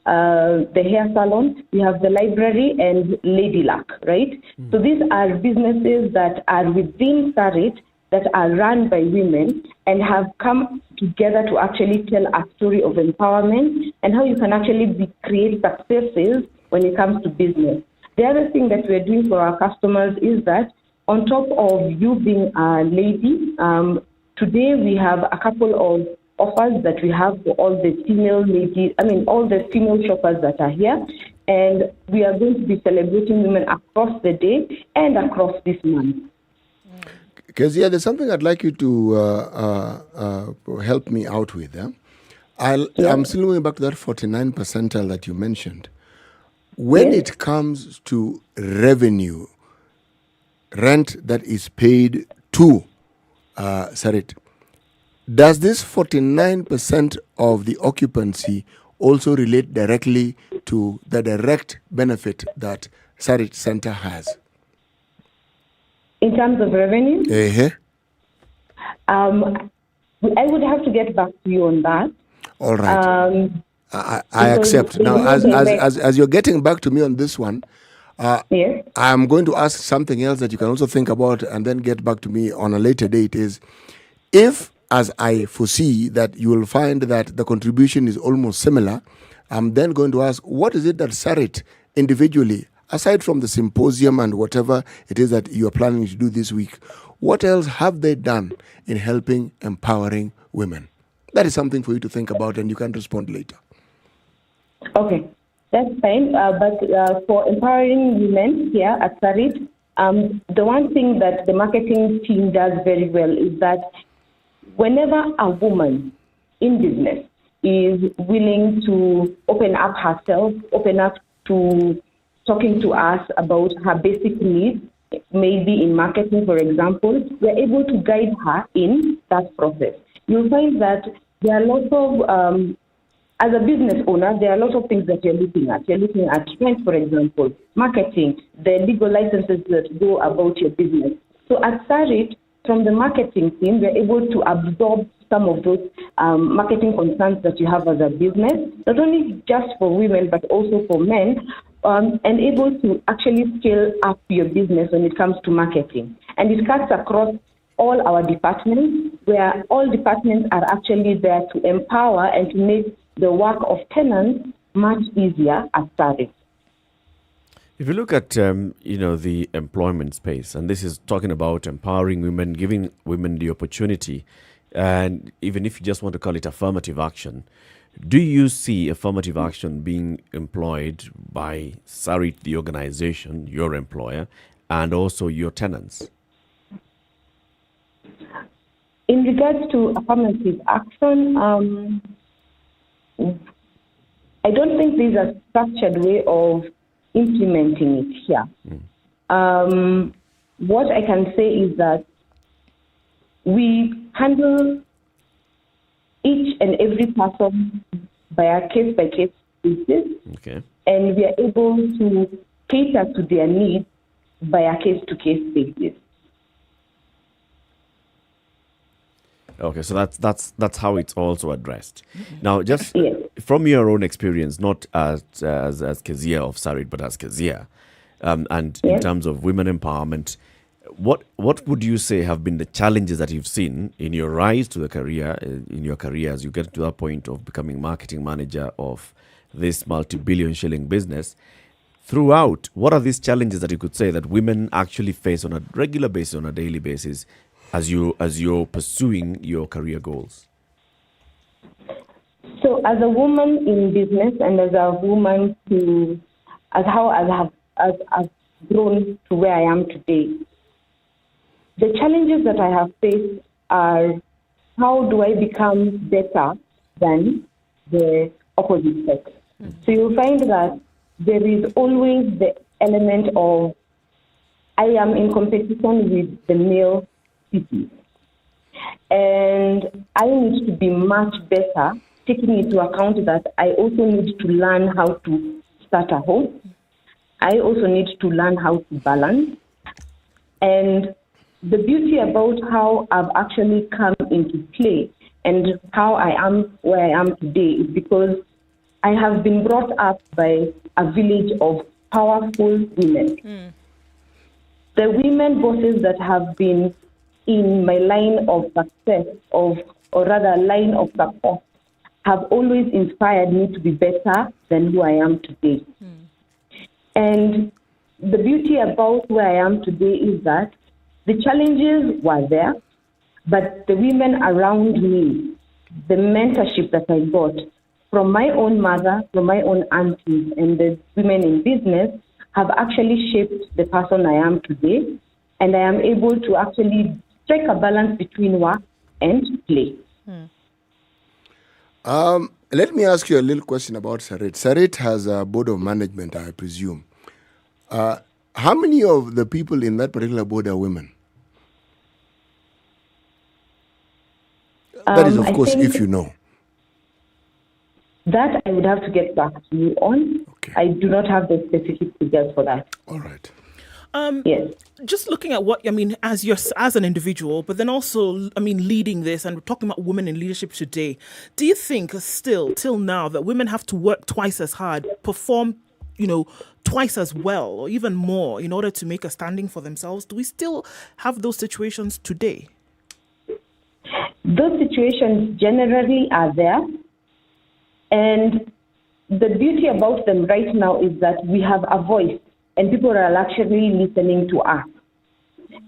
the hair salon, we have the library, and Lady Luck, right? So these are businesses that are within Sarit that are run by women and have come together to actually tell a story of empowerment and how you can actually create successes when it comes to business. The other thing that we're doing for our customers is that on top of you being a lady, today we have a couple of offers that we have for all the all the female shoppers that are here. And we are going to be celebrating women across the day and across this month. Kezia, there's something I'd like you to help me out with. I'm still going back to that 49 percentile that you mentioned. When it comes to revenue, rent that is paid to Sarit, does this 49% of the occupancy also relate directly to the direct benefit that Sarit Center has? In terms of revenue? I would have to get back to you on that. All right. I accept. Now, as you're getting back to me on this one, I'm going to ask something else that you can also think about and then get back to me on a later date is, if, as I foresee, that you will find that the contribution is almost similar, I'm then going to ask, what is it that Sarit individually, aside from the symposium and whatever it is that you are planning to do this week, what else have they done in helping empowering women? That is something for you to think about, and you can respond later. Okay, that's fine. But for empowering women here at Sarit, the one thing that the marketing team does very well is that whenever a woman in business is willing to open up herself, open up to talking to us about her basic needs, maybe in marketing, for example, we're able to guide her in that process. You'll find that there are lots of, as a business owner, there are lots of things that you're looking at. You're looking at rent, for example, marketing, the legal licenses that go about your business. So at Sarit, from the marketing team, we're able to absorb some of those marketing concerns that you have as a business, not only just for women, but also for men, and able to actually scale up your business when it comes to marketing. And it cuts across all our departments, where all departments are actually there to empower and to make the work of tenants much easier at Sarit. If you look at the employment space, and this is talking about empowering women, giving women the opportunity, and even if you just want to call it affirmative action, do you see affirmative action being employed by Sarit, the organization, your employer, and also your tenants? In regards to affirmative action, I don't think there's a structured way of implementing it here. What I can say is that we handle each and every person by a case-by-case basis, and we are able to cater to their needs by a case-to-case basis. Okay, so that's how it's also addressed. Now, just from your own experience, not as Kezia of Sarit, but as Kezia, and in terms of women empowerment, what would you say have been the challenges that you've seen in your rise to the career, in your career as you get to that point of becoming marketing manager of this multi-billion shilling business? Throughout, what are these challenges that you could say that women actually face on a regular basis, on a daily basis, as you're pursuing your career goals? So, as a woman in business and as a woman as I've grown to where I am today, the challenges that I have faced are, how do I become better than the opposite sex? So you'll find that there is always the element of, I am in competition with the male species, and I need to be much better, taking into account that I also need to learn how to start a home. I also need to learn how to balance. And the beauty about how I've actually come into play and how I am where I am today is because I have been brought up by a village of powerful women. The women bosses that have been in my line of success, or rather line of support, have always inspired me to be better than who I am today. And the beauty about where I am today is that the challenges were there, but the women around me, the mentorship that I got from my own mother, from my own aunties, and the women in business have actually shaped the person I am today. And I am able to actually strike a balance between work and play. Let me ask you a little question about Sarit. Sarit has a board of management, I presume. How many of the people in that particular board are women? That is, of course, if you know. That I would have to get back to you on. Okay. I do not have the specific figures for that. All right. Yes. Just looking at what, as an individual, but then also, leading this, and we're talking about women in leadership today. Do you think still, till now, that women have to work twice as hard, perform, twice as well, or even more in order to make a standing for themselves? Do we still have those situations today? Those situations generally are there. And the beauty about them right now is that we have a voice. And people are actually listening to us.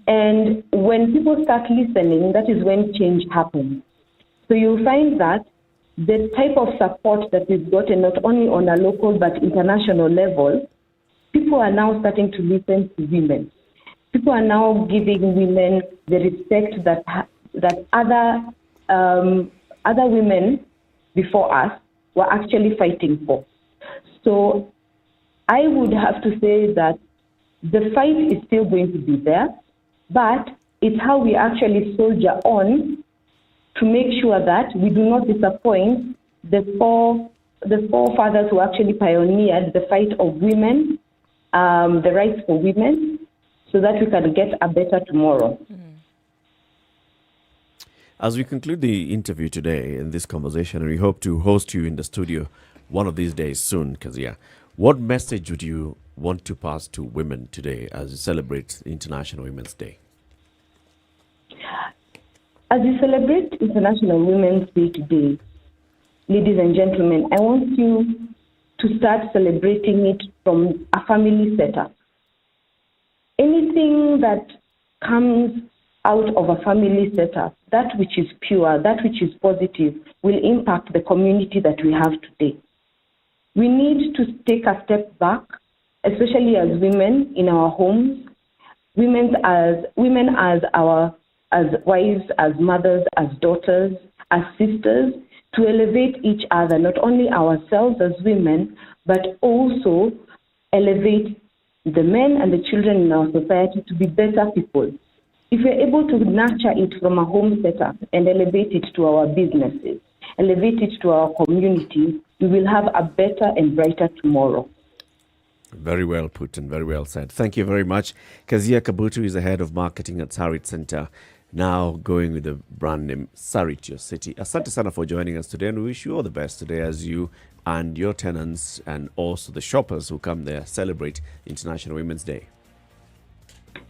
And when people start listening, that is when change happens. So you'll find that the type of support that we've gotten, not only on a local but international level, people are now starting to listen to women. People are now giving women the respect that other women before us were actually fighting for. So I would have to say that the fight is still going to be there, but it's how we actually soldier on to make sure that we do not disappoint the forefathers who actually pioneered the fight of women, the rights for women, so that we can get a better tomorrow. As we conclude the interview today in this conversation, and we hope to host you in the studio one of these days soon, Kezia, what message would you want to pass to women today as you celebrate International Women's Day? As we celebrate International Women's Day today, ladies and gentlemen, I want you to start celebrating it from a family setup. Anything that comes out of a family setup, that which is pure, that which is positive, will impact the community that we have today. We need to take a step back, especially as women in our homes, women as wives, as mothers, as daughters, as sisters, to elevate each other, not only ourselves as women, but also elevate the men and the children in our society to be better people. If we're able to nurture it from a home setup and elevate it to our businesses, elevate it to our community, we will have a better and brighter tomorrow. Very well put and very well said. Thank you very much. Kezia Kabutu is the head of marketing at Sarit Center, now going with the brand name Sarit Your City. Asante sana for joining us today, and we wish you all the best today as you and your tenants and also the shoppers who come there celebrate International Women's Day.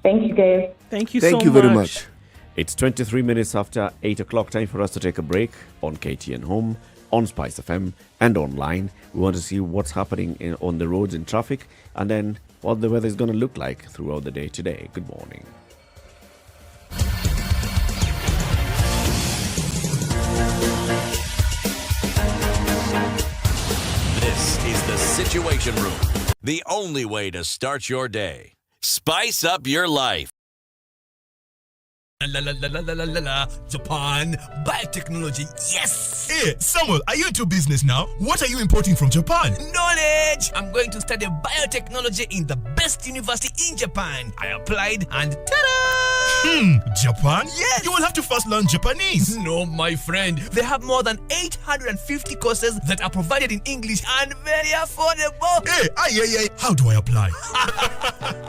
Thank you, guys. Thank you very much. It's 23 minutes after 8 o'clock. Time for us to take a break on KTN Home, on SpiceFM, and online. We want to see what's happening on the roads and traffic, and then what the weather is going to look like throughout the day today. Good morning. This is the Situation Room, the only way to start your day. Spice up your life. Japan biotechnology, yes! Hey, Samuel, are you into business now? What are you importing from Japan? Knowledge! I'm going to study biotechnology in the best university in Japan. I applied and ta-da! Japan? Yes! You will have to first learn Japanese. No, my friend. They have more than 850 courses that are provided in English and very affordable. Hey, how do I apply?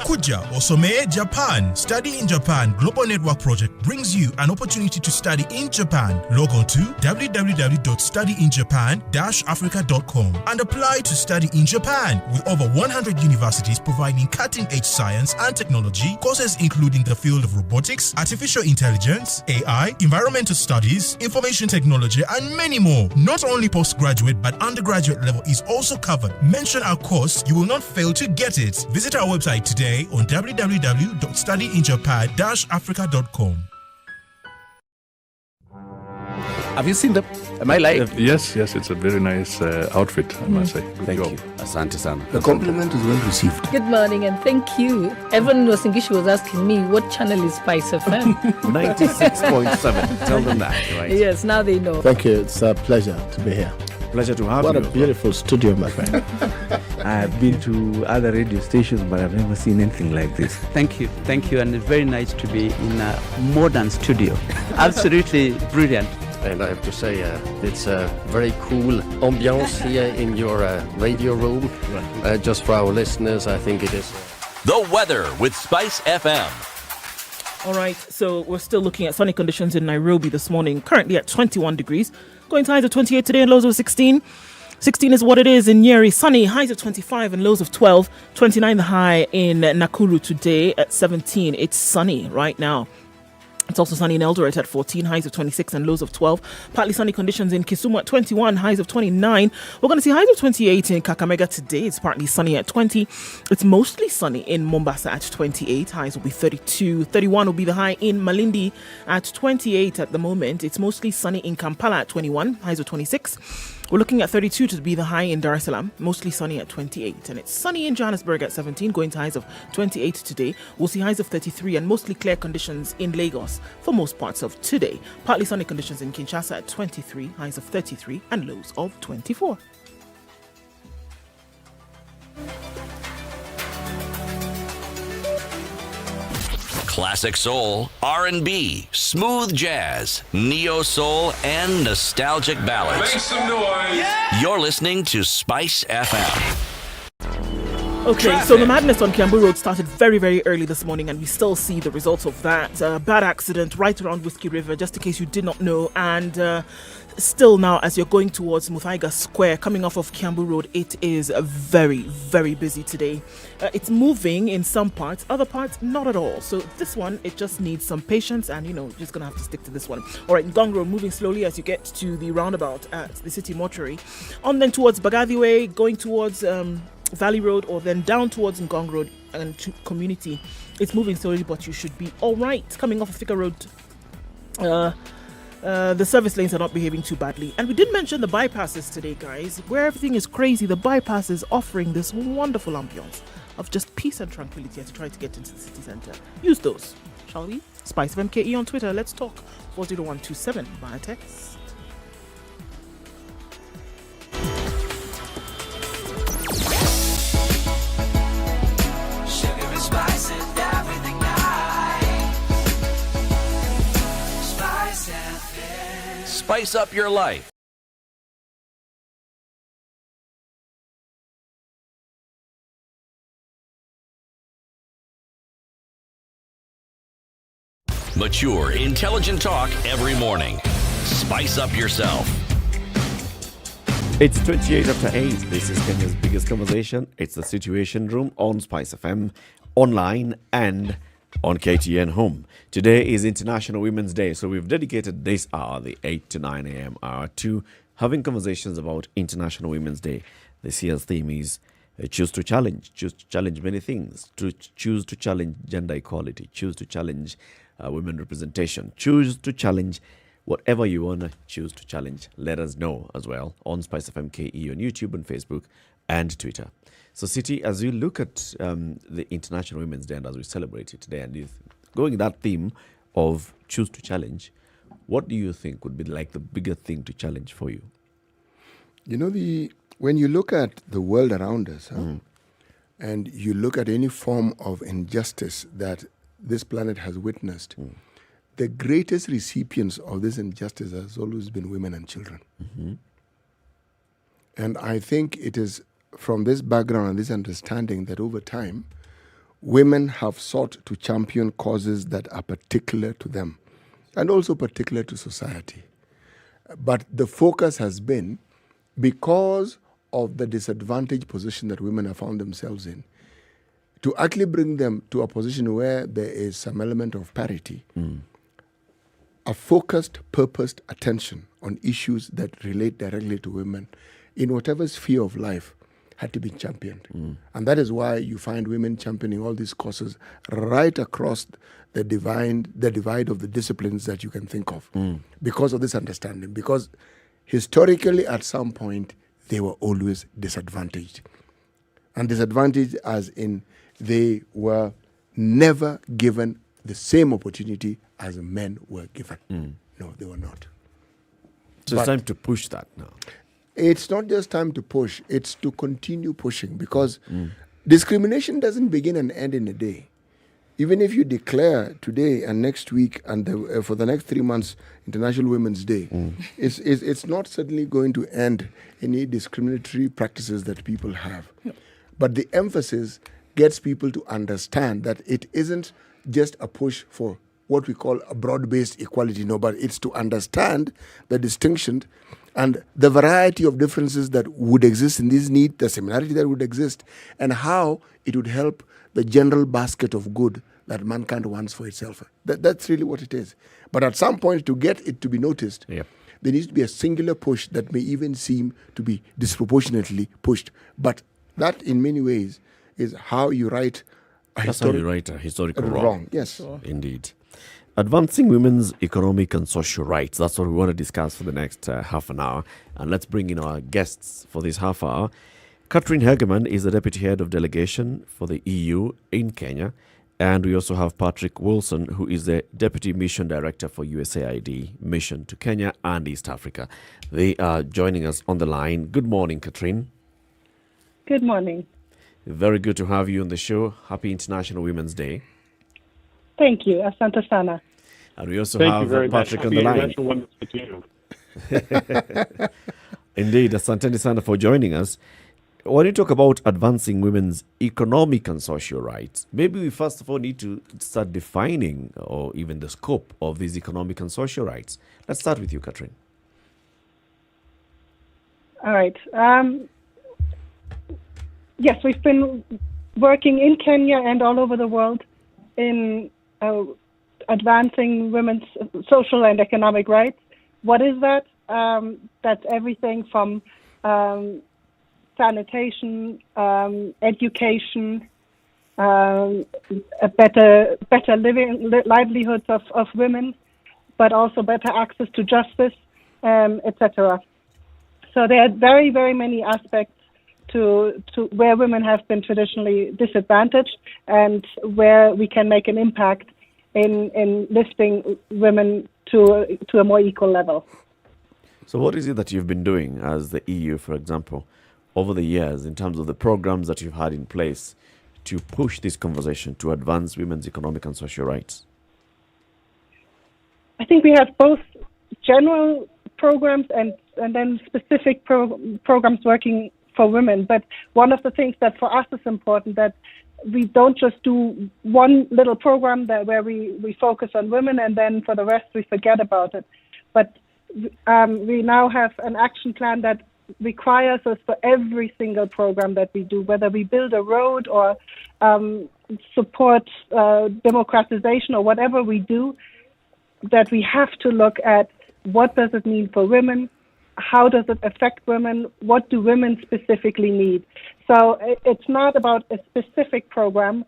Kuja Osome Japan. Study in Japan Global Network Project brings you an opportunity to study in Japan. Log on to www.studyinjapan-africa.com and apply to study in Japan with over 100 universities providing cutting-edge science and technology courses including the field of robotics, artificial intelligence, AI, environmental studies, information technology, and many more. Not only postgraduate but undergraduate level is also covered. Mention our course, you will not fail to get it. Visit our website today on www.studyinjapan-africa.com. Have you seen them? Am I lying? Yes, it's a very nice outfit, I must say. Good Thank job. you. Asante sana. The compliment is well received. Good morning and thank you. Evan Nosingishi was asking me what channel is Spice FM. 96.7. Tell them that, right? Yes, now they know. Thank you. It's a pleasure to be here. Pleasure to have what you. What a beautiful studio, my friend. I've been to other radio stations, but I've never seen anything like this. Thank you, and it's very nice to be in a modern studio. Absolutely brilliant. And I have to say, it's a very cool ambiance here in your radio room. Just for our listeners, I think it is. The weather with Spice FM. All right, so we're still looking at sunny conditions in Nairobi this morning, currently at 21 degrees. Going to highs of 28 today and lows of 16. 16 is what it is in Nyeri. Sunny, highs of 25 and lows of 12. 29 the high in Nakuru today at 17. It's sunny right now. It's also sunny in Eldoret at 14, highs of 26 and lows of 12. Partly sunny conditions in Kisumu at 21, highs of 29. We're going to see highs of 28 in Kakamega today. It's partly sunny at 20. It's mostly sunny in Mombasa at 28. Highs will be 32. 31 will be the high in Malindi at 28 at the moment. It's mostly sunny in Kampala at 21, highs of 26. We're looking at 32 to be the high in Dar es Salaam, mostly sunny at 28. And it's sunny in Johannesburg at 17, going to highs of 28 today. We'll see highs of 33 and mostly clear conditions in Lagos for most parts of today. Partly sunny conditions in Kinshasa at 23, highs of 33 and lows of 24. Classic soul, R&B, smooth jazz, neo soul, and nostalgic ballads. Make some noise. Yeah. You're listening to Spice FM. Okay, so the madness on Kiambu Road started very, very early this morning, and we still see the results of that. Bad accident right around Whiskey River, just in case you did not know. And still now, as you're going towards Muthaiga Square, coming off of Kiambu Road, it is very, very busy today. It's moving in some parts, other parts, not at all. So this one, it just needs some patience, and, you're just going to have to stick to this one. All right, Ngong Road, moving slowly as you get to the roundabout at the City Mortuary. On then towards Bagathi Way, going towards Valley Road, or then down towards Ngong Road and to Community. It's moving slowly, but you should be all right. Coming off of Thika Road, the service lanes are not behaving too badly. And we did mention the bypasses today, guys. Where everything is crazy, the bypass is offering this wonderful ambience of just peace and tranquility as you try to get into the city centre. Use those, shall we? SpiceFM KE on Twitter. Let's talk. 40127 via text. Spice up your life. Mature, intelligent talk every morning. Spice up yourself. It's 28 after 8. This is Kenya's biggest conversation. It's the Situation Room on Spice FM, online and on KTN Home. Today is International Women's Day, so we've dedicated this hour, the 8 to 9 a.m. hour, to having conversations about International Women's Day. This year's theme is choose to challenge many things, to choose to challenge gender equality, choose to challenge women representation, choose to challenge whatever you want to choose to challenge. Let us know as well on Spice FM KE on YouTube and Facebook and Twitter. So, City, as you look at the International Women's Day and as we celebrate it today, and going that theme of choose to challenge, what do you think would be like the bigger thing to challenge for you? When you look at the world around us, and you look at any form of injustice that this planet has witnessed, the greatest recipients of this injustice has always been women and children. Mm-hmm. And I think it is from this background and this understanding that over time, women have sought to champion causes that are particular to them and also particular to society. But the focus has been, because of the disadvantaged position that women have found themselves in, to actually bring them to a position where there is some element of parity, a focused, purposed attention on issues that relate directly to women in whatever sphere of life had to be championed. And that is why you find women championing all these causes right across the divide of the disciplines that you can think of, because of this understanding. Because historically, at some point, they were always disadvantaged. And disadvantaged as in they were never given the same opportunity as men were given. No, they were not. So it's time to push that now. It's not just time to push, it's to continue pushing, because discrimination doesn't begin and end in a day. Even if you declare today and next week and for the next 3 months International Women's Day, it's not suddenly going to end any discriminatory practices that people have. But the emphasis gets people to understand that it isn't just a push for what we call a broad-based equality, no, but it's to understand the distinction and the variety of differences that would exist in this need, the similarity that would exist, and how it would help the general basket of good that mankind wants for itself. That's really what it is. But at some point, to get it to be noticed, there needs to be a singular push that may even seem to be disproportionately pushed. But that, in many ways, is how you right a historical wrong. Yes. Indeed. Advancing women's economic and social rights. That's what we want to discuss for the next half an hour. And let's bring in our guests for this half hour. Catherine Hegeman is the Deputy Head of Delegation for the EU in Kenya. And we also have Patrick Wilson, who is the Deputy Mission Director for USAID Mission to Kenya and East Africa. They are joining us on the line. Good morning, Catherine. Good morning. Very good to have you on the show. Happy International Women's Day. Thank you. Asante sana. And we also have Patrick on the line. Indeed, asante sana for joining us. When you talk about advancing women's economic and social rights, maybe we first of all need to start defining or even the scope of these economic and social rights. Let's start with you, Catherine. All right. Yes, we've been working in Kenya and all over the world in advancing women's social and economic rights. What is that? That's everything from sanitation, education, a better living livelihoods of women, but also better access to justice, etc. So there are very, very many aspects to where women have been traditionally disadvantaged and where we can make an impact in lifting women to a more equal level. So what is it that you've been doing as the EU, for example, over the years in terms of the programs that you've had in place to push this conversation to advance women's economic and social rights? I think we have both general programs and then specific programs working for women. But one of the things that for us is important, that we don't just do one little program where we focus on women and then for the rest we forget about it. But we now have an action plan that requires us for every single program that we do, whether we build a road or support democratization or whatever we do, that we have to look at what does it mean for women, how does it affect women, what do women specifically need. So it's not about a specific program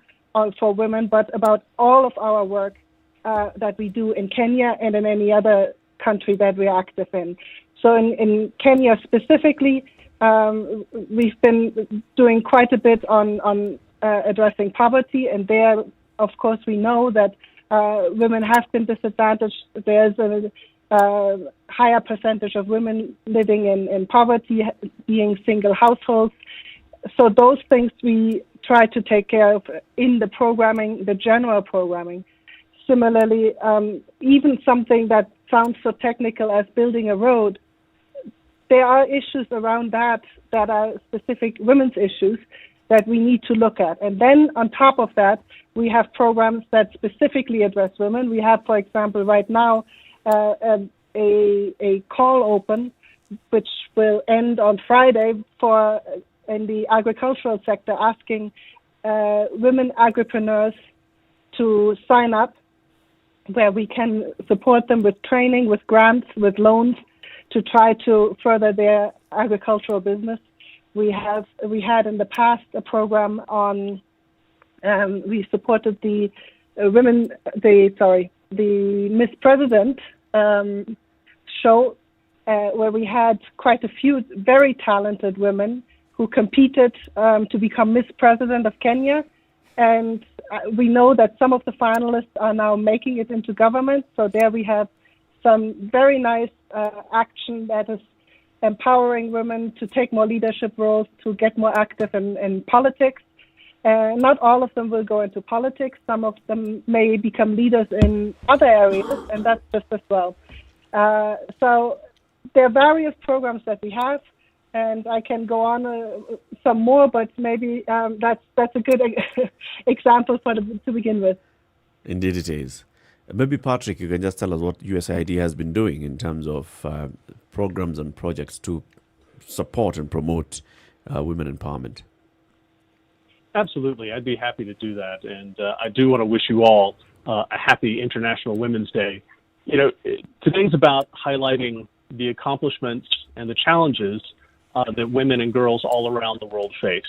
for women, but about all of our work that we do in Kenya and in any other country that we're active in. So in Kenya specifically, we've been doing quite a bit on addressing poverty, and there, of course, we know that women have been disadvantaged. There's a higher percentage of women living in poverty, being single households. So those things we try to take care of in the programming, the general programming. Similarly, even something that sounds so technical as building a road, there are issues around that are specific women's issues that we need to look at. And then on top of that, we have programs that specifically address women. We have, for example, right now, a call open, which will end on Friday in the agricultural sector, asking women agripreneurs to sign up, where we can support them with training, with grants, with loans, to try to further their agricultural business. We had in the past a program on. We supported the Miss President show, where we had quite a few very talented women who competed to become Miss President of Kenya. And we know that some of the finalists are now making it into government. So there we have some very nice action that is empowering women to take more leadership roles, to get more active in politics. Not all of them will go into politics. Some of them may become leaders in other areas, and that's just as well. So there are various programs that we have, and I can go on some more, but maybe that's a good example to begin with. Indeed it is. Maybe, Patrick, you can just tell us what USAID has been doing in terms of programs and projects to support and promote women empowerment. Absolutely. I'd be happy to do that. And I do want to wish you all a happy International Women's Day. You know, today's about highlighting the accomplishments and the challenges that women and girls all around the world face.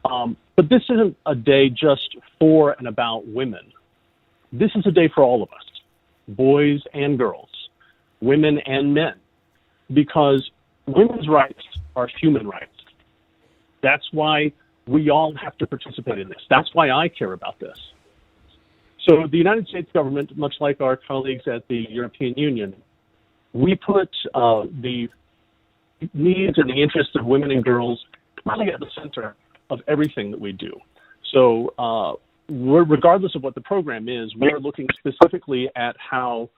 But this isn't a day just for and about women. This is a day for all of us, boys and girls, women and men, because women's rights are human rights. That's why we all have to participate in this. That's why I care about this. So the United States government, much like our colleagues at the European Union, we put the needs and the interests of women and girls really at the center of everything that we do. So regardless of what the program is, we are looking specifically at how,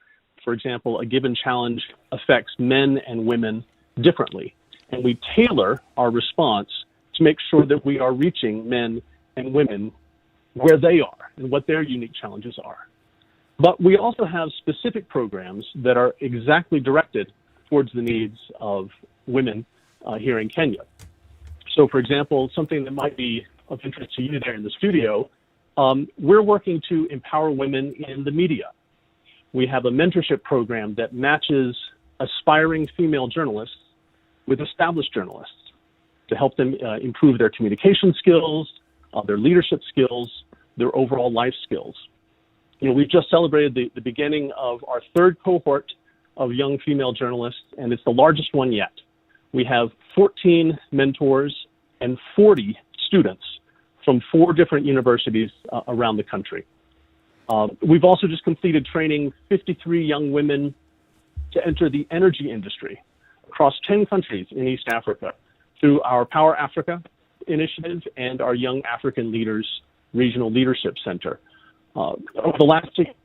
for example, a given challenge affects men and women differently. And we tailor our response to make sure that we are reaching men and women where they are and what their unique challenges are. But we also have specific programs that are exactly directed towards the needs of women here in Kenya. So, for example, something that might be of interest to you there in the studio, we're working to empower women in the media. We have a mentorship program that matches aspiring female journalists with established journalists to help them improve their communication skills, their leadership skills, their overall life skills. You know, we've just celebrated the beginning of our third cohort of young female journalists, and it's the largest one yet. We have 14 mentors and 40 students from 4 different universities around the country. We've also just completed training 53 young women to enter the energy industry across 10 countries in East Africa through our Power Africa initiative and our Young African Leaders Regional Leadership Center. Over the last 6 years,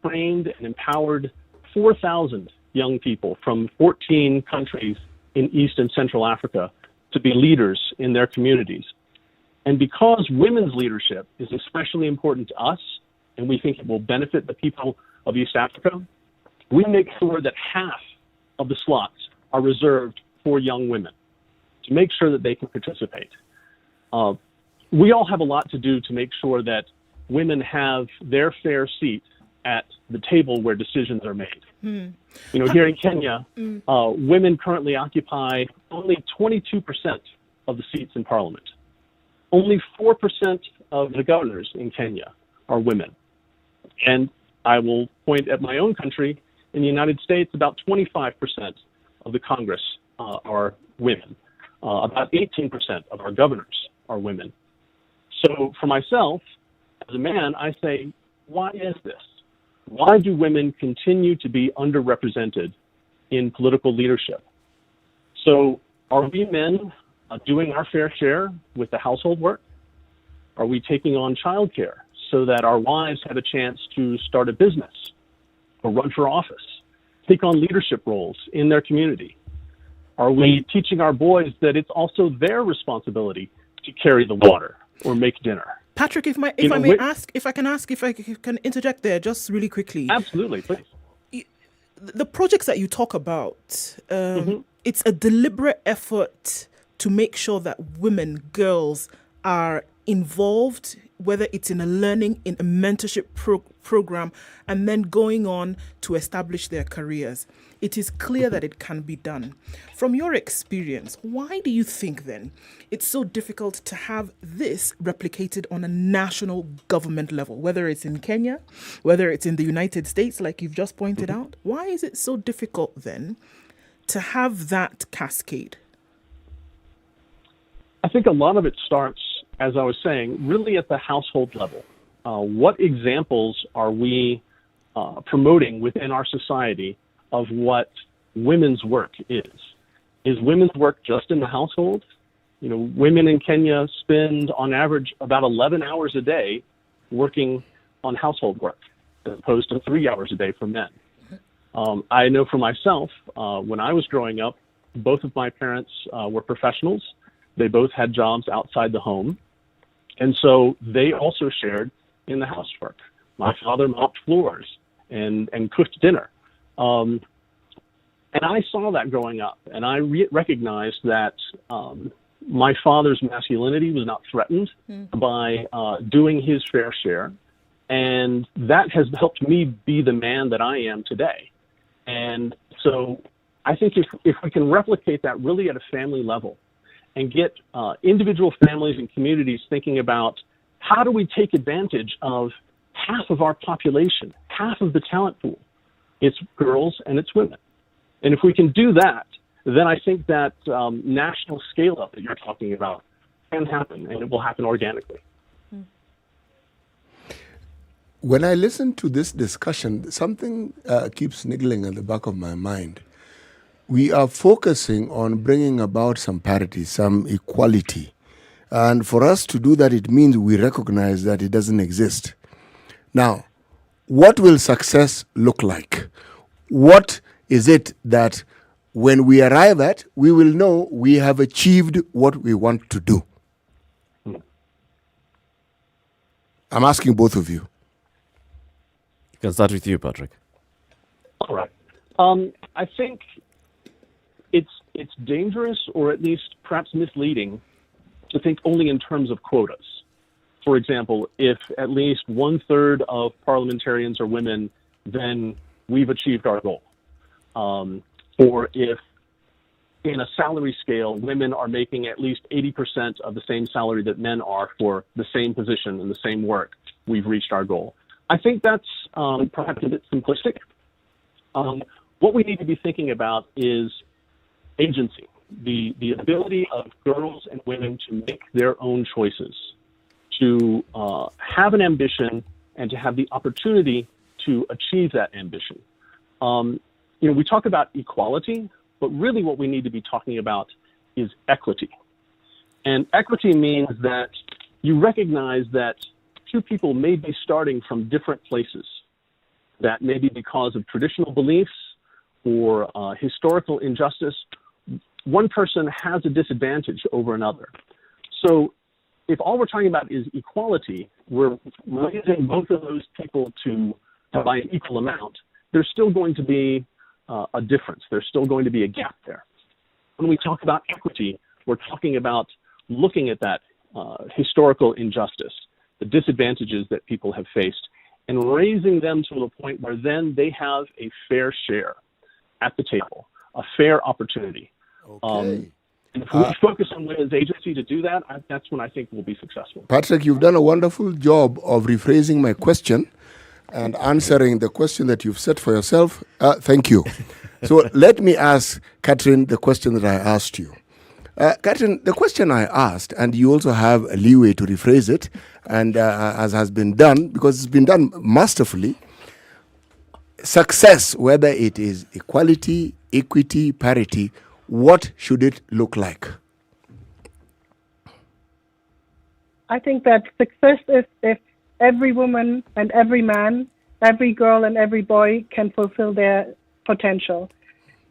we trained and empowered 4,000 young people from 14 countries in East and Central Africa to be leaders in their communities. And because women's leadership is especially important to us, and we think it will benefit the people of East Africa, we make sure that half of the slots are reserved for young women to make sure that they can participate. We all have a lot to do to make sure that women have their fair seat at the table where decisions are made. You know, here in Kenya, women currently occupy only 22% of the seats in parliament. Only 4% of the governors in Kenya are women. And I will point at my own country. In the United States, about 25% of the Congress are women. About 18% of our governors are women. So for myself, as a man, I say, why is this? Why do women continue to be underrepresented in political leadership? So are we men doing our fair share with the household work? Are we taking on childcare so that our wives have a chance to start a business or run for office, take on leadership roles in their community? Are we teaching our boys that it's also their responsibility to carry the water or make dinner? Patrick, if I can interject there just really quickly. Absolutely, please. The projects that you talk about, it's a deliberate effort to make sure that women, girls are involved whether it's in a learning, in a mentorship program, and then going on to establish their careers. It is clear that it can be done. From your experience, why do you think then it's so difficult to have this replicated on a national government level, whether it's in Kenya, whether it's in the United States, like you've just pointed out? Why is it so difficult then to have that cascade? I think a lot of it starts, as I was saying, really at the household level. What examples are we promoting within our society of what women's work is? Is women's work just in the household? You know, women in Kenya spend on average about 11 hours a day working on household work, as opposed to 3 hours a day for men. I know for myself, when I was growing up, both of my parents were professionals. They both had jobs outside the home. And so they also shared in the housework. My father mopped floors and cooked dinner. And I saw that growing up, and I recognized that my father's masculinity was not threatened by doing his fair share, and that has helped me be the man that I am today. And so I think if we can replicate that really at a family level and get individual families and communities thinking about how do we take advantage of half of our population, half of the talent pool, it's girls and it's women. And if we can do that, then I think that national scale-up that you're talking about can happen, and it will happen organically. When I listen to this discussion, something keeps niggling at the back of my mind. We are focusing on bringing about some parity, some equality. And for us to do that, it means we recognize that it doesn't exist. Now, what will success look like? What is it that when we arrive at, we will know we have achieved what we want to do? I'm asking both of you. You can start with you, Patrick. All right. I think it's dangerous, or at least perhaps misleading, to think only in terms of quotas. For example, if at least 1/3 of parliamentarians are women, then we've achieved our goal. Or if in a salary scale, women are making at least 80% of the same salary that men are for the same position and the same work, we've reached our goal. I think that's perhaps a bit simplistic. What we need to be thinking about is agency, the ability of girls and women to make their own choices, to have an ambition and to have the opportunity to achieve that ambition. We talk about equality, but really what we need to be talking about is equity. And equity means that you recognize that two people may be starting from different places, that maybe because of traditional beliefs or historical injustice, one person has a disadvantage over another. So if all we're talking about is equality, we're raising both of those people to by an equal amount, there's still going to be a difference. There's still going to be a gap there. When we talk about equity, we're talking about looking at that historical injustice, the disadvantages that people have faced, and raising them to the point where then they have a fair share at the table, a fair opportunity. Okay. And if we focus on women's agency to do that, that's when I think we'll be successful. Patrick, you've done a wonderful job of rephrasing my question and answering the question that you've set for yourself. Thank you. So let me ask Catherine the question that I asked you. Catherine, the question I asked, and you also have a leeway to rephrase it, and as has been done, because it's been done masterfully, success, whether it is equality, equity, parity, what should it look like? I think that success is if every woman and every man, every girl and every boy can fulfill their potential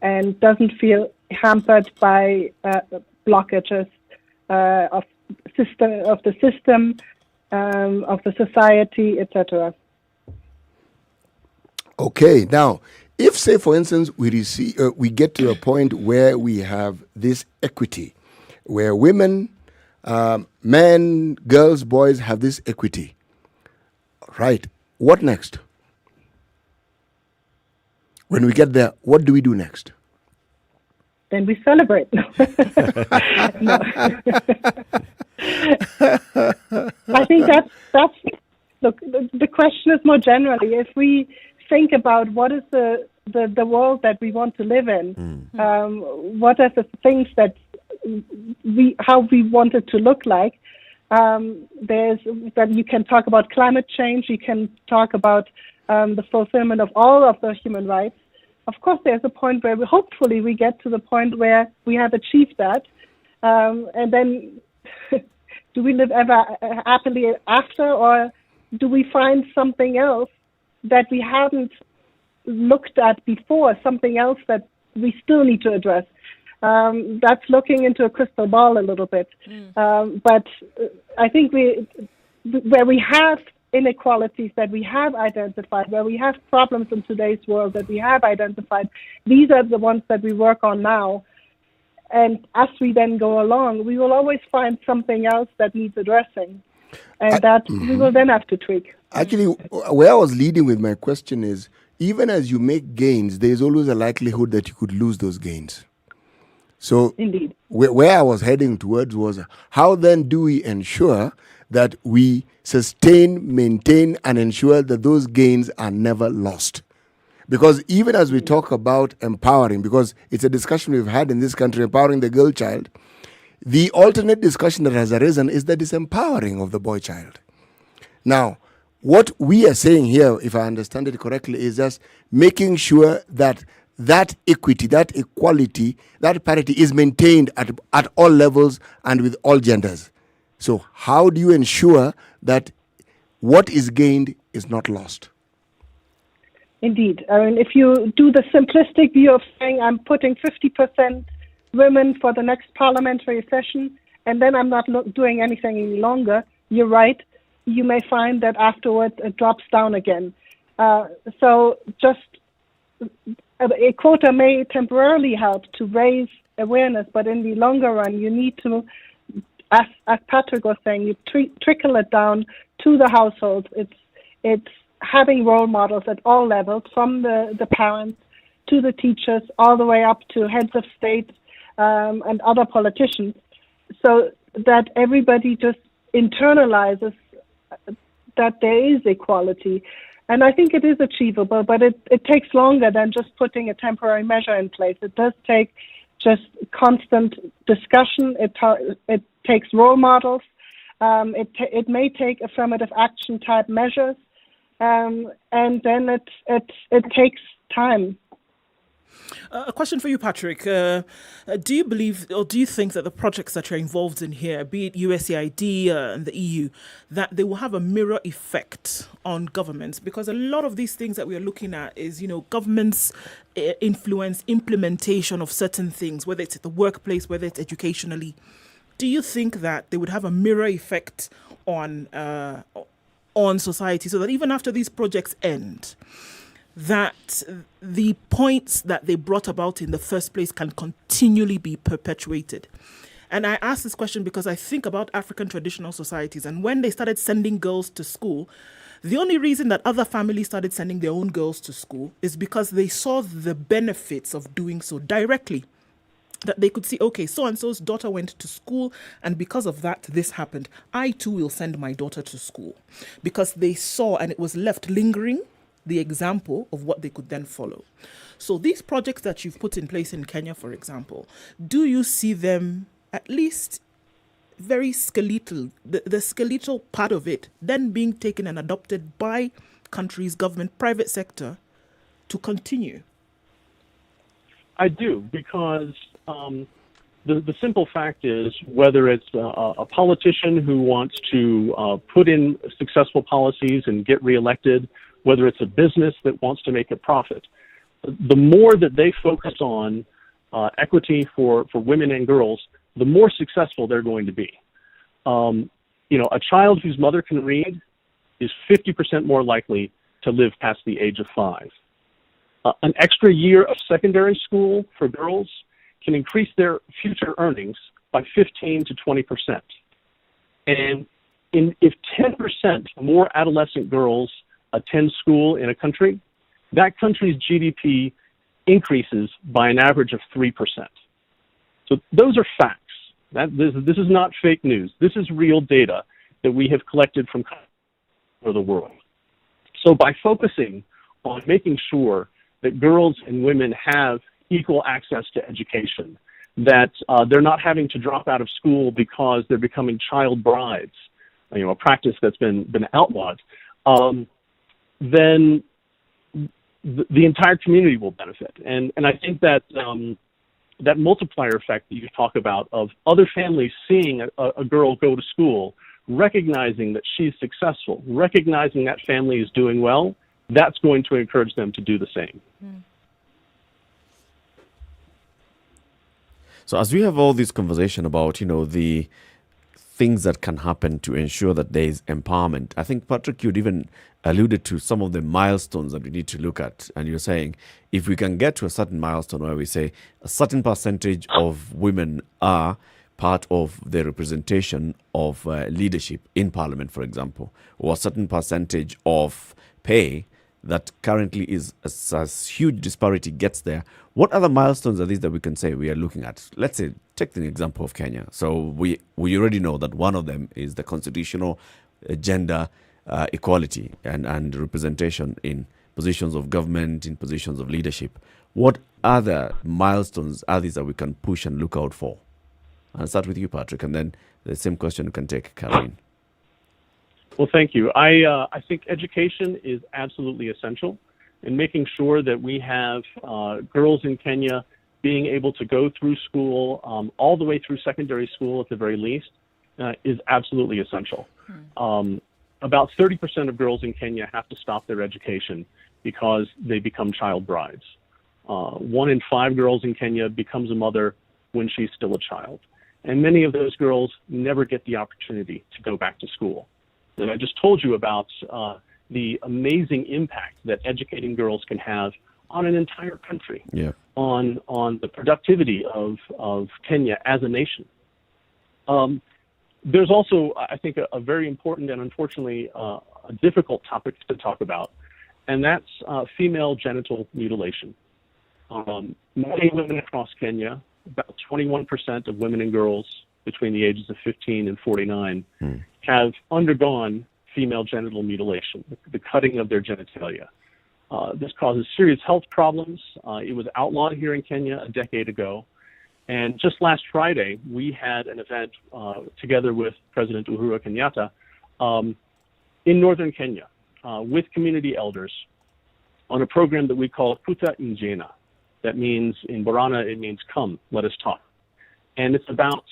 and doesn't feel hampered by blockages of the system, of the society, etc. Okay, now, if, say, for instance, we get to a point where we have this equity, where women Men, girls, boys have this equity. Right. What next? When we get there, what do we do next? Then we celebrate. No. I think that's look. The question is more generally, if we think about what is the world that we want to live in, what are the things that how we want it to look like. There's that you can talk about climate change. You can talk about the fulfillment of all of the human rights. Of course, there's a point where hopefully we get to the point where we have achieved that, and then do we live ever happily after, or do we find something else that we hadn't looked at before, something else that we still need to address? That's looking into a crystal ball a little bit. But I think where we have inequalities that we have identified, where we have problems in today's world that we have identified, these are the ones that we work on now. And as we then go along, we will always find something else that needs addressing. And that we will then have to tweak. Actually, where I was leading with my question is, even as you make gains, there's always a likelihood that you could lose those gains. So indeed, where I was heading towards was, how then do we ensure that we sustain, maintain, and ensure that those gains are never lost? Because even as we talk about empowering, because it's a discussion we've had in this country, empowering the girl child, the alternate discussion that has arisen is the disempowering of the boy child. Now, what we are saying here, if I understand it correctly, is just making sure that that equity, that equality, that parity is maintained at all levels and with all genders. So how do you ensure that what is gained is not lost? Indeed. I mean, if you do the simplistic view of saying I'm putting 50% women for the next parliamentary session, and then I'm not doing anything any longer, you're right. You may find that afterwards it drops down again. So just a quota may temporarily help to raise awareness, but in the longer run, you need to, as Patrick was saying, you trickle it down to the households. It's having role models at all levels, from the parents to the teachers, all the way up to heads of state and other politicians, so that everybody just internalizes that there is equality. And I think it is achievable, but it takes longer than just putting a temporary measure in place. It does take just constant discussion. It takes role models. It may take affirmative action type measures, and then it takes time. A question for you, Patrick. Do you believe, or do you think that the projects that you're involved in here, be it USAID and the EU, that they will have a mirror effect on governments? Because a lot of these things that we are looking at is, governments influence implementation of certain things, whether it's at the workplace, whether it's educationally. Do you think that they would have a mirror effect on society, so that even after these projects end, that the points that they brought about in the first place can continually be perpetuated? And I ask this question because I think about African traditional societies, and when they started sending girls to school, the only reason that other families started sending their own girls to school is because they saw the benefits of doing so directly. That they could see, okay, so-and-so's daughter went to school, and because of that, this happened. I too will send my daughter to school. Because they saw, and it was left lingering, the example of what they could then follow. So these projects that you've put in place in Kenya, for example, do you see them at least very skeletal, the skeletal part of it, then being taken and adopted by countries, government, private sector to continue? I do, because the simple fact is, whether it's a politician who wants to put in successful policies and get reelected, whether it's a business that wants to make a profit, the more that they focus on equity for women and girls, the more successful they're going to be. A child whose mother can read is 50% more likely to live past the age of 5. An extra year of secondary school for girls can increase their future earnings by 15 to 20%. And if 10% more adolescent girls attend school in a country, that country's GDP increases by an average of 3%. So those are facts. This is not fake news. This is real data that we have collected from over the world. So by focusing on making sure that girls and women have equal access to education, that they're not having to drop out of school because they're becoming child brides, a practice that's been outlawed, then the entire community will benefit. And I think that that multiplier effect that you talk about of other families seeing a girl go to school, recognizing that she's successful, recognizing that family is doing well, that's going to encourage them to do the same. So as we have all this conversation about, the things that can happen to ensure that there is empowerment, I think, Patrick, you'd even alluded to some of the milestones that we need to look at. And you're saying if we can get to a certain milestone where we say a certain percentage of women are part of the representation of leadership in parliament, for example, or a certain percentage of pay that currently is a huge disparity gets there. What other milestones are these that we can say we are looking at? Let's say, take the example of Kenya. So we already know that one of them is the constitutional gender equality and representation in positions of government, in positions of leadership. What other milestones are these that we can push and look out for? I'll start with you, Patrick, and then the same question you can take, Caroline. Well, thank you. I think education is absolutely essential in making sure that we have girls in Kenya being able to go through school, all the way through secondary school at the very least, is absolutely essential. About 30% of girls in Kenya have to stop their education because they become child brides. 1 in 5 girls in Kenya becomes a mother when she's still a child. And many of those girls never get the opportunity to go back to school. And I just told you about the amazing impact that educating girls can have on an entire country, on the productivity of Kenya as a nation. There's also, I think, a very important and unfortunately a difficult topic to talk about, and that's female genital mutilation. Many women across Kenya, about 21% of women and girls between the ages of 15 and 49 have undergone female genital mutilation, the cutting of their genitalia. This causes serious health problems. It was outlawed here in Kenya a decade ago. And just last Friday, we had an event together with President Uhuru Kenyatta in northern Kenya with community elders on a program that we call Kuta Injena. That means, in Borana, it means come, let us talk. And it's about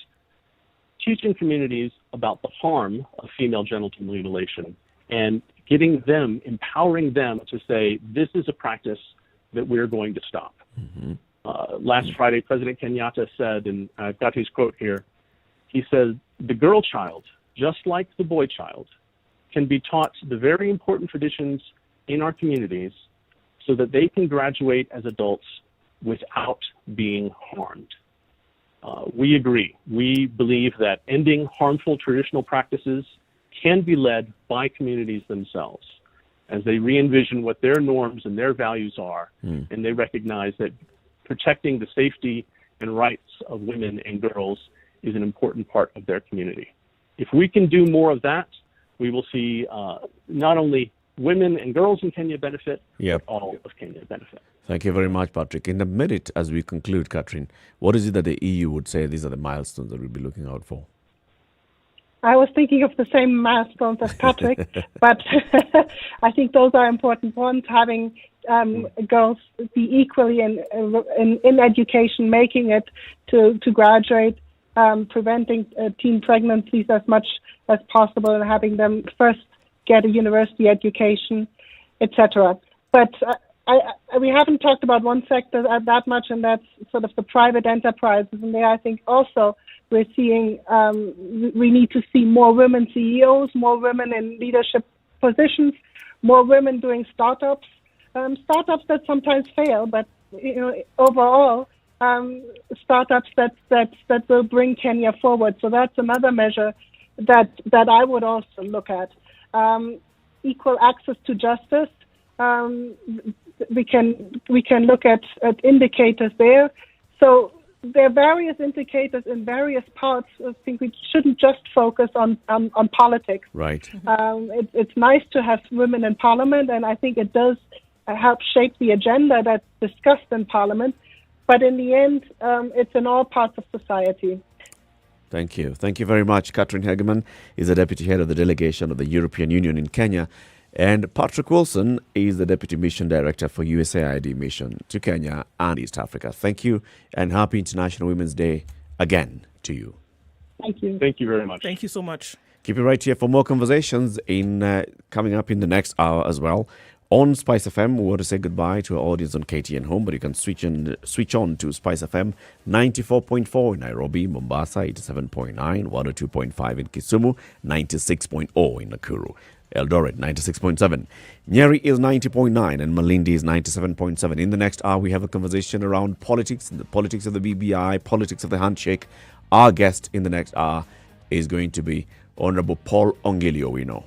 teaching communities about the harm of female genital mutilation and getting them, empowering them to say, this is a practice that we're going to stop. Last Friday, President Kenyatta said, and I've got his quote here, he said, the girl child, just like the boy child, can be taught the very important traditions in our communities so that they can graduate as adults without being harmed. We agree. We believe that ending harmful traditional practices can be led by communities themselves as they re-envision what their norms and their values are, and they recognize that protecting the safety and rights of women and girls is an important part of their community. If we can do more of that, we will see not only women and girls in Kenya benefit, but all of Kenya benefit. Thank you very much, Patrick. In a minute, as we conclude, Catherine, what is it that the EU would say these are the milestones that we'll be looking out for? I was thinking of the same milestones as Patrick, but I think those are important ones, having girls be equally in education, making it to graduate, preventing teen pregnancies as much as possible, and having them first get a university education, etc. But we haven't talked about one sector that much, and that's sort of the private enterprises. And there, I think also we're seeing we need to see more women CEOs, more women in leadership positions, more women doing startups that sometimes fail, but overall startups that will bring Kenya forward. So that's another measure that I would also look at. Equal access to justice. We can look at indicators there. So there are various indicators in various parts. I think we shouldn't just focus on politics. Right. It's nice to have women in parliament, and I think it does help shape the agenda that's discussed in parliament. But in the end, it's in all parts of society. Thank you. Thank you very much. Catherine Hegeman is the Deputy Head of the Delegation of the European Union in Kenya. And Patrick Wilson is the Deputy Mission Director for USAID Mission to Kenya and East Africa. Thank you, and happy International Women's Day again to you. Thank you. Thank you very much. Thank you so much. Keep it right here for more conversations coming up in the next hour as well. On SpiceFM, we want to say goodbye to our audience on KTN Home, but you can switch on to SpiceFM 94.4 in Nairobi, Mombasa 87.9, 102.5 in Kisumu, 96.0 in Nakuru. Eldoret 96.7. Nyeri is 90.9 and Malindi is 97.7. In the next hour, we have a conversation around politics, the politics of the BBI, politics of the Handshake. Our guest in the next hour is going to be Honorable Paul Ongeli Owino.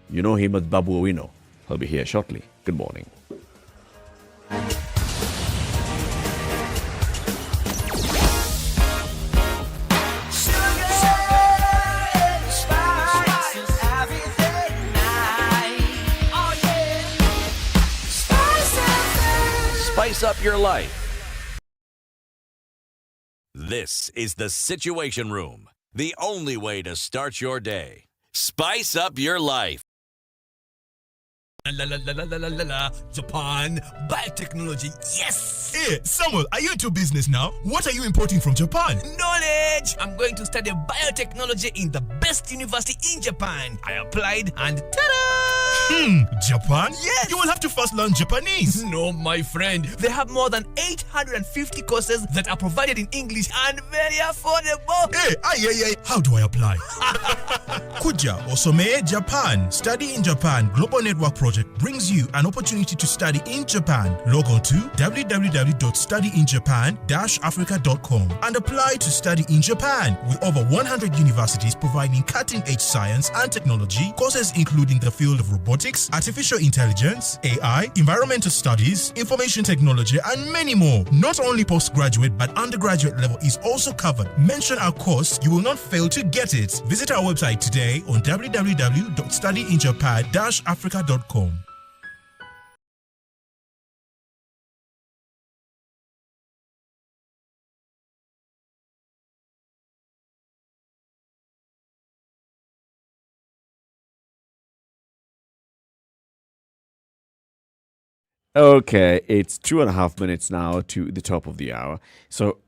You know him as Babu Owino. He'll be here shortly. Good morning. Spice up your life. This is the Situation Room, the only way to start your day. Spice up your life. Japan, biotechnology, yes! Hey, Samuel, are you into business now? What are you importing from Japan? Knowledge! I'm going to study biotechnology in the best university in Japan. I applied and ta-da! Japan? Yes! You will have to first learn Japanese. No, my friend. They have more than 850 courses that are provided in English and very affordable. Hey, how do I apply? Kuja Osomee Japan. Study in Japan Global Network Project brings you an opportunity to study in Japan. Log on to www.studyinjapan-africa.com and apply to study in Japan with over 100 universities providing cutting-edge science and technology courses including the field of robotics, artificial intelligence, AI, environmental studies, information technology, and many more. Not only postgraduate but undergraduate level is also covered. Mention our course, you will not fail to get it. Visit our website today on www.studyinjapan-africa.com. Okay, it's 2.5 minutes now to the top of the hour. So,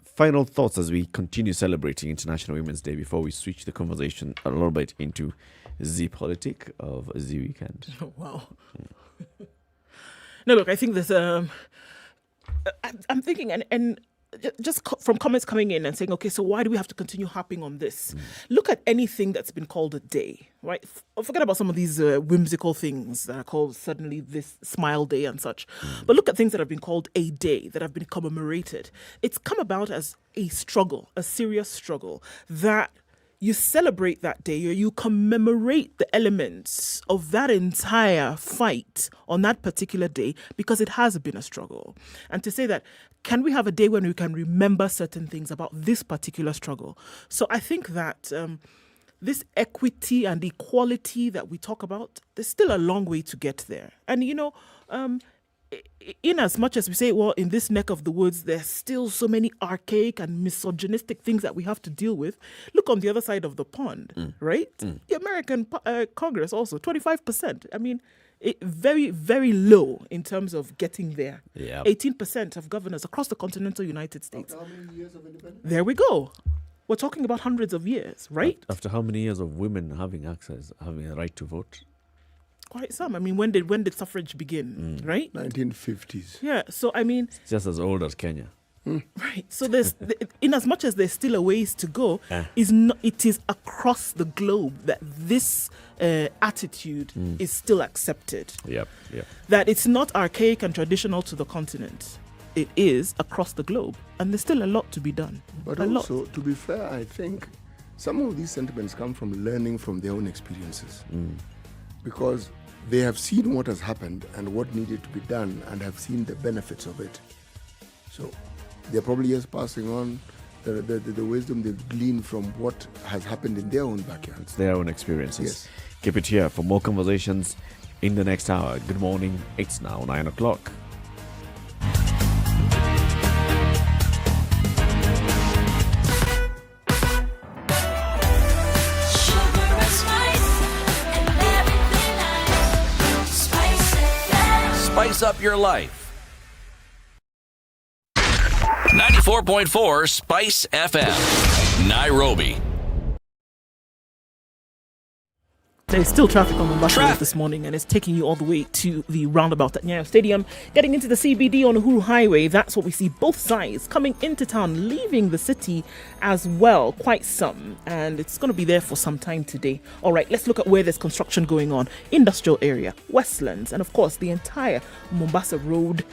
final thoughts as we continue celebrating International Women's Day before we switch the conversation a little bit into the politic of the weekend. Oh, wow. No, look, I think there's I'm thinking, and just from comments coming in and saying, okay, so why do we have to continue harping on this? Look at anything that's been called a day, right? Forget about some of these whimsical things that are called suddenly this Smile Day and such. But look at things that have been called a day, that have been commemorated. It's come about as a struggle, a serious struggle, that you celebrate that day or you commemorate the elements of that entire fight on that particular day because it has been a struggle. And to say that, can we have a day when we can remember certain things about this particular struggle? So I think that this equity and equality that we talk about, there's still a long way to get there. And, you know, in as much as we say, well, in this neck of the woods, there's still so many archaic and misogynistic things that we have to deal with. Look on the other side of the pond, right? The American Congress also, 25%. I mean, very, very low in terms of getting there. 18% of governors across the continental United States. After how many years of independence? There we go. We're talking about hundreds of years, right? After how many years of women having access, having a right to vote? Quite some. I mean, when did suffrage begin, right? 1950s. Yeah, so I mean... It's just as old as Kenya. Right. So there's, in as much as there's still a ways to go, it is across the globe that this attitude is still accepted. Yep. That it's not archaic and traditional to the continent. It is across the globe. And there's still a lot to be done. But also, to be fair, I think some of these sentiments come from learning from their own experiences. Because they have seen what has happened and what needed to be done and have seen the benefits of it. So they're probably just passing on the wisdom they've gleaned from what has happened in their own backyards. Their own experiences. Yes. Keep it here for more conversations in the next hour. Good morning. It's now 9 o'clock. Spice up your life. 94.4 Spice FM, Nairobi. There's still traffic on Mombasa Road this morning, and it's taking you all the way to the roundabout at Nyeri Stadium. Getting into the CBD on Uhuru Highway, that's what we see, both sides coming into town, leaving the city as well, quite some. And it's going to be there for some time today. All right, let's look at where there's construction going on. Industrial area, Westlands, and of course the entire Mombasa Road,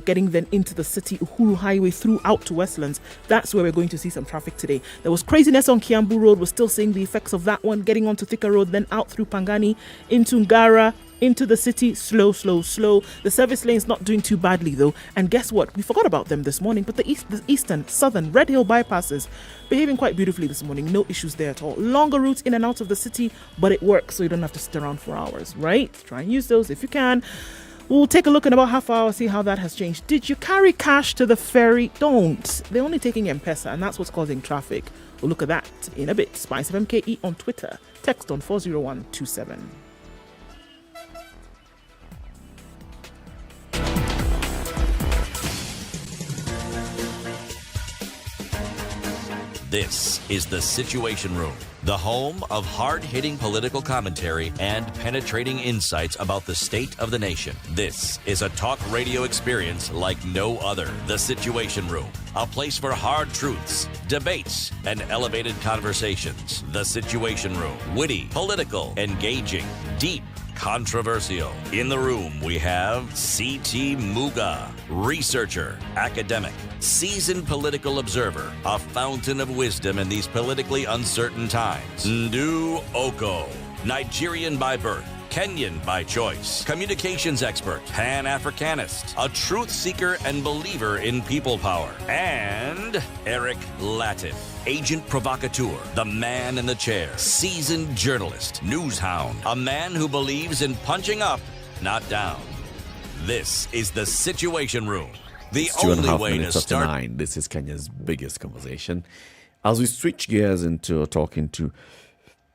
getting then into the city, Uhuru Highway throughout to Westlands. That's where we're going to see some traffic today. There was craziness on Kiambu Road. We're still seeing the effects of that one, getting onto Thika Road, then out through Pangani, into Ngara, into the city, slow. The service lane's not doing too badly though. And guess what? We forgot about them this morning, but the eastern, southern, Red Hill bypasses behaving quite beautifully this morning. No issues there at all. Longer routes in and out of the city, but it works, so you don't have to sit around for hours, right? Try and use those if you can. We'll take a look in about half an hour, see how that has changed. Did you carry cash to the ferry? Don't. They're only taking M-Pesa, and that's what's causing traffic. We'll look at that in a bit. SpiceFMKE on Twitter. Text on 40127. This is The Situation Room, the home of hard-hitting political commentary and penetrating insights about the state of the nation. This is a talk radio experience like no other. The Situation Room, a place for hard truths, debates, and elevated conversations. The Situation Room, witty, political, engaging, deep, controversial. In the room, we have C.T. Muga, researcher, academic, seasoned political observer, a fountain of wisdom in these politically uncertain times. Ndu Oko, Nigerian by birth, Kenyan by choice, communications expert, Pan-Africanist, a truth seeker and believer in people power, and Eric Latif, agent provocateur, the man in the chair, seasoned journalist, news hound, a man who believes in punching up, not down. This is The Situation Room, the It's 2.5 only way to minutes after start. 9. This is Kenya's biggest conversation. As we switch gears into talking to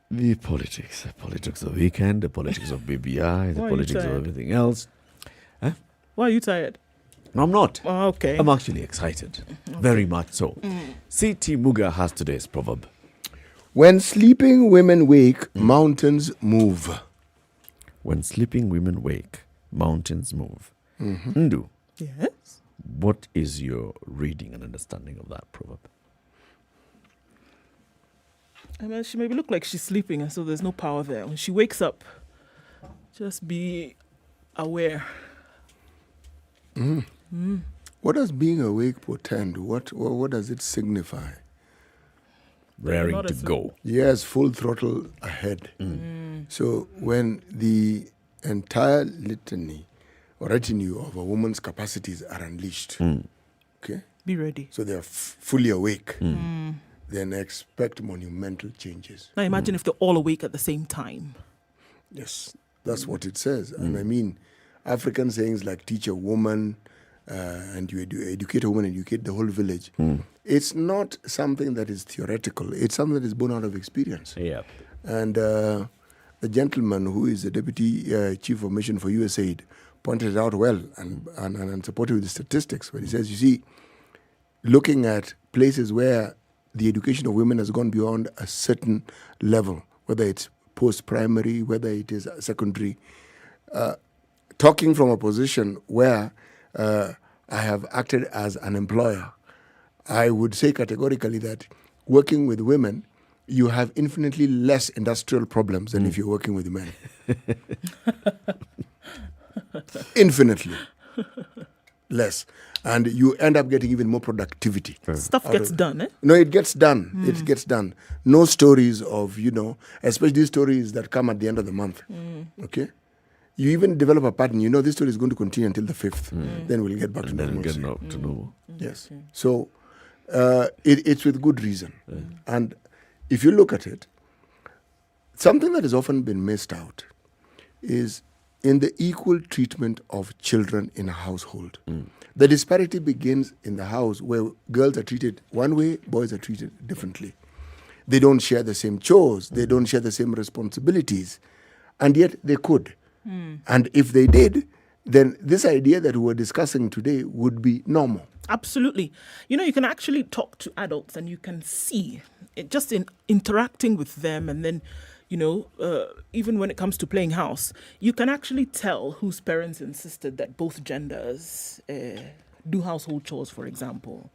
the politics of weekend, the politics of BBI, the Why are you politics of tired? everything else. Why are you tired? No, I'm not. Oh, okay. I'm actually excited. Very much so. C.T. Muga has today's proverb. When sleeping women wake, mountains move. When sleeping women wake, mountains move. Ndu, Yes? what is your reading and understanding of that proverb? I mean, she maybe look like she's sleeping, and so there's no power there. When she wakes up, just be aware. What does being awake portend? What does it signify? Raring not to as- go. Yes, full throttle ahead. So when the entire litany or retinue of a woman's capacities are unleashed, okay, Be ready. so they're fully awake, then expect monumental changes. Now imagine if they're all awake at the same time. Yes, that's what it says. And I mean, African sayings like teach a woman and you educate a woman and educate the whole village. It's not something that is theoretical. It's something that is born out of experience. Yeah. And the gentleman who is the Deputy Chief of Mission for USAID pointed it out well and supported with the statistics. But he says, you see, looking at places where the education of women has gone beyond a certain level, whether it's post-primary, whether it is secondary, talking from a position where I have acted as an employer, I would say categorically that working with women, you have infinitely less industrial problems than if you're working with men. Infinitely less. And you end up getting even more productivity. Stuff gets done, eh? No, it gets done. It gets done. No stories of, especially stories that come at the end of the month. Okay? You even develop a pattern. This story is going to continue until the 5th. Then we'll get back to normalcy. To normal. Yes. So it's with good reason. And if you look at it, something that has often been missed out is in the equal treatment of children in a household. The disparity begins in the house where girls are treated one way, boys are treated differently. They don't share the same chores, they don't share the same responsibilities, and yet they could. And if they did, then this idea that we're discussing today would be normal. Absolutely. You can actually talk to adults and you can see it just in interacting with them, and then even when it comes to playing house, you can actually tell whose parents insisted that both genders do household chores, for example,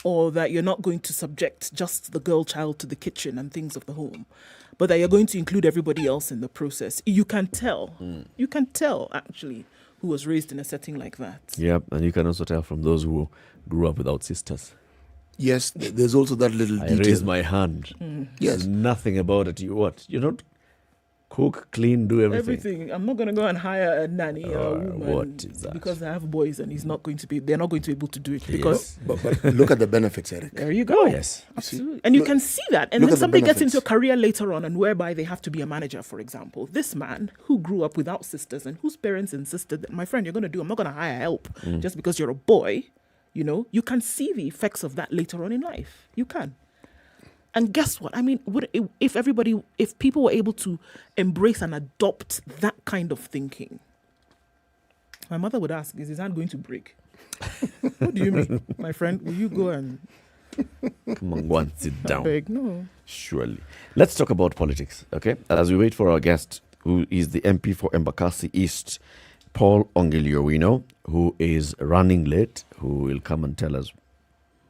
or that you're not going to subject just the girl child to the kitchen and things of the home, but that you're going to include everybody else in the process. You can tell. You can tell, actually, who was raised in a setting like that. Yep, and you can also tell from those who grew up without sisters. Yes, there's also that little detail. I raise my hand. Yes. There's nothing about it. You don't cook, clean, do Everything. I'm not going to go and hire a nanny or a woman what is that? because I have boys and they're not going to be able to do it because... But look at the benefits, Eric. There you go. Oh, yes. Absolutely. And you can see that. And then somebody gets into a career later on and whereby they have to be a manager, for example. This man who grew up without sisters and whose parents insisted that, my friend, I'm not going to hire help just because you're a boy. You can see the effects of that later on in life. You can. And guess what? I mean, if people were able to embrace and adopt that kind of thinking, my mother would ask, is his hand going to break? What do you mean? My friend, will you go and... Come on, go and sit down. Beg, no. Surely. Let's talk about politics, okay? As we wait for our guest, who is the MP for Embakasi East, Paul Owino, who is running late, who will come and tell us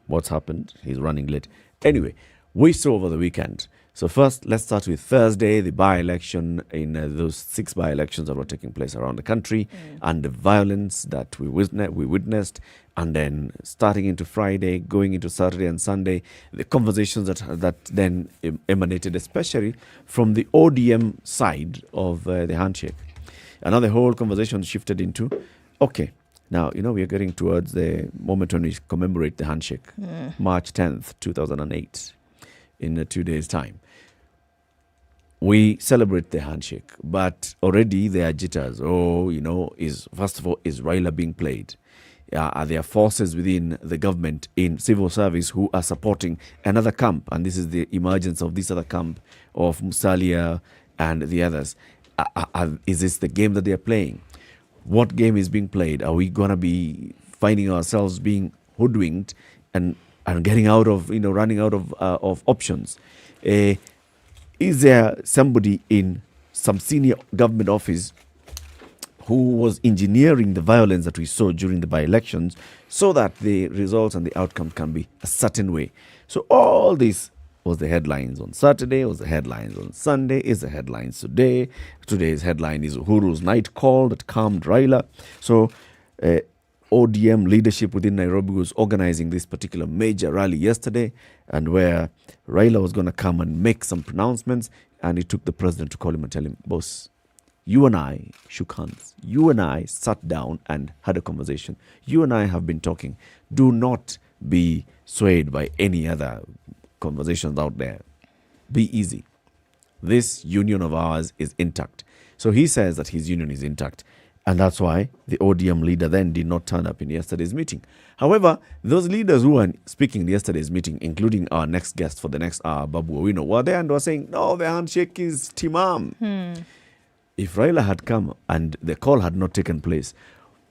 what's happened. He's running late. Anyway, we saw over the weekend. So first, let's start with Thursday, the by-election in those 6 by-elections that were taking place around the country and the violence that we witnessed. And then starting into Friday, going into Saturday and Sunday, the conversations that then emanated, especially from the ODM side of the handshake. And now the whole conversation shifted into, okay, now, we are getting towards the moment when we commemorate the handshake, March 10th, 2008, in 2 days' time. We celebrate the handshake, but already there are jitters. First of all, is Raila being played? Are there forces within the government in civil service who are supporting another camp? And this is the emergence of this other camp of Musalia and the others. Is this the game that they are playing? What game is being played? Are we going to be finding ourselves being hoodwinked and getting out of, running out of options? Is there somebody in some senior government office who was engineering the violence that we saw during the by-elections so that the results and the outcome can be a certain way? So all this was the headlines on Saturday, was the headlines on Sunday, is the headlines today. Today's headline is Uhuru's night call that calmed Raila. So ODM leadership within Nairobi was organizing this particular major rally yesterday, and where Raila was going to come and make some pronouncements, and it took the president to call him and tell him, boss, you and I shook hands. You and I sat down and had a conversation. You and I have been talking. Do not be swayed by any other conversations out there. Be easy. This union of ours is intact. So he says that his union is intact. And that's why the ODM leader then did not turn up in yesterday's meeting. However, those leaders who were speaking in yesterday's meeting, including our next guest for the next hour, Babu Owino, were there and were saying, no, the handshake is timam. If Raila had come and the call had not taken place,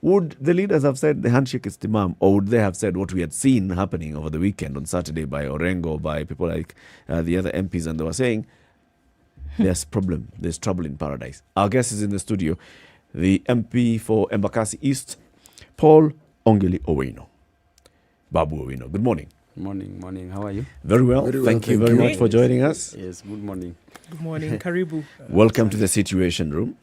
would the leaders have said the handshake is timam, or would they have said what we had seen happening over the weekend on Saturday by Orengo, by people like the other MPs, and they were saying, there's problem, there's trouble in paradise. Our guest is in the studio, the MP for Embakasi East, Paul Owino. Babu Owino, good morning. Morning. How are you? Very well. Thank you very much for joining us. Yes, good morning. Good morning, Karibu. Welcome to the Situation Room.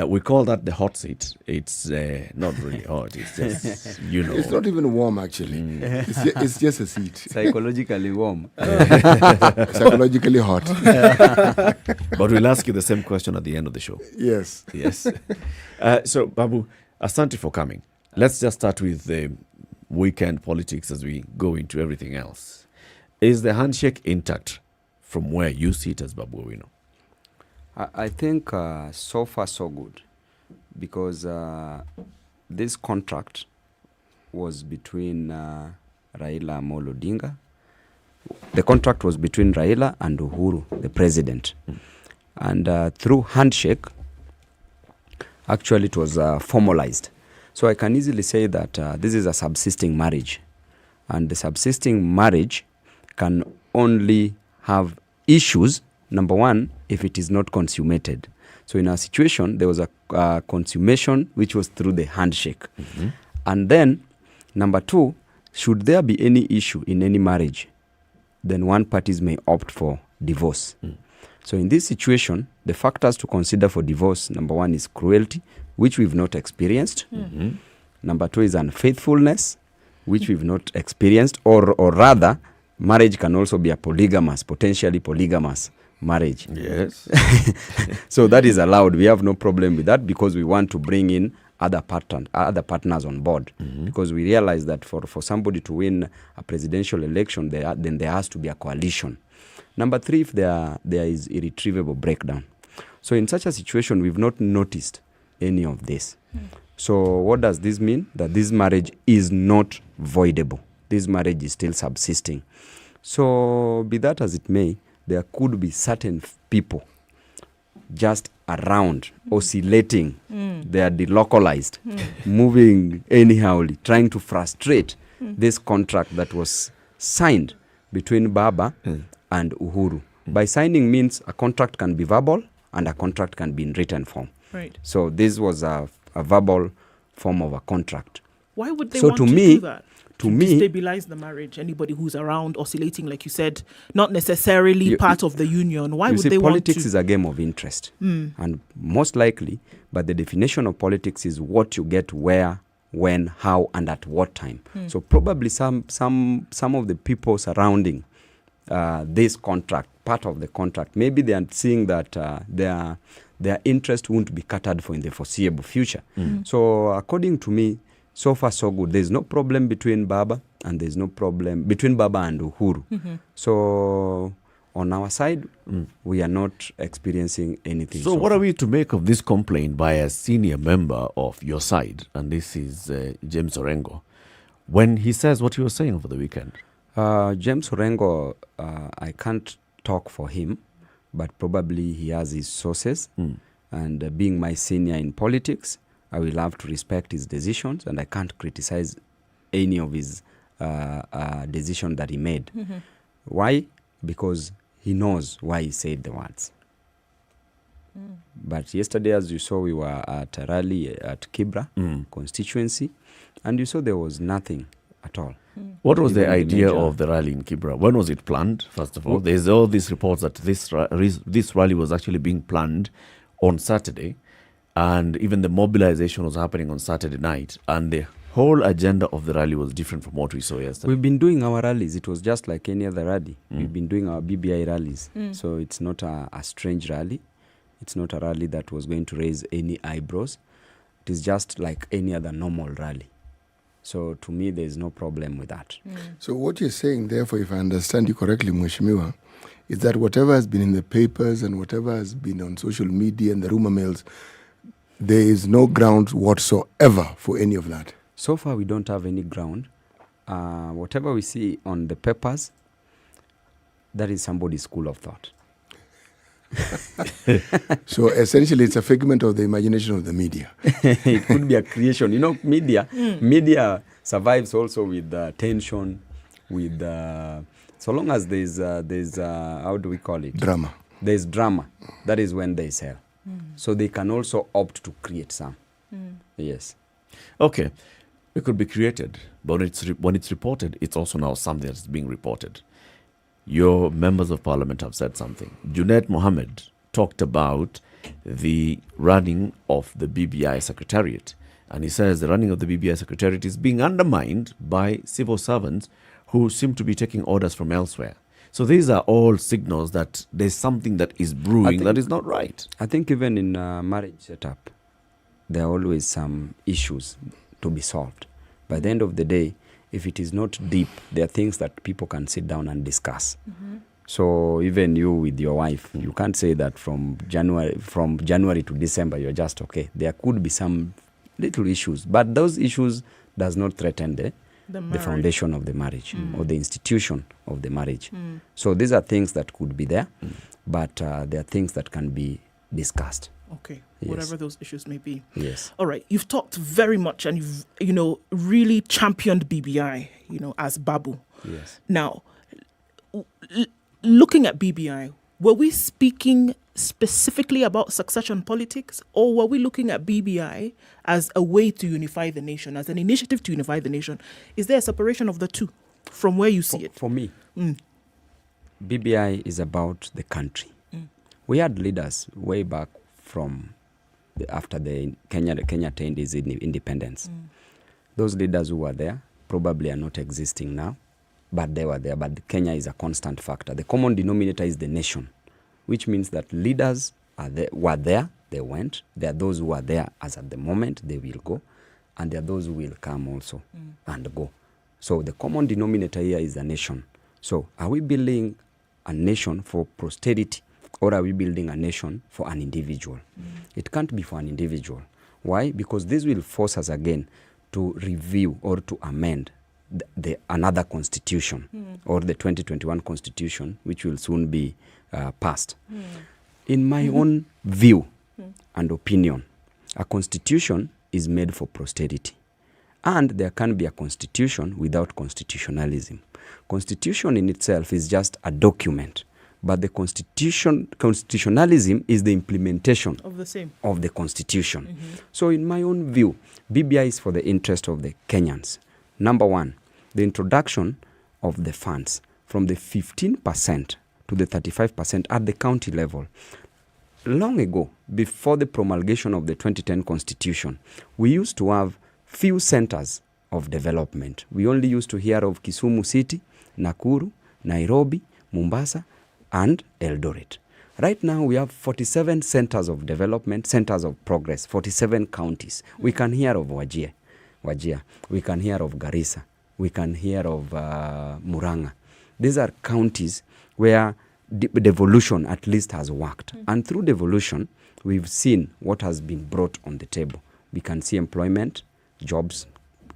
We call that the hot seat. It's not really hot. It's just, It's not even warm, actually. It's just a seat. Psychologically warm. Psychologically hot. But we'll ask you the same question at the end of the show. Yes. Yes. So, Babu, asante for coming. Let's just start with the weekend politics as we go into everything else. Is the handshake intact from where you see it as Babu Owino? I think so far so good, because this contract was between Raila Amolo Odinga. The contract was between Raila and Uhuru, the president. And through handshake, actually it was formalized. So I can easily say that this is a subsisting marriage. And the subsisting marriage can only have issues, number one, if it is not consummated. So in our situation, there was a consummation which was through the handshake. And then, number two, should there be any issue in any marriage, then one parties may opt for divorce. So in this situation, the factors to consider for divorce, number one is cruelty, which we've not experienced. Number two is unfaithfulness, which we've not experienced, or rather, marriage can also be a polygamous, potentially polygamous marriage. Yes. So that is allowed. We have no problem with that, because we want to bring in other partners on board. Because we realize that for somebody to win a presidential election, then there has to be a coalition. Number three, if there is irretrievable breakdown. So in such a situation, we've not noticed any of this. So what does this mean? That this marriage is not voidable. This marriage is still subsisting. So be that as it may, there could be certain people just around, oscillating. They are delocalized, moving anyhowly, trying to frustrate this contract that was signed between Baba and Uhuru. By signing means a contract can be verbal and a contract can be in written form. Right. So this was a verbal form of a contract. Why would they want to do that? To me, destabilize the marriage. Anybody who's around, oscillating, like you said, not necessarily part of the union. Why would they want to? Politics is a game of interest, and most likely, but the definition of politics is what you get where, when, how, and at what time. So probably some of the people surrounding this contract, part of the contract, maybe they are seeing that their interest won't be catered for in the foreseeable future. So according to me, so far so good. There's no problem between Baba, and there's no problem between Baba and Uhuru. So on our side, we are not experiencing anything. So what are we to make of this complaint by a senior member of your side? And this is James Orengo, when he says what he was saying over the weekend. James Orengo, I can't talk for him, but probably he has his sources. And being my senior in politics, I will have to respect his decisions, and I can't criticize any of his decision that he made. Why? Because he knows why he said the words. But yesterday, as you saw, we were at a rally at Kibra constituency, and you saw there was nothing at all. What was the idea of the rally in Kibra? When was it planned, first of all? There's all these reports that this rally was actually being planned on Saturday, and even the mobilization was happening on Saturday night, and the whole agenda of the rally was different from what we saw yesterday. We've been doing our rallies. It was just like any other rally. We've been doing our BBI rallies. So it's not a strange rally. It's not a rally that was going to raise any eyebrows. It is just like any other normal rally. So to me, there is no problem with that. So what you're saying, therefore, if I understand you correctly, Mheshimiwa, is that whatever has been in the papers and whatever has been on social media and the rumor mills, there is no ground whatsoever for any of that. So far, we don't have any ground. Whatever we see on the papers, that is somebody's school of thought. So essentially, it's a figment of the imagination of the media. It could be a creation. You know, media survives also with tension, with so long as there's how do we call it? Drama. There's drama. That is when they sell. So they can also opt to create some. Yes. Okay. It could be created, but when it's reported, it's also now something that's being reported. Your members of parliament have said something. Junaid Mohammed talked about the running of the BBI Secretariat. And he says the running of the BBI Secretariat is being undermined by civil servants who seem to be taking orders from elsewhere. So these are all signals that there's something that is brewing that is not right. I think even in marriage setup, there are always some issues to be solved. By the end of the day, if it is not deep, there are things that people can sit down and discuss. So even you with your wife, you can't say that from January to December you're just okay. There could be some little issues, but those issues does not threaten the foundation of the marriage or the institution of the marriage. So these are things that could be there, but there are things that can be discussed. Okay, whatever those issues may be. Yes. All right, you've talked very much and you've, really championed BBI, as Babu. Yes. Now, looking at BBI, were we speaking specifically about succession politics, or were we looking at BBI as a way to unify the nation, as an initiative to unify the nation? Is there a separation of the two from where you see it? For me, BBI is about the country. We had leaders way back from after the Kenya attained its independence. Those leaders who were there probably are not existing now, but they were there. But Kenya is a constant factor. The common denominator is the nation, which means that leaders were there, they went. There are those who are there as at the moment, they will go. And there are those who will come also and go. So the common denominator here is the nation. So are we building a nation for posterity, or are we building a nation for an individual? It can't be for an individual. Why? Because this will force us again to review or to amend another constitution or the 2021 constitution, which will soon be passed. In my own view and opinion, a constitution is made for posterity. And there can be a constitution without constitutionalism. Constitution in itself is just a document, but the constitutionalism is the implementation of the constitution. So in my own view, BBI is for the interest of the Kenyans. Number one, the introduction of the funds from the 15% to the 35% at the county level. Long ago, before the promulgation of the 2010 constitution, we used to have few centers of development. We only used to hear of Kisumu City, Nakuru, Nairobi, Mombasa, and Eldoret. Right now, we have 47 centers of development, centers of progress, 47 counties. We can hear of Wajir. We can hear of Garissa. We can hear of Murang'a. These are counties where devolution at least has worked. And through devolution, we've seen what has been brought on the table. We can see employment, jobs,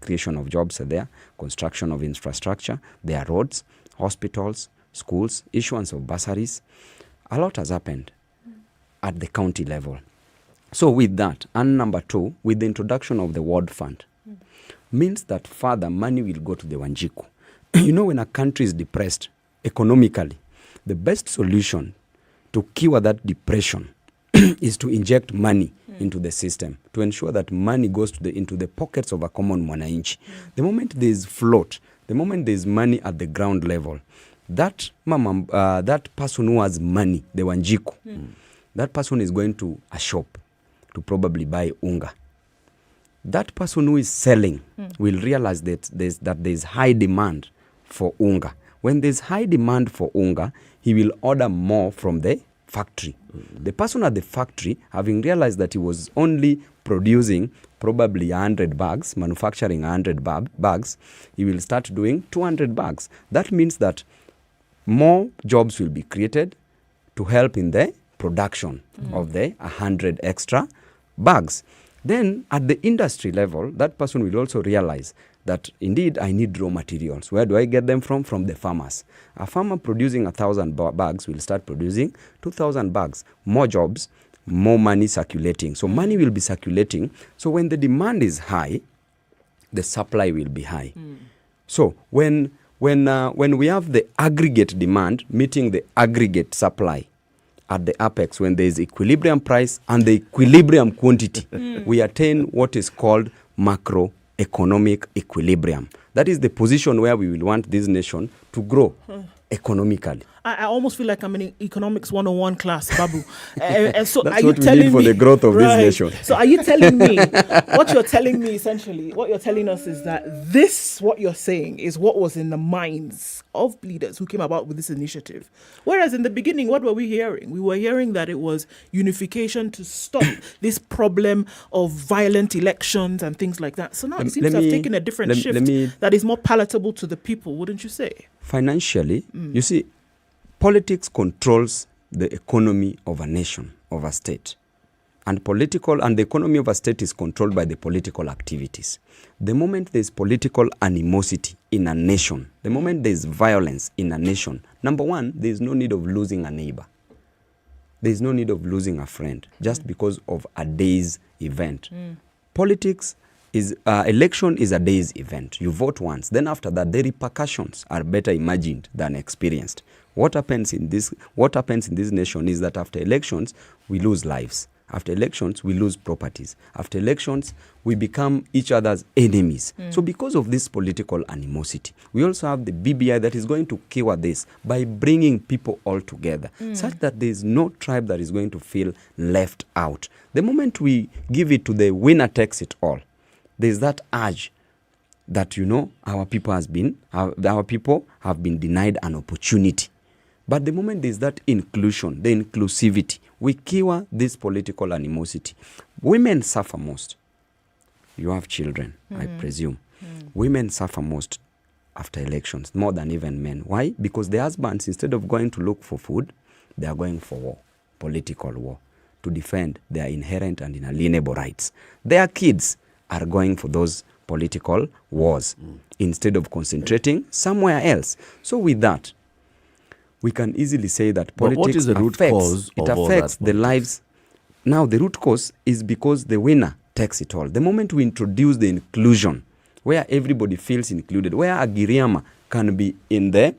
creation of jobs are there, construction of infrastructure, there are roads, hospitals, schools, issuance of bursaries. A lot has happened at the county level. So with that, and number two, with the introduction of the World Fund, means that further money will go to the Wanjiku. When a country is depressed economically, the best solution to cure that depression is to inject money into the system, to ensure that money goes into the pockets of a common mwananchi. The moment there is float, the moment there is money at the ground level, that person who has money, the Wanjiku, that person is going to a shop to probably buy unga. That person who is selling will realize that there's high demand for unga. When there's high demand for unga, he will order more from the factory. The person at the factory, having realized that he was only producing probably 100 bags, manufacturing 100 bags, he will start doing 200 bags. That means that more jobs will be created to help in the production of the 100 extra bags. Then at the industry level, that person will also realize that indeed I need raw materials. Where do I get them from? From the farmers. A farmer producing 1,000 bags will start producing 2,000 bags. More jobs, more money circulating. So money will be circulating. So when the demand is high, the supply will be high. So when we have the aggregate demand meeting the aggregate supply at the apex, when there is equilibrium price and the equilibrium quantity, we attain what is called macroeconomic equilibrium. That is the position where we will want this nation to grow economically. I almost feel like I'm in economics 101 class, Babu. And so That's are you what we telling need for me, the growth of right, this nation. So are you telling me, what you're telling me essentially, what you're telling us is that this, what you're saying, is what was in the minds of leaders who came about with this initiative. Whereas in the beginning, what were we hearing? We were hearing that it was unification to stop this problem of violent elections and things like that. So now it seems to have taken a different shift that is more palatable to the people, wouldn't you say? Financially, you see, politics controls the economy of a nation, of a state. And the economy of a state is controlled by the political activities. The moment there's political animosity in a nation, the moment there's violence in a nation, number one, there's no need of losing a neighbor. There's no need of losing a friend just because of a day's event. Politics is, election is a day's event. You vote once. Then after that, the repercussions are better imagined than experienced. What happens in this nation is that after elections, we lose lives. After elections, we lose properties. After elections, we become each other's enemies. So because of this political animosity, we also have the BBI that is going to cure this by bringing people all together, such that there is no tribe that is going to feel left out. The moment we give it to the winner takes it all, there is that urge that, our people have been denied an opportunity. But the moment there is that inclusion, the inclusivity, we cure this political animosity. Women suffer most. You have children, I presume. Women suffer most after elections, more than even men. Why? Because the husbands, instead of going to look for food, they are going for war, political war, to defend their inherent and inalienable rights. Their kids are going for those political wars instead of concentrating somewhere else. So with that, we can easily say that politics what is the root cause it of affects all that the lives. Now, the root cause is because the winner takes it all. The moment we introduce the inclusion, where everybody feels included, where a Giriama can be in the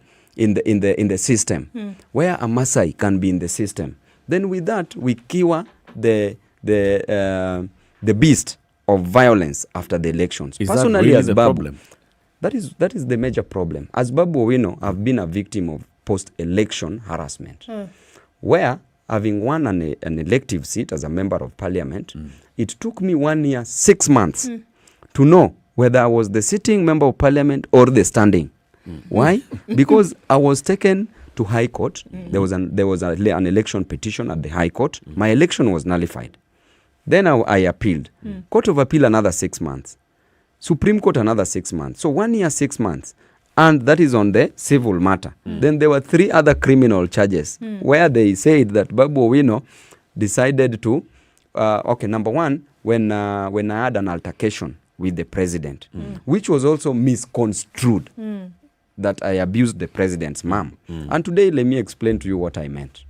system, where a Masai can be in the system, then with that we cure the beast of violence after the elections. Is Personally, that really as the Babu, problem? That is the major problem. As Babu Owino, I've been a victim of post-election harassment, where having won an elective seat as a member of parliament, it took me 1 year, 6 months to know whether I was the sitting member of parliament or the standing. Why? Because I was taken to High Court. There was an election petition at the High Court. My election was nullified. Then I appealed. Court of Appeal another 6 months. Supreme Court another 6 months. So 1 year, 6 months. And that is on the civil matter. Then there were 3 other criminal charges where they said that Babu Owino decided to, number one, when I had an altercation with the president, which was also misconstrued, that I abused the president's mom. And today, let me explain to you what I meant.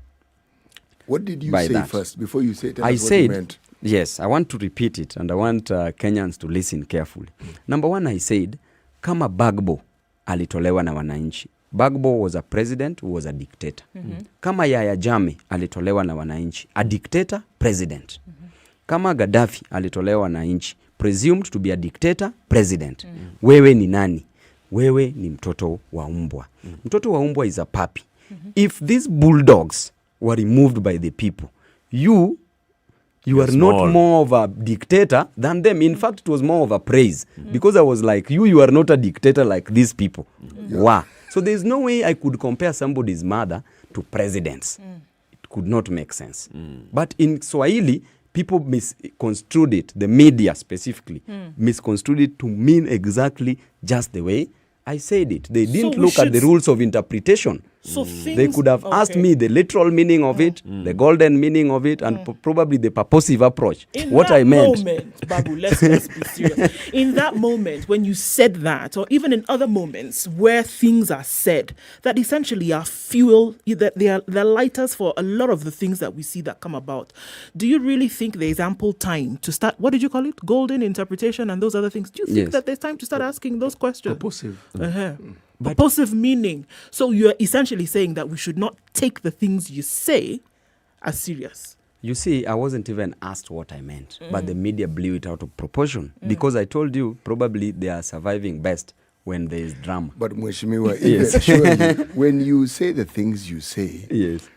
What did you by say that. First, before you say it? I said, yes, I want to repeat it, and I want Kenyans to listen carefully. Number one, I said, kama Bagbo alitolewa na wananchi. Bagbo was a president who was a dictator. Kama Yahya Jammeh alitolewa na wananchi, a dictator, president. Kama Gaddafi alitolewa na nchi, presumed to be a dictator, president. Wewe ni nani? Wewe ni mtoto wa umbwa. Mtoto wa umbwa is a puppy. If these bulldogs were removed by the people, you are not more of a dictator than them. In fact, it was more of a praise because I was like, you are not a dictator like these people. Wow. So there's no way I could compare somebody's mother to presidents. It could not make sense. But in Swahili, people misconstrued it, the media specifically, misconstrued it to mean exactly just the way I said it. They didn't look at the rules of interpretation. So they could have asked me the literal meaning of it, the golden meaning of it, and probably the purposive approach. In what that I meant. moment, Babu, let's be serious. In that moment, when you said that, or even in other moments where things are said that essentially are fuel, that they're lighters for a lot of the things that we see that come about, do you really think there's ample time to start, what did you call it? Golden interpretation and those other things? Do you think that there's time to start asking those questions? Purposive. Purposive meaning. So you're essentially saying that we should not take the things you say as serious. You see, I wasn't even asked what I meant, but the media blew it out of proportion because I told you probably they are surviving best when there is drama. But Mheshimiwa, yes. surely, when you say the things you say, yes,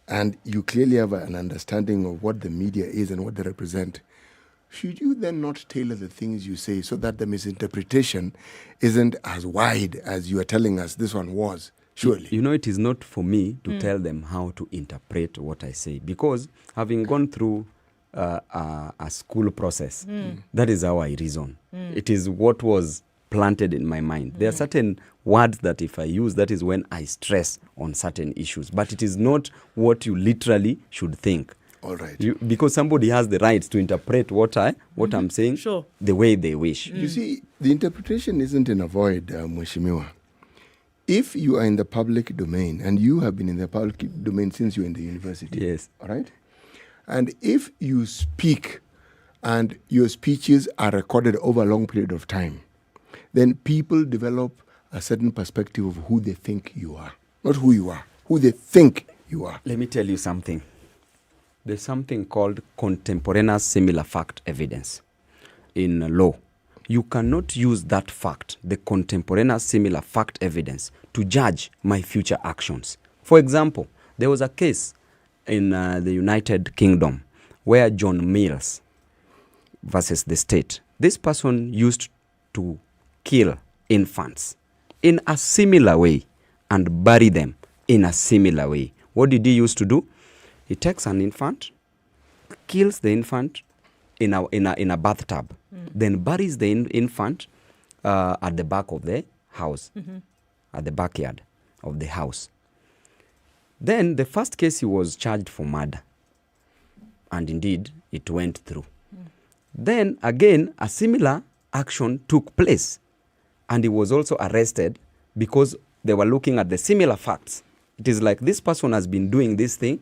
and you clearly have an understanding of what the media is and what they represent, should you then not tailor the things you say so that the misinterpretation isn't as wide as you are telling us this one was? Surely. You know, it is not for me to tell them how to interpret what I say, because having gone through a school process, that is how I reason. It is what was planted in my mind. There are certain words that if I use, that is when I stress on certain issues. But it is not what you literally should think. All right. Because somebody has the right to interpret what I'm saying the way they wish. You see, the interpretation isn't in a void, Mheshimiwa. If you are in the public domain, and you have been in the public domain since you were in the university, yes, all right? And if you speak and your speeches are recorded over a long period of time, then people develop a certain perspective of who they think you are. Not who you are, who they think you are. Let me tell you something. There's something called contemporaneous similar fact evidence in law. You cannot use that fact, the contemporaneous similar fact evidence, to judge my future actions. For example, there was a case in the United Kingdom where John Mills versus the state. This person used to kill infants in a similar way and bury them in a similar way. What did he used to do? He takes an infant, kills the infant in a bathtub, then buries the infant at the back of the house, at the backyard of the house. Then the first case he was charged for murder, and indeed it went through. Then again a similar action took place, and he was also arrested because they were looking at the similar facts. It is like this person has been doing this thing,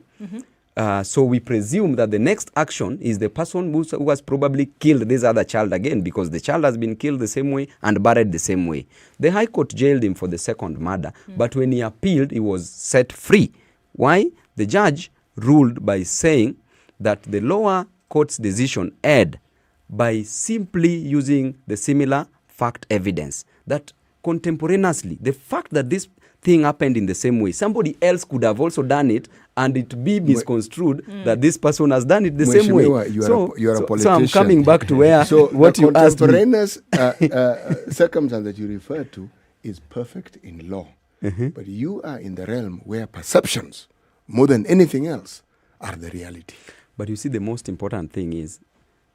so we presume that the next action is the person who has probably killed this other child again, because the child has been killed the same way and buried the same way. The High Court jailed him for the second murder, but when he appealed, he was set free. Why? The judge ruled by saying that the lower court's decision erred by simply using the similar fact evidence, that contemporaneously, the fact that this thing happened in the same way, somebody else could have also done it, and it be misconstrued that this person has done it the same way. You are a politician. So I'm coming back to where what you asked me. The contemporaneous circumstance that you refer to is perfect in law. But you are in the realm where perceptions, more than anything else, are the reality. But you see, the most important thing is,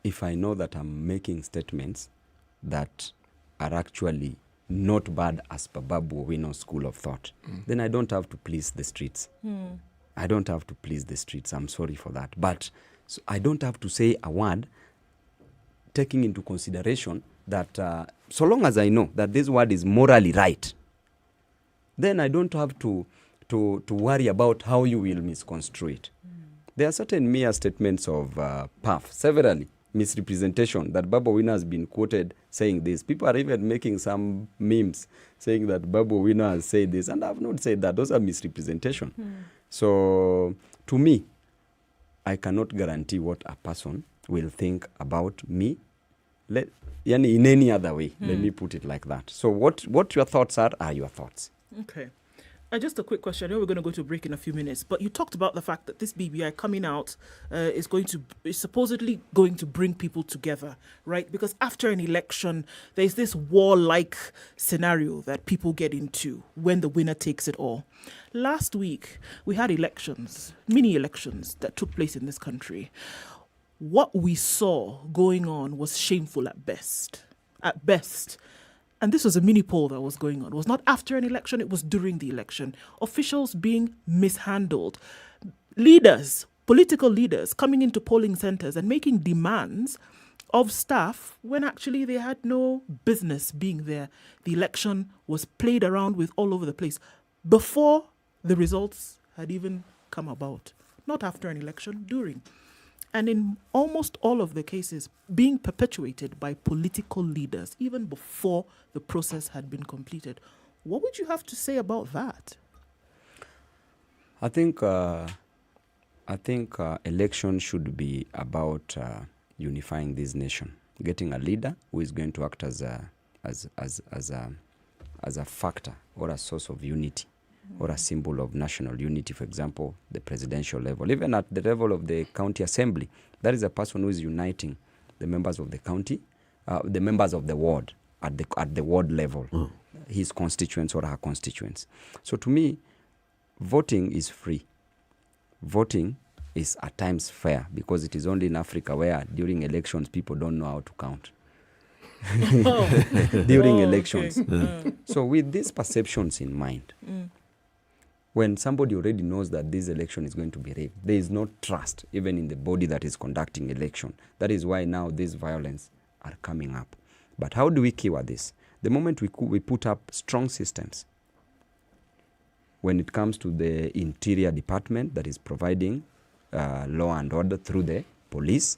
if I know that I'm making statements that are actually not bad as per Babu Owino's school of thought, then I don't have to please the streets. I don't have to please the streets. I'm sorry for that. But so I don't have to say a word taking into consideration that so long as I know that this word is morally right, then I don't have to worry about how you will misconstrue it. There are certain mere statements of PAF, severally misrepresentation, that Babu Owino has been quoted saying this. People are even making some memes saying that Babu Owino has said this, and I have not said that. Those are misrepresentation. So to me, I cannot guarantee what a person will think about me in any other way. Let me put it like that. So what your thoughts are your thoughts. Okay. Just a quick question. I know we're going to go to a break in a few minutes, but you talked about the fact that this BBI coming out is supposedly going to bring people together, right? Because after an election, there's this war-like scenario that people get into when the winner takes it all. Last week, we had elections, mini elections that took place in this country. What we saw going on was shameful at best. At best. And this was a mini poll that was going on. It was not after an election, it was during the election. Officials being mishandled. Leaders, political leaders, coming into polling centers and making demands of staff when actually they had no business being there. The election was played around with all over the place before the results had even come about. Not after an election, during. And in almost all of the cases, being perpetuated by political leaders, even before the process had been completed. What would you have to say about that? I think election should be about unifying this nation, getting a leader who is going to act as as a factor or a source of unity or a symbol of national unity, for example, the presidential level. Even at the level of the county assembly, that is a person who is uniting the members of the county, the members of the ward at the ward level, his constituents or her constituents. So to me, voting is free. Voting is at times fair, because it is only in Africa where during elections people don't know how to count. During elections. Okay. So with these perceptions in mind, when somebody already knows that this election is going to be rigged, there is no trust even in the body that is conducting election. That is why now these violence are coming up. But how do we cure this? The moment we put up strong systems, when it comes to the interior department that is providing law and order through the police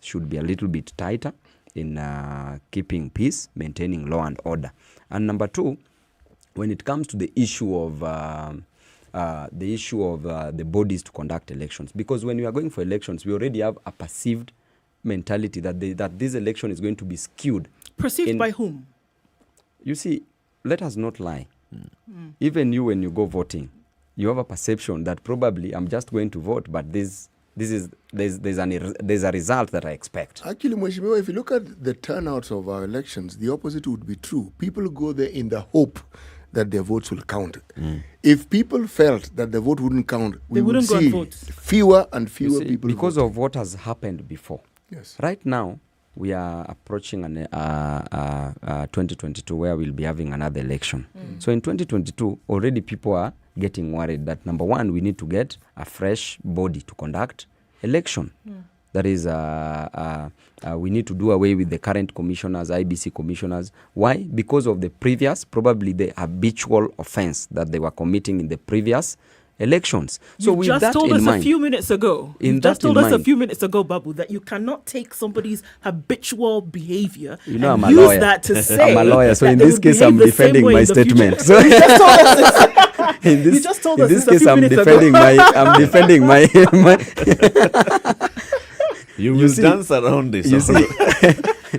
should be a little bit tighter in keeping peace, maintaining law and order. And number two, when it comes to the issue of the bodies to conduct elections, because when we are going for elections, we already have a perceived mentality that this election is going to be skewed. Perceived by whom? You see, let us not lie. Even you, when you go voting, you have a perception that probably I'm just going to vote, but there's a result that I expect. Actually, Mheshimiwa, if you look at the turnouts of our elections, the opposite would be true. People go there in the hope that their votes will count. If people felt that the vote wouldn't count, we would see fewer and fewer people because of what has happened before. Yes. Right now, we are approaching 2022 where we'll be having another election. So in 2022, already people are getting worried that, number one, we need to get a fresh body to conduct election. That is, we need to do away with the current commissioners, IBC commissioners. Why? Because of the previous, probably the habitual offense that they were committing in the previous elections. So with just that told in us mind, a few minutes ago. You just told us a few minutes ago, Babu, that you cannot take somebody's habitual behavior and I'm a use lawyer. that to say. I'm a lawyer, so that in they this would case, behave I'm the defending same way my in the future. statement. So you just told us this. in this, You just told in us this this a case, few I'm minutes defending ago. I'm defending my. You will dance around this. You see.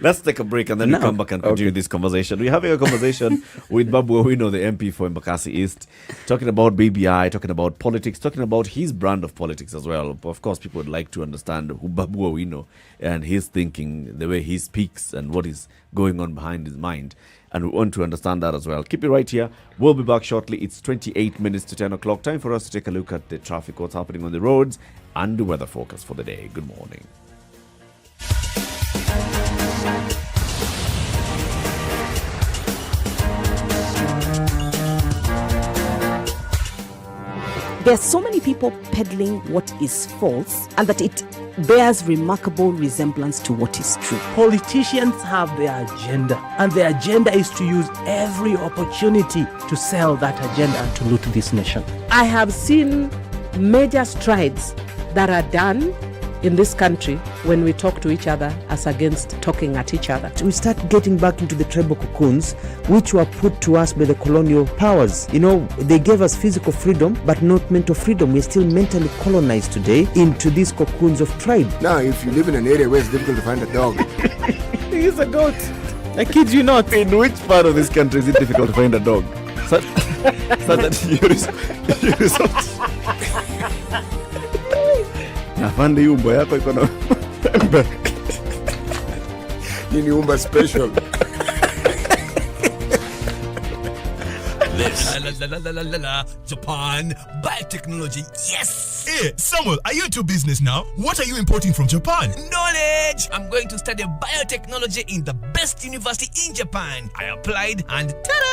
Let's take a break and then we come back and continue this conversation. We're having a conversation with Babu Owino, the MP for Embakasi East, talking about BBI, talking about politics, talking about his brand of politics as well. Of course, people would like to understand who Babu Owino and his thinking, the way he speaks and what is going on behind his mind. And we want to understand that as well. Keep it right here. We'll be back shortly. It's 28 minutes to 10 o'clock. Time for us to take a look at the traffic, what's happening on the roads, and the weather forecast for the day. Good morning. There are so many people peddling what is false, and that it bears remarkable resemblance to what is true. Politicians have their agenda, and their agenda is to use every opportunity to sell that agenda and to loot this nation. I have seen major strides that are done in this country when we talk to each other as against talking at each other. We start getting back into the tribal cocoons which were put to us by the colonial powers. You know, they gave us physical freedom but not mental freedom. We're still mentally colonized today into these cocoons of tribe. Now, if you live in an area where it's difficult to find a dog, He's a goat. I kid you not. In which part of this country is it difficult to find a dog? So that you resort. Afande hii umbo yako iko na hii ni umba special. This Japan biotechnology. Yes. Hey, Samuel, are you into business now? What are you importing from Japan? Knowledge. I'm going to study biotechnology in the best university in Japan. I applied and ta-da!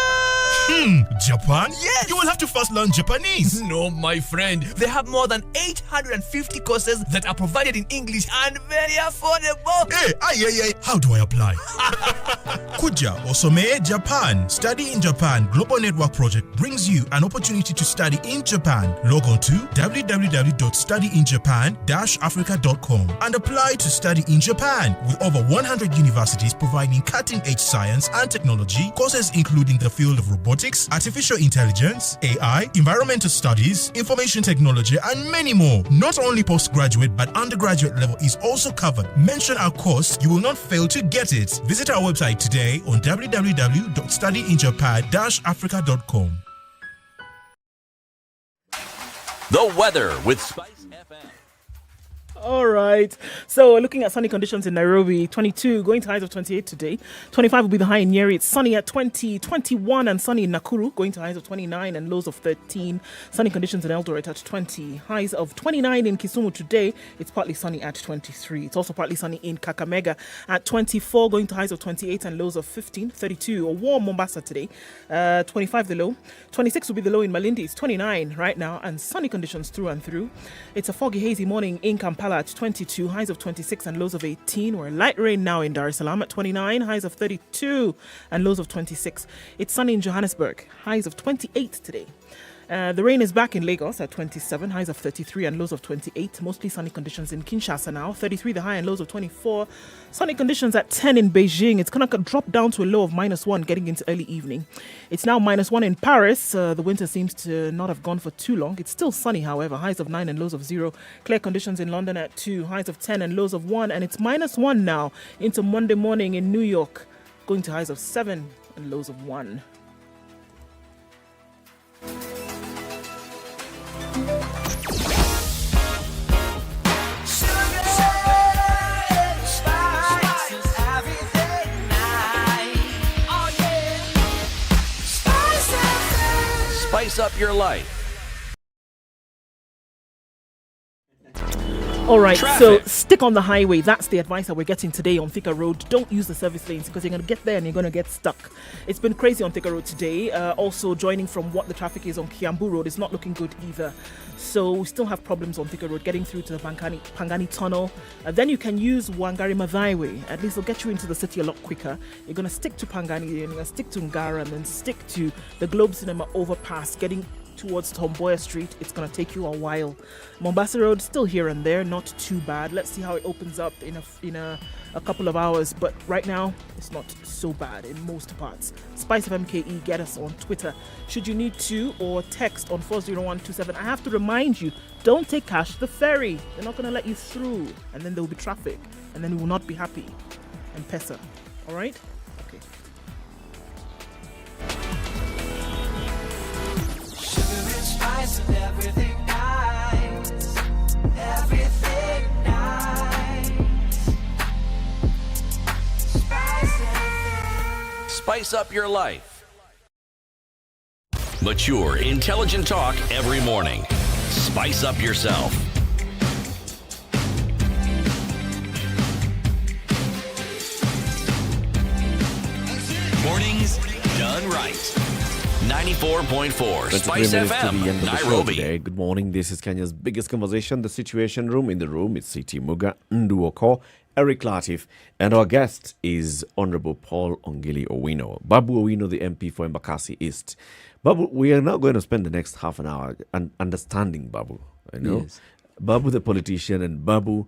Japan? Yes. You will have to first learn Japanese. No, my friend. They have more than 850 courses that are provided in English and very affordable. Hey, how do I apply? Kuja Osome Japan. Study in Japan Global Network Project brings you an opportunity to study in Japan. Log on to www.studyinjapan-africa.com and apply to study in Japan with over 100 universities providing cutting-edge science and technology courses including the field of robotics, artificial intelligence, AI, environmental studies, information technology, and many more. Not only postgraduate but undergraduate level is also covered. Mention our course, you will not fail to get it. Visit our website today today on www.studyinjapan-africa.com. The weather with SpiceFM. All right. So we're looking at sunny conditions in Nairobi, 22, going to highs of 28 today. 25 will be the high in Nyeri. It's sunny at 20, 21 and sunny in Nakuru, going to highs of 29 and lows of 13. Sunny conditions in Eldoret at 20. Highs of 29 in Kisumu today. It's partly sunny at 23. It's also partly sunny in Kakamega at 24, going to highs of 28 and lows of 15. 32, a warm Mombasa today. 25 the low. 26 will be the low in Malindi. It's 29 right now and sunny conditions through and through. It's a foggy, hazy morning in Kampala at 22, highs of 26 and lows of 18. We're light rain now in Dar es Salaam at 29, highs of 32 and lows of 26. It's sunny in Johannesburg, highs of 28 today. The rain is back in Lagos at 27, highs of 33 and lows of 28. Mostly sunny conditions in Kinshasa now, 33 the high and lows of 24. Sunny conditions at 10 in Beijing. It's going to drop down to a low of -1 getting into early evening. It's now -1 in Paris. The winter seems to not have gone for too long. It's still sunny, however, highs of 9 and lows of 0. Clear conditions in London at 2, highs of 10 and lows of 1. And it's -1 now into Monday morning in New York, going to highs of 7 and lows of 1. Spice up your life. All right, Traffic. So stick on the highway. That's the advice that we're getting today on Thika Road. Don't use the service lanes because you're going to get there and you're going to get stuck. It's been crazy on Thika Road today. Also joining from what the traffic is on Kiambu Road is not looking good either. So we still have problems on Thika Road getting through to the Pangani Tunnel. Then you can use Wangari Maathai Way. At least it'll get you into the city a lot quicker. You're going to stick to Pangani, and you're going to stick to Ngara, and then stick to the Globe Cinema overpass, getting towards Tomboya Street. It's going to take you a while. Mombasa Road, still here and there, not too bad. Let's see how it opens up in a couple of hours. But right now, it's not so bad in most parts. SpiceFM KE, get us on Twitter should you need to, or text on 40127. I have to remind you, don't take cash to the ferry. They're not going to let you through. And then there will be traffic. And then we will not be happy. And Pesa. All right? Okay. Spice and everything nice, everything nice. Spice up your life. Mature, intelligent talk every morning. Spice up yourself. Mornings done right. 94.4 Spice FM, Nairobi. Good morning. This is Kenya's biggest conversation, the Situation Room. In the room, it's CT Muga, Nduoko, Eric Latif, and our guest is Honorable Paul Ongili Owino, Babu Owino, the MP for Embakasi East. Babu, we are now going to spend the next half an hour understanding Babu. Yes. Babu, the politician, and Babu,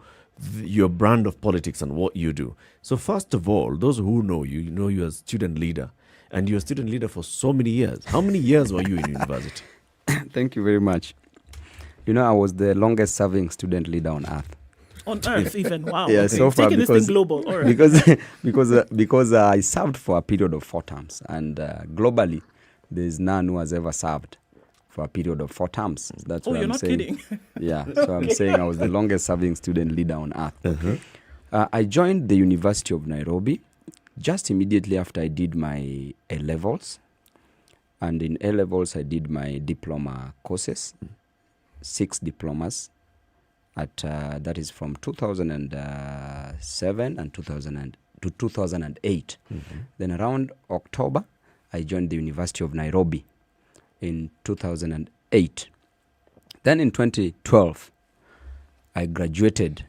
your brand of politics and what you do. So first of all, those who know you as student leader. And you're a student leader for so many years. How many years were you in university? Thank you very much. I was the longest serving student leader on earth. On earth, even? Wow. Yeah, okay. so far taking because, this thing global. All right. because I served for a period of 4 terms. And globally, there's none who has ever served for a period of 4 terms. That's what you're I'm not saying. kidding. Yeah, so I'm saying I was the longest serving student leader on earth. I joined the University of Nairobi just immediately after I did my A-levels. And in A-levels, I did my diploma courses, 6 diplomas. That is from 2007 and 2008. Then around October, I joined the University of Nairobi in 2008. Then in 2012, I graduated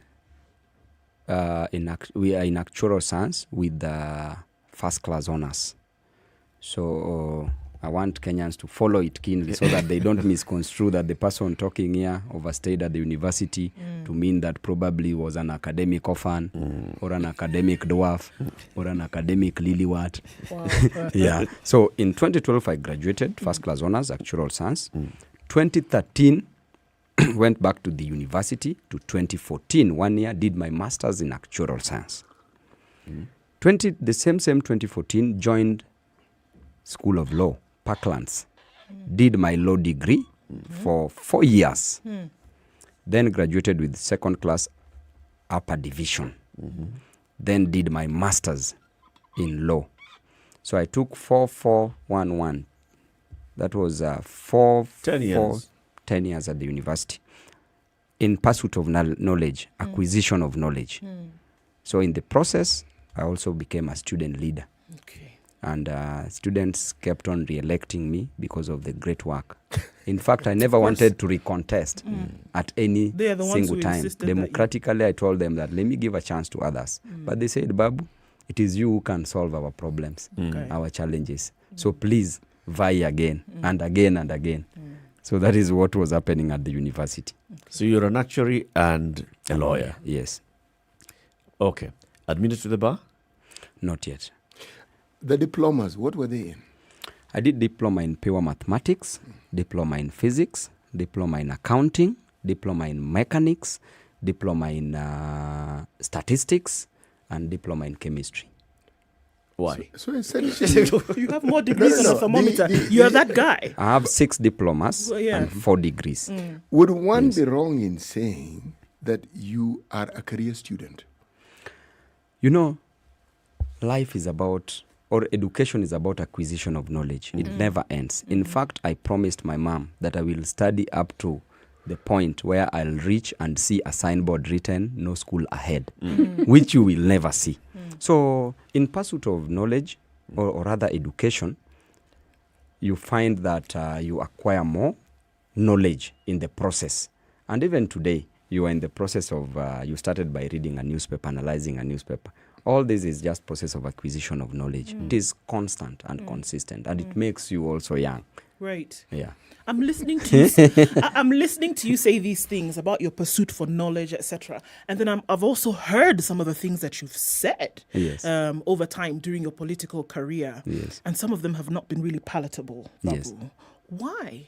in actuarial science with the first class honors. So I want Kenyans to follow it keenly so that they don't misconstrue that the person talking here overstayed at the university to mean that probably was an academic orphan or an academic dwarf or an academic lilywat. Wow. Yeah. So in 2012, I graduated first class honors, actuarial science. 2013, went back to the university to 2014, 1 year, did my master's in actuarial science. The same 2014, joined School of Law, Parklands. Did my law degree for 4 years. Then graduated with second class upper division. Then did my master's in law. So I took 4-4-1-1. That was 10 years. 10 years at the university. In pursuit of knowledge, acquisition of knowledge. So in the process, I also became a student leader. And students kept on re-electing me because of the great work. In fact, I never wanted to recontest at any single time. Democratically, I told them that let me give a chance to others. But they said, Babu, it is you who can solve our problems, our challenges. So please vie again and again and again. So that is what was happening at the university. So you're an actuary and a lawyer? Yes. Okay. Admitted to the bar? Not yet. The diplomas, what were they in? I did diploma in pure mathematics, diploma in physics, diploma in accounting, diploma in mechanics, diploma in statistics, and diploma in chemistry. Why? So essentially, you have more degrees than a thermometer. You're that guy. I have 6 diplomas and 4 degrees. Would one be wrong in saying that you are a career student? You know, life is about, or education is about acquisition of knowledge. It never ends. In fact, I promised my mom that I will study up to the point where I'll reach and see a signboard written, no school ahead, which you will never see. So in pursuit of knowledge, or rather education, you find that you acquire more knowledge in the process. And even today, you are in the process of, you started by reading a newspaper, analyzing a newspaper. All this is just process of acquisition of knowledge. It is constant and consistent, and it makes you also young. Right. Yeah. I'm listening to you. I'm listening to you say these things about your pursuit for knowledge, etc. And then I've also heard some of the things that you've said over time during your political career. Yes. And some of them have not been really palatable. Babu. Yes. Why?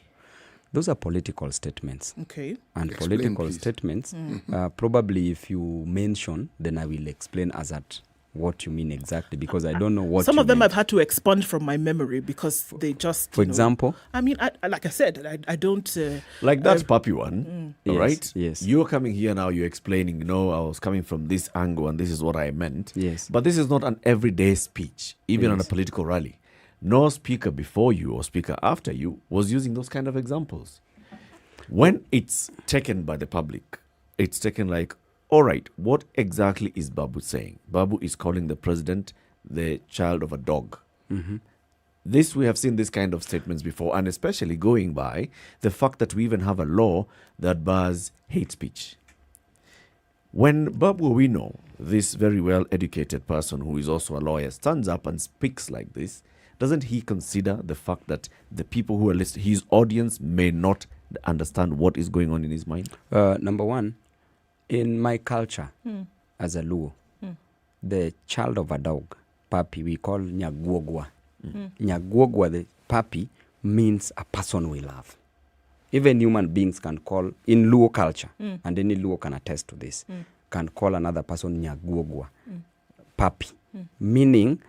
Those are political statements. Okay. And Explain, political please. statements, probably if you mention, then I will explain as at what you mean exactly, because I don't know what some you of them meant. I've had to expunge from my memory because they just, For example? I mean, like I said, I don't... like that puppy one, Yes, right? yes. You're coming here now, you're explaining, I was coming from this angle and this is what I meant. Yes. But this is not an everyday speech, even on a Yes. political rally. No speaker before you or speaker after you was using those kind of examples. When it's taken by the public, it's taken like, all right, what exactly is Babu saying? Babu is calling the president the child of a dog. This, we have seen this kind of statements before, and especially going by the fact that we even have a law that bars hate speech. When Babu Owino, this very well-educated person who is also a lawyer, stands up and speaks like this, doesn't he consider the fact that the people who are listening, his audience may not understand what is going on in his mind? Number one, in my culture, as a Luo, the child of a dog, puppy, we call Nyagwogwa. Nyagwogwa, the puppy, means a person we love. Even human beings can call, in Luo culture, and any Luo can attest to this, can call another person Nyagwogwa, puppy, meaning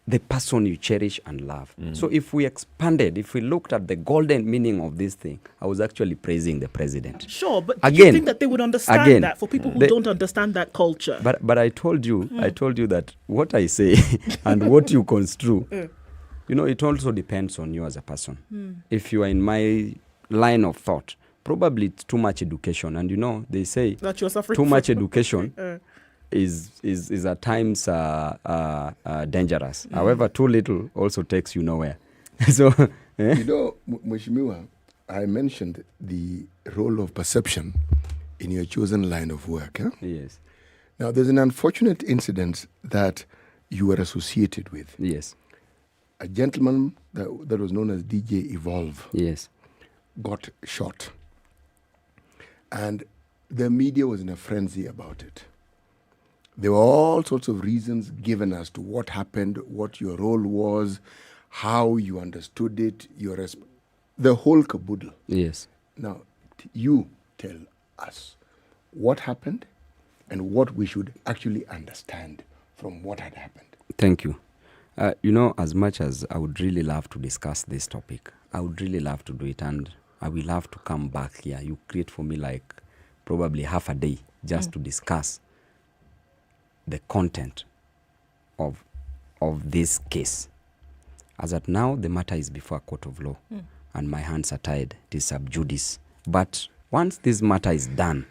the person you cherish and love. So if we expanded, if we looked at the golden meaning of this thing, I was actually praising the president. Sure, but Again, do you think that they would understand that for people who they- don't understand that culture? But I told you, that what I say and what you construe, it also depends on you as a person. If you are in my line of thought, probably it's too much education. And they say That you're suffering too much from. education is at times dangerous. However, too little also takes you nowhere. So, Mheshimiwa, I mentioned the role of perception in your chosen line of work. Yes. Now, there's an unfortunate incident that you were associated with. Yes. A gentleman that was known as DJ Evolve. Yes. Got shot. And the media was in a frenzy about it. There were all sorts of reasons given as to what happened, what your role was, how you understood it, the whole caboodle. Yes. Now, you tell us what happened and what we should actually understand from what had happened. Thank you. You know, as much as I would really love to discuss this topic, I would really love to do it, and I will have to come back here. You create for me like probably half a day just to discuss the content of this case. As at now, the matter is before a court of law, and my hands are tied. It is sub judice. But once this matter is done,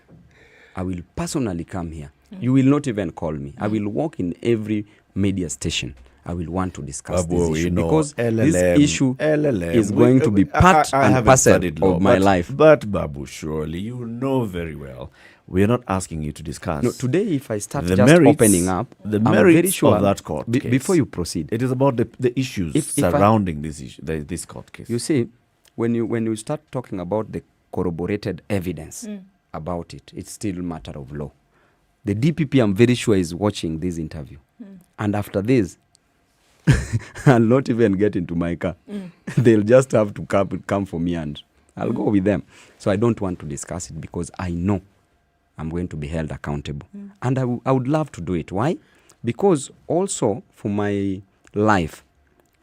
I will personally come here. You will not even call me. I will walk in every media station. I will want to discuss Babu this issue Owino, because LLM, this issue LLM, is going to be part I and haven't parcel studied law, of my life. But Babu, surely you know very well, we are not asking you to discuss. No, today if I start the just merits, opening up, the I'm merits very sure of that court case. Before you proceed, it is about the issues surrounding this issue, this court case. You see, when you start talking about the corroborated evidence about it, it's still a matter of law. The DPP, I'm very sure, is watching this interview. And after this, I'll not even get into my car. They'll just have to come for me and I'll go with them. So I don't want to discuss it because I know I'm going to be held accountable. And I would love to do it. Why? Because also for my life,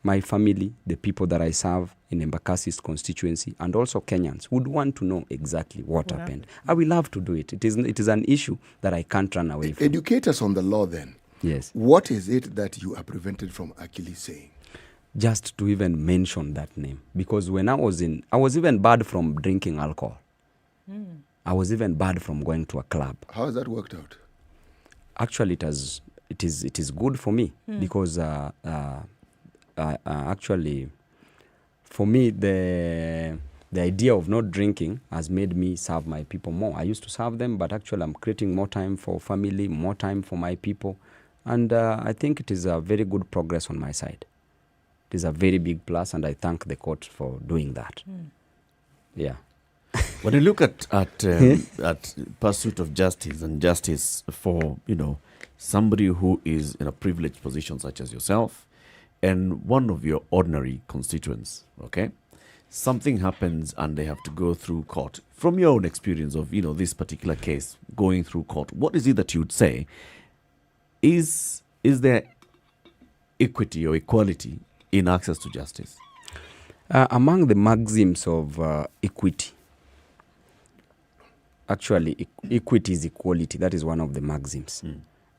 my family, the people that I serve in Embakasi's constituency, and also Kenyans would want to know exactly what happened. I will love to do it. It is an issue that I can't run away from. Educate us on the law then. Yes. What is it that you are prevented from actually saying? Just to even mention that name. Because when I was even barred from drinking alcohol. I was even barred from going to a club. How has that worked out? Actually, it is good for me because actually, for me, the idea of not drinking has made me serve my people more. I used to serve them, but actually I'm creating more time for family, more time for my people. And I think it is a very good progress on my side. It is a very big plus, and I thank the court for doing that. Yeah. When you look at pursuit of justice and justice for, somebody who is in a privileged position such as yourself and one of your ordinary constituents, okay? Something happens and they have to go through court. From your own experience of, this particular case going through court, what is it that you'd say? Is there equity or equality in access to justice? Among the maxims of equity, actually, equity is equality. That is one of the maxims.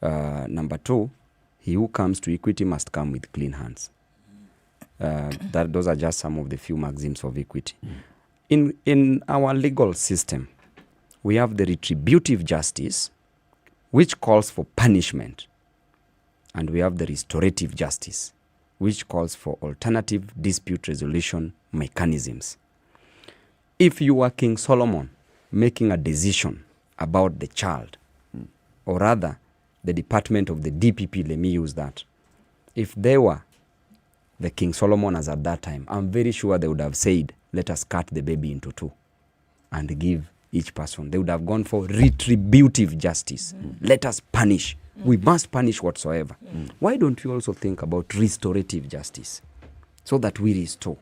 Number two, he who comes to equity must come with clean hands. Those are just some of the few maxims of equity. In our legal system, we have the retributive justice, which calls for punishment. And we have the restorative justice, which calls for alternative dispute resolution mechanisms. If you were King Solomon making a decision about the child, or rather, the department of the DPP, let me use that. If they were the King Solomon as at that time, I'm very sure they would have said, let us cut the baby into two and give each person. They would have gone for retributive justice. Let us punish. We must punish whatsoever. Why don't we also think about restorative justice so that we restore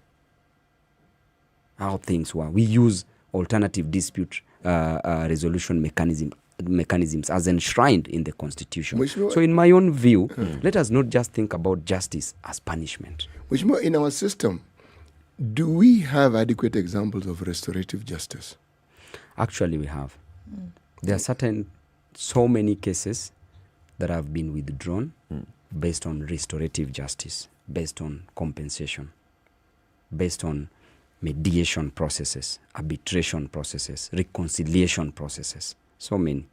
how things were? We use alternative dispute resolution mechanisms as enshrined in the Constitution. So in my own view, let us not just think about justice as punishment. Which more in our system, do we have adequate examples of restorative justice? Actually, we have. There are so many cases that have been withdrawn based on restorative justice, based on compensation, based on mediation processes, arbitration processes, reconciliation processes. So many.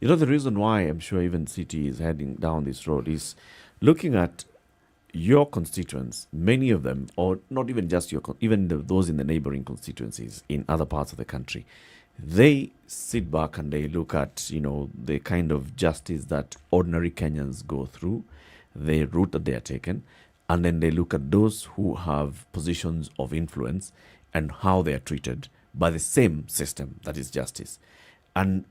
The reason why I'm sure even City is heading down this road is looking at your constituents, many of them, or not even just even those in the neighboring constituencies in other parts of the country, they sit back and they look at, the kind of justice that ordinary Kenyans go through, the route that they are taken, and then they look at those who have positions of influence and how they are treated by the same system that is justice. And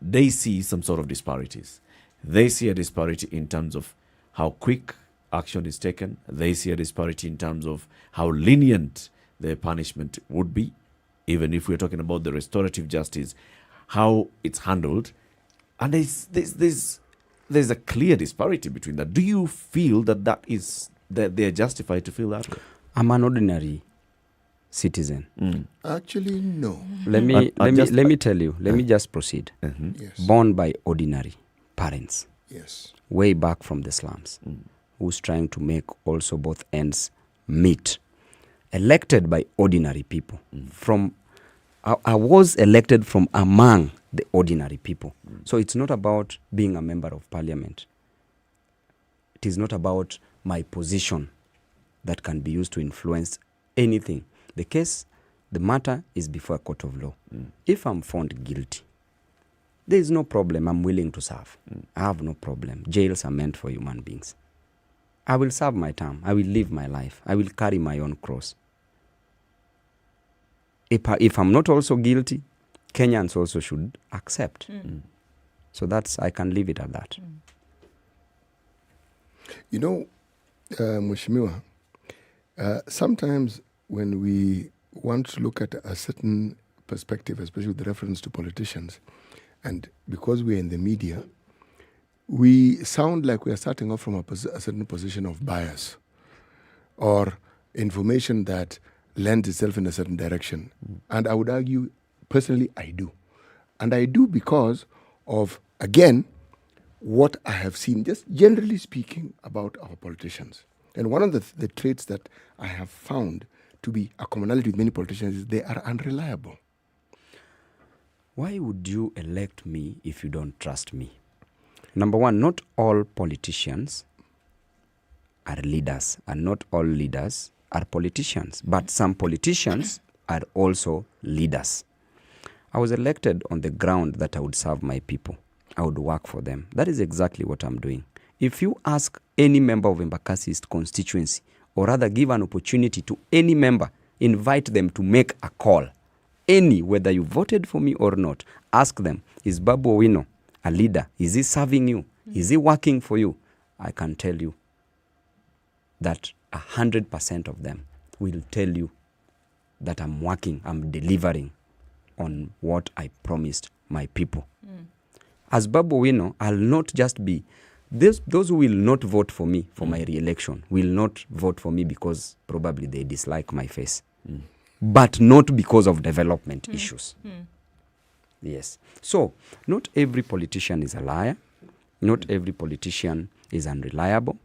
they see some sort of disparities. They see a disparity in terms of how quick action is taken. They see a disparity in terms of how lenient the punishment would be. Even if we're talking about the restorative justice, how it's handled. And there's there's a clear disparity between that. Do you feel that they're justified to feel that way? I'm an ordinary citizen. Actually, no. Let me tell you. Let me just proceed. Yes. Born by ordinary parents. Yes. Way back from the slums, who's trying to make also both ends meet. Elected by ordinary people. I was elected from among the ordinary people. So it's not about being a member of parliament. It is not about my position that can be used to influence anything. The matter is before a court of law. If I'm found guilty, there is no problem. I'm willing to serve. I have no problem. Jails are meant for human beings. I will serve my term. I will live my life. I will carry my own cross. If I'm not also guilty, Kenyans also should accept. So I can leave it at that. You know, Mheshimiwa, sometimes when we want to look at a certain perspective, especially with reference to politicians, and because we're in the media, we sound like we are starting off from a certain position of bias or information that lends itself in a certain direction. And I would argue, personally, I do. And I do because of, again, what I have seen, just generally speaking, about our politicians. And one of the traits that I have found to be a commonality with many politicians is they are unreliable. Why would you elect me if you don't trust me? Number one, not all politicians are leaders, and not all leaders are politicians. But some politicians are also leaders. I was elected on the ground that I would serve my people. I would work for them. That is exactly what I'm doing. If you ask any member of Embakasi East constituency, or rather give an opportunity to any member, invite them to make a call, whether you voted for me or not, ask them, is Babu Owino a leader? Is he serving you? Is he working for you? I can tell you that 100% of them will tell you that I'm working, I'm delivering on what I promised my people. As Babu Owino, I'll not just be, those who will not vote for me for my re-election will not vote for me because probably they dislike my face. But not because of development issues. Yes. So, not every politician is a liar. Not every politician is unreliable.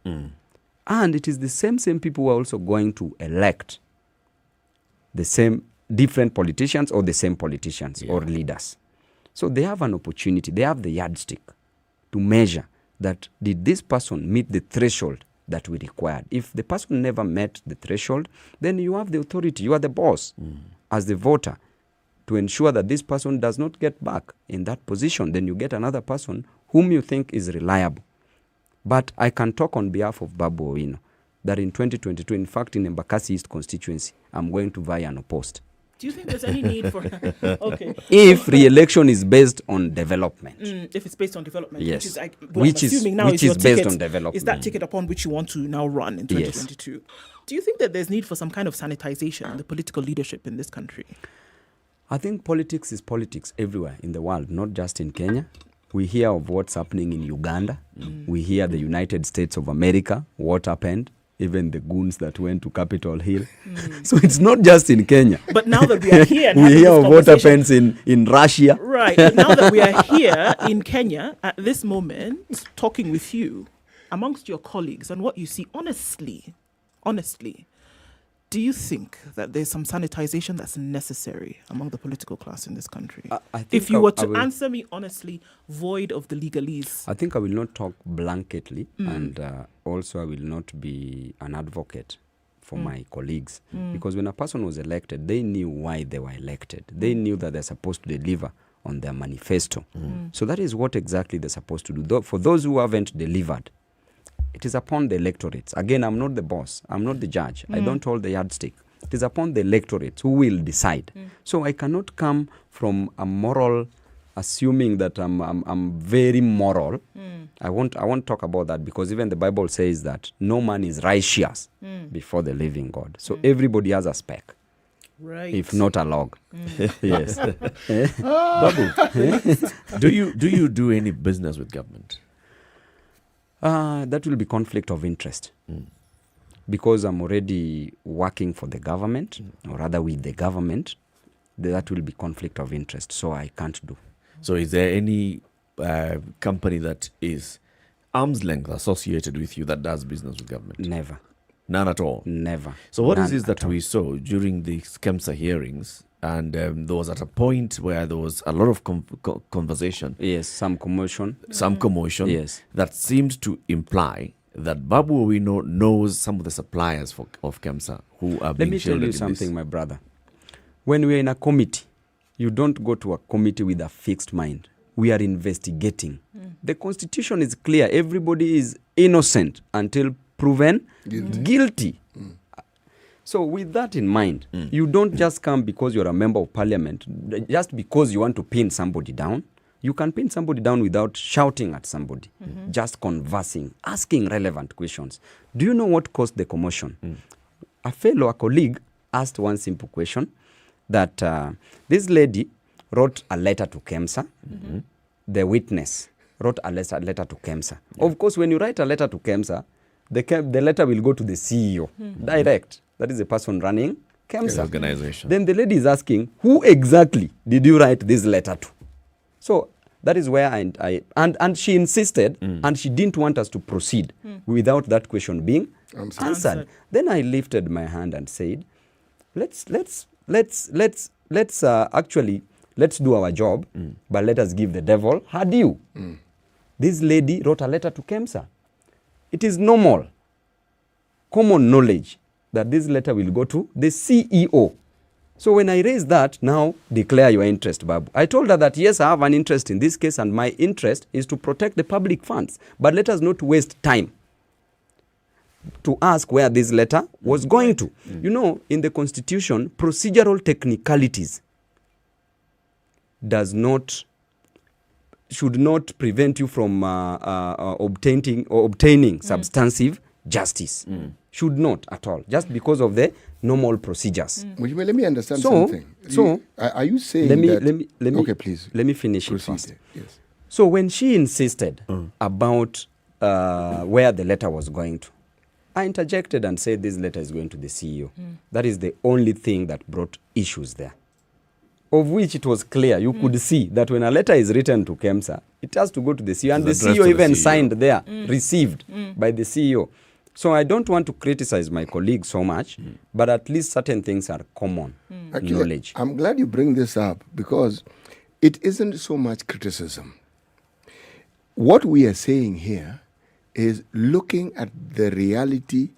And it is the same people who are also going to elect the same different politicians or the same politicians or leaders. So they have an opportunity, they have the yardstick to measure that did this person meet the threshold that we required. If the person never met the threshold, then you have the authority, you are the boss as the voter to ensure that this person does not get back in that position. Then you get another person whom you think is reliable. But I can talk on behalf of Babu Owino that in 2022, in fact, in Embakasi East constituency, I'm going to vie unopposed. Do you think there's any need for okay? If re-election is based on development. If it's based on development, yes. which is based on development. Is that ticket upon which you want to now run in 2022? Yes. Do you think that there's need for some kind of sanitization in the political leadership in this country? I think politics is politics everywhere in the world, not just in Kenya. We hear of what's happening in Uganda. We hear the United States of America, what happened. Even the goons that went to Capitol Hill. So it's not just in Kenya. But now that we are here, we hear of what happens in Russia. Right. Now that we are here in Kenya at this moment, talking with you, amongst your colleagues and what you see, honestly, do you think that there's some sanitization that's necessary among the political class in this country? If you were to answer me honestly, void of the legalese. I think I will not talk blanketly, and also I will not be an advocate for my colleagues. Because when a person was elected, they knew why they were elected. They knew that they're supposed to deliver on their manifesto. So that is what exactly they're supposed to do. For those who haven't delivered, it is upon the electorates. Again, I'm not the boss. I'm not the judge. I don't hold the yardstick. It is upon the electorates who will decide. So I cannot come from a moral, assuming that I'm very moral. I won't talk about that because even the Bible says that no man is righteous before the living God. So everybody has a speck. Right. If not a log. Yes. Babu, do you do any business with government? That will be conflict of interest. Because I'm already working for the government, or rather with the government, that will be conflict of interest. So I can't do. So is there any company that is arm's length associated with you that does business with government? Never. None at all? Never. So what is None this that at all. we saw during the KEMSA hearings? And there was at a point where there was a lot of conversation. Yes, some commotion. Some commotion. Yes. That seemed to imply that Babu Owino knows some of the suppliers of KEMSA who are being Let me tell shielded you in something, this. my brother. When we are in a committee, you don't go to a committee with a fixed mind. We are investigating. The Constitution is clear. Everybody is innocent until proven guilty. So with that in mind, you don't just come because you're a member of parliament, just because you want to pin somebody down. You can pin somebody down without shouting at somebody, just conversing, asking relevant questions. Do you know what caused the commotion? A colleague, asked one simple question, that this lady wrote a letter to KEMSA. The witness wrote a letter to KEMSA. Of course, when you write a letter to KEMSA, the letter will go to the CEO direct. That is the person running KEMSA. The organization. Then the lady is asking, who exactly did you write this letter to? So that is where and she insisted, and she didn't want us to proceed without that question being answered. Then I lifted my hand and said, let's do our job, but let us give the devil her due. This lady wrote a letter to KEMSA. It is normal, common knowledge that this letter will go to the CEO. So when I raised that, now declare your interest, Babu. I told her that, yes, I have an interest in this case, and my interest is to protect the public funds. But let us not waste time to ask where this letter was going to. You know, in the Constitution, procedural technicalities should not prevent you from obtaining substantive justice. Should not at all, just because of the normal procedures. Let me understand something. Are you saying okay, please. Let me finish it Proceed. first. Yes. So when she insisted about where the letter was going to, I interjected and said this letter is going to the CEO. That is the only thing that brought issues there, of which it was clear. You could see that when a letter is written to KEMSA, it has to go to the CEO. And the CEO even signed there, received by the CEO. So I don't want to criticize my colleague so much, but at least certain things are common knowledge. I'm glad you bring this up, because it isn't so much criticism. What we are saying here is looking at the reality,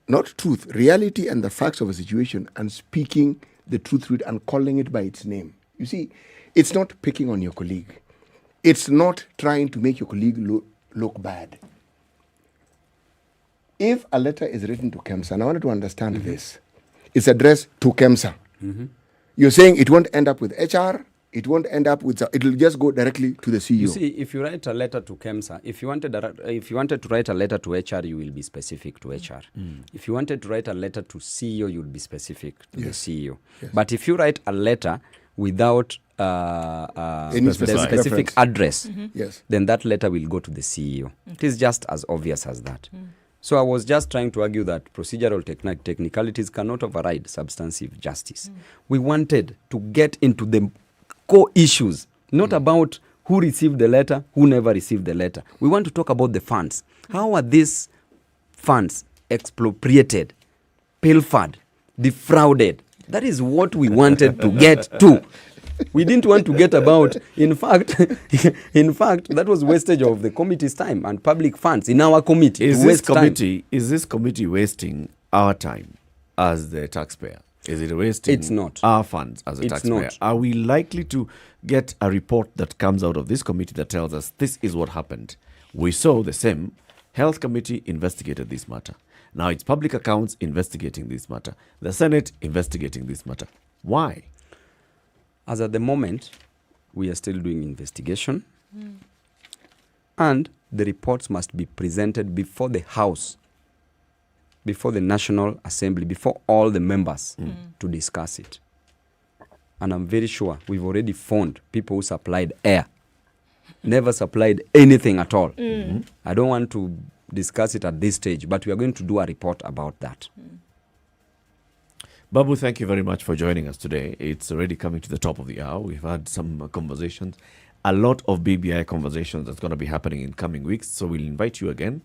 not truth, reality and the facts of a situation, and speaking the truth with and calling it by its name. You see, it's not picking on your colleague. It's not trying to make your colleague look bad. If a letter is written to KEMSA, and I wanted to understand this, it's addressed to KEMSA. You're saying it won't end up with HR, it won't end up with, it will just go directly to the CEO. You see, if you write a letter to KEMSA, if you wanted to write a letter to HR, you will be specific to HR. If you wanted to write a letter to CEO, you will be specific to the CEO. Yes. But if you write a letter without Any the specific address, Yes. then that letter will go to the CEO. It is just as obvious as that. So I was just trying to argue that procedural technicalities cannot override substantive justice. We wanted to get into the core issues, not about who received the letter, who never received the letter. We want to talk about the funds. How are these funds expropriated, pilfered, defrauded? That is what we wanted to get to. We didn't want to get about, in fact, that was wastage of the committee's time and public funds in our committee. Is this committee wasting our time as the taxpayer? Is it wasting our funds as a taxpayer? Not. Are we likely to get a report that comes out of this committee that tells us this is what happened? We saw the same health committee investigated this matter. Now it's public accounts investigating this matter. The Senate investigating this matter. Why? As at the moment, we are still doing investigation, and the reports must be presented before the House, before the National Assembly, before all the members to discuss it. And I'm very sure we've already found people who supplied air never supplied anything at all. I don't want to discuss it at this stage, but we are going to do a report about that. Babu, thank you very much for joining us today. It's already coming to the top of the hour. We've had some conversations, a lot of BBI conversations that's going to be happening in coming weeks. So we'll invite you again.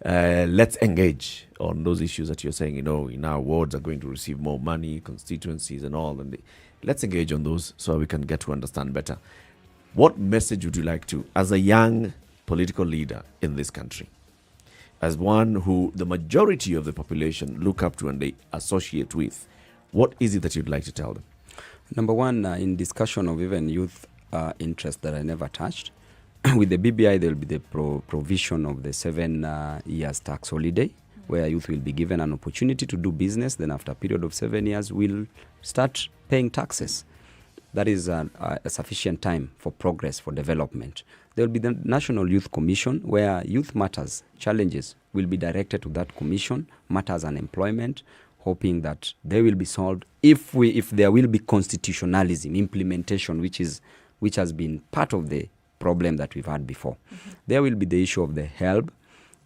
Let's engage on those issues that you're saying, you know, in our wards are going to receive more money, constituencies and all. And let's engage on those so we can get to understand better. What message would you like to, as a young political leader in this country, as one who the majority of the population look up to and they associate with, what is it that you'd like to tell them? Number one, in discussion of even youth interest that I never touched, with the BBI, there will be the provision of the 7 years tax holiday, where youth will be given an opportunity to do business. Then after a period of 7 years, we'll start paying taxes. That is a sufficient time for progress, for development. There will be the National Youth Commission, where youth matters, challenges will be directed to that commission, matters and employment, hoping that they will be solved if there will be constitutionalism, implementation, which has been part of the problem that we've had before. There will be the issue of the HELB.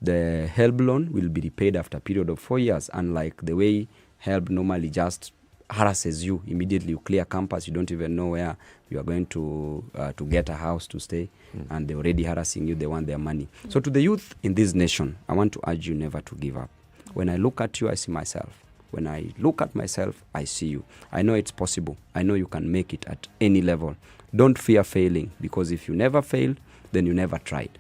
The HELB loan will be repaid after a period of 4 years, unlike the way HELB normally just harasses you immediately. You clear campus, you don't even know where you are going to get a house to stay, and they're already harassing you. They want their money. So to the youth in this nation, I want to urge you never to give up. When I look at you, I see myself. When I look at myself, I see you. I know it's possible. I know you can make it at any level. Don't fear failing, because if you never fail, then you never tried.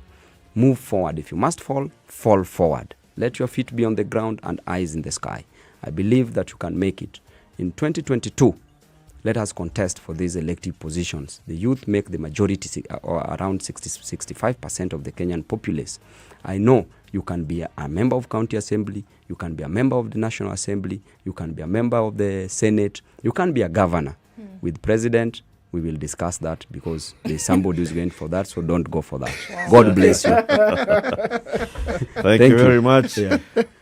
Move forward. If you must fall, fall forward. Let your feet be on the ground and eyes in the sky. I believe that you can make it. In 2022, let us contest for these elective positions. The youth make the majority, or around 65% of the Kenyan populace. I know you can be a member of county assembly, you can be a member of the National Assembly, you can be a member of the Senate, you can be a governor. With president, we will discuss that, because there's somebody who's going for that, so don't go for that. God bless you. Thank you very much.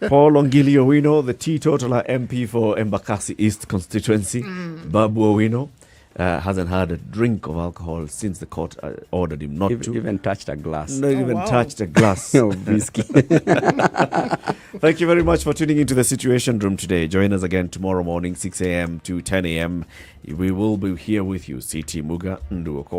Paul Ongili Owino, the teetotaler MP for Embakasi East constituency. Babu Owino hasn't had a drink of alcohol since the court ordered him not to. Even touched a glass. Not even touched a glass of whiskey. Thank you very much for tuning into the Situation Room today. Join us again tomorrow morning, 6 a.m. to 10 a.m. We will be here with you. CT Muga Nduoko.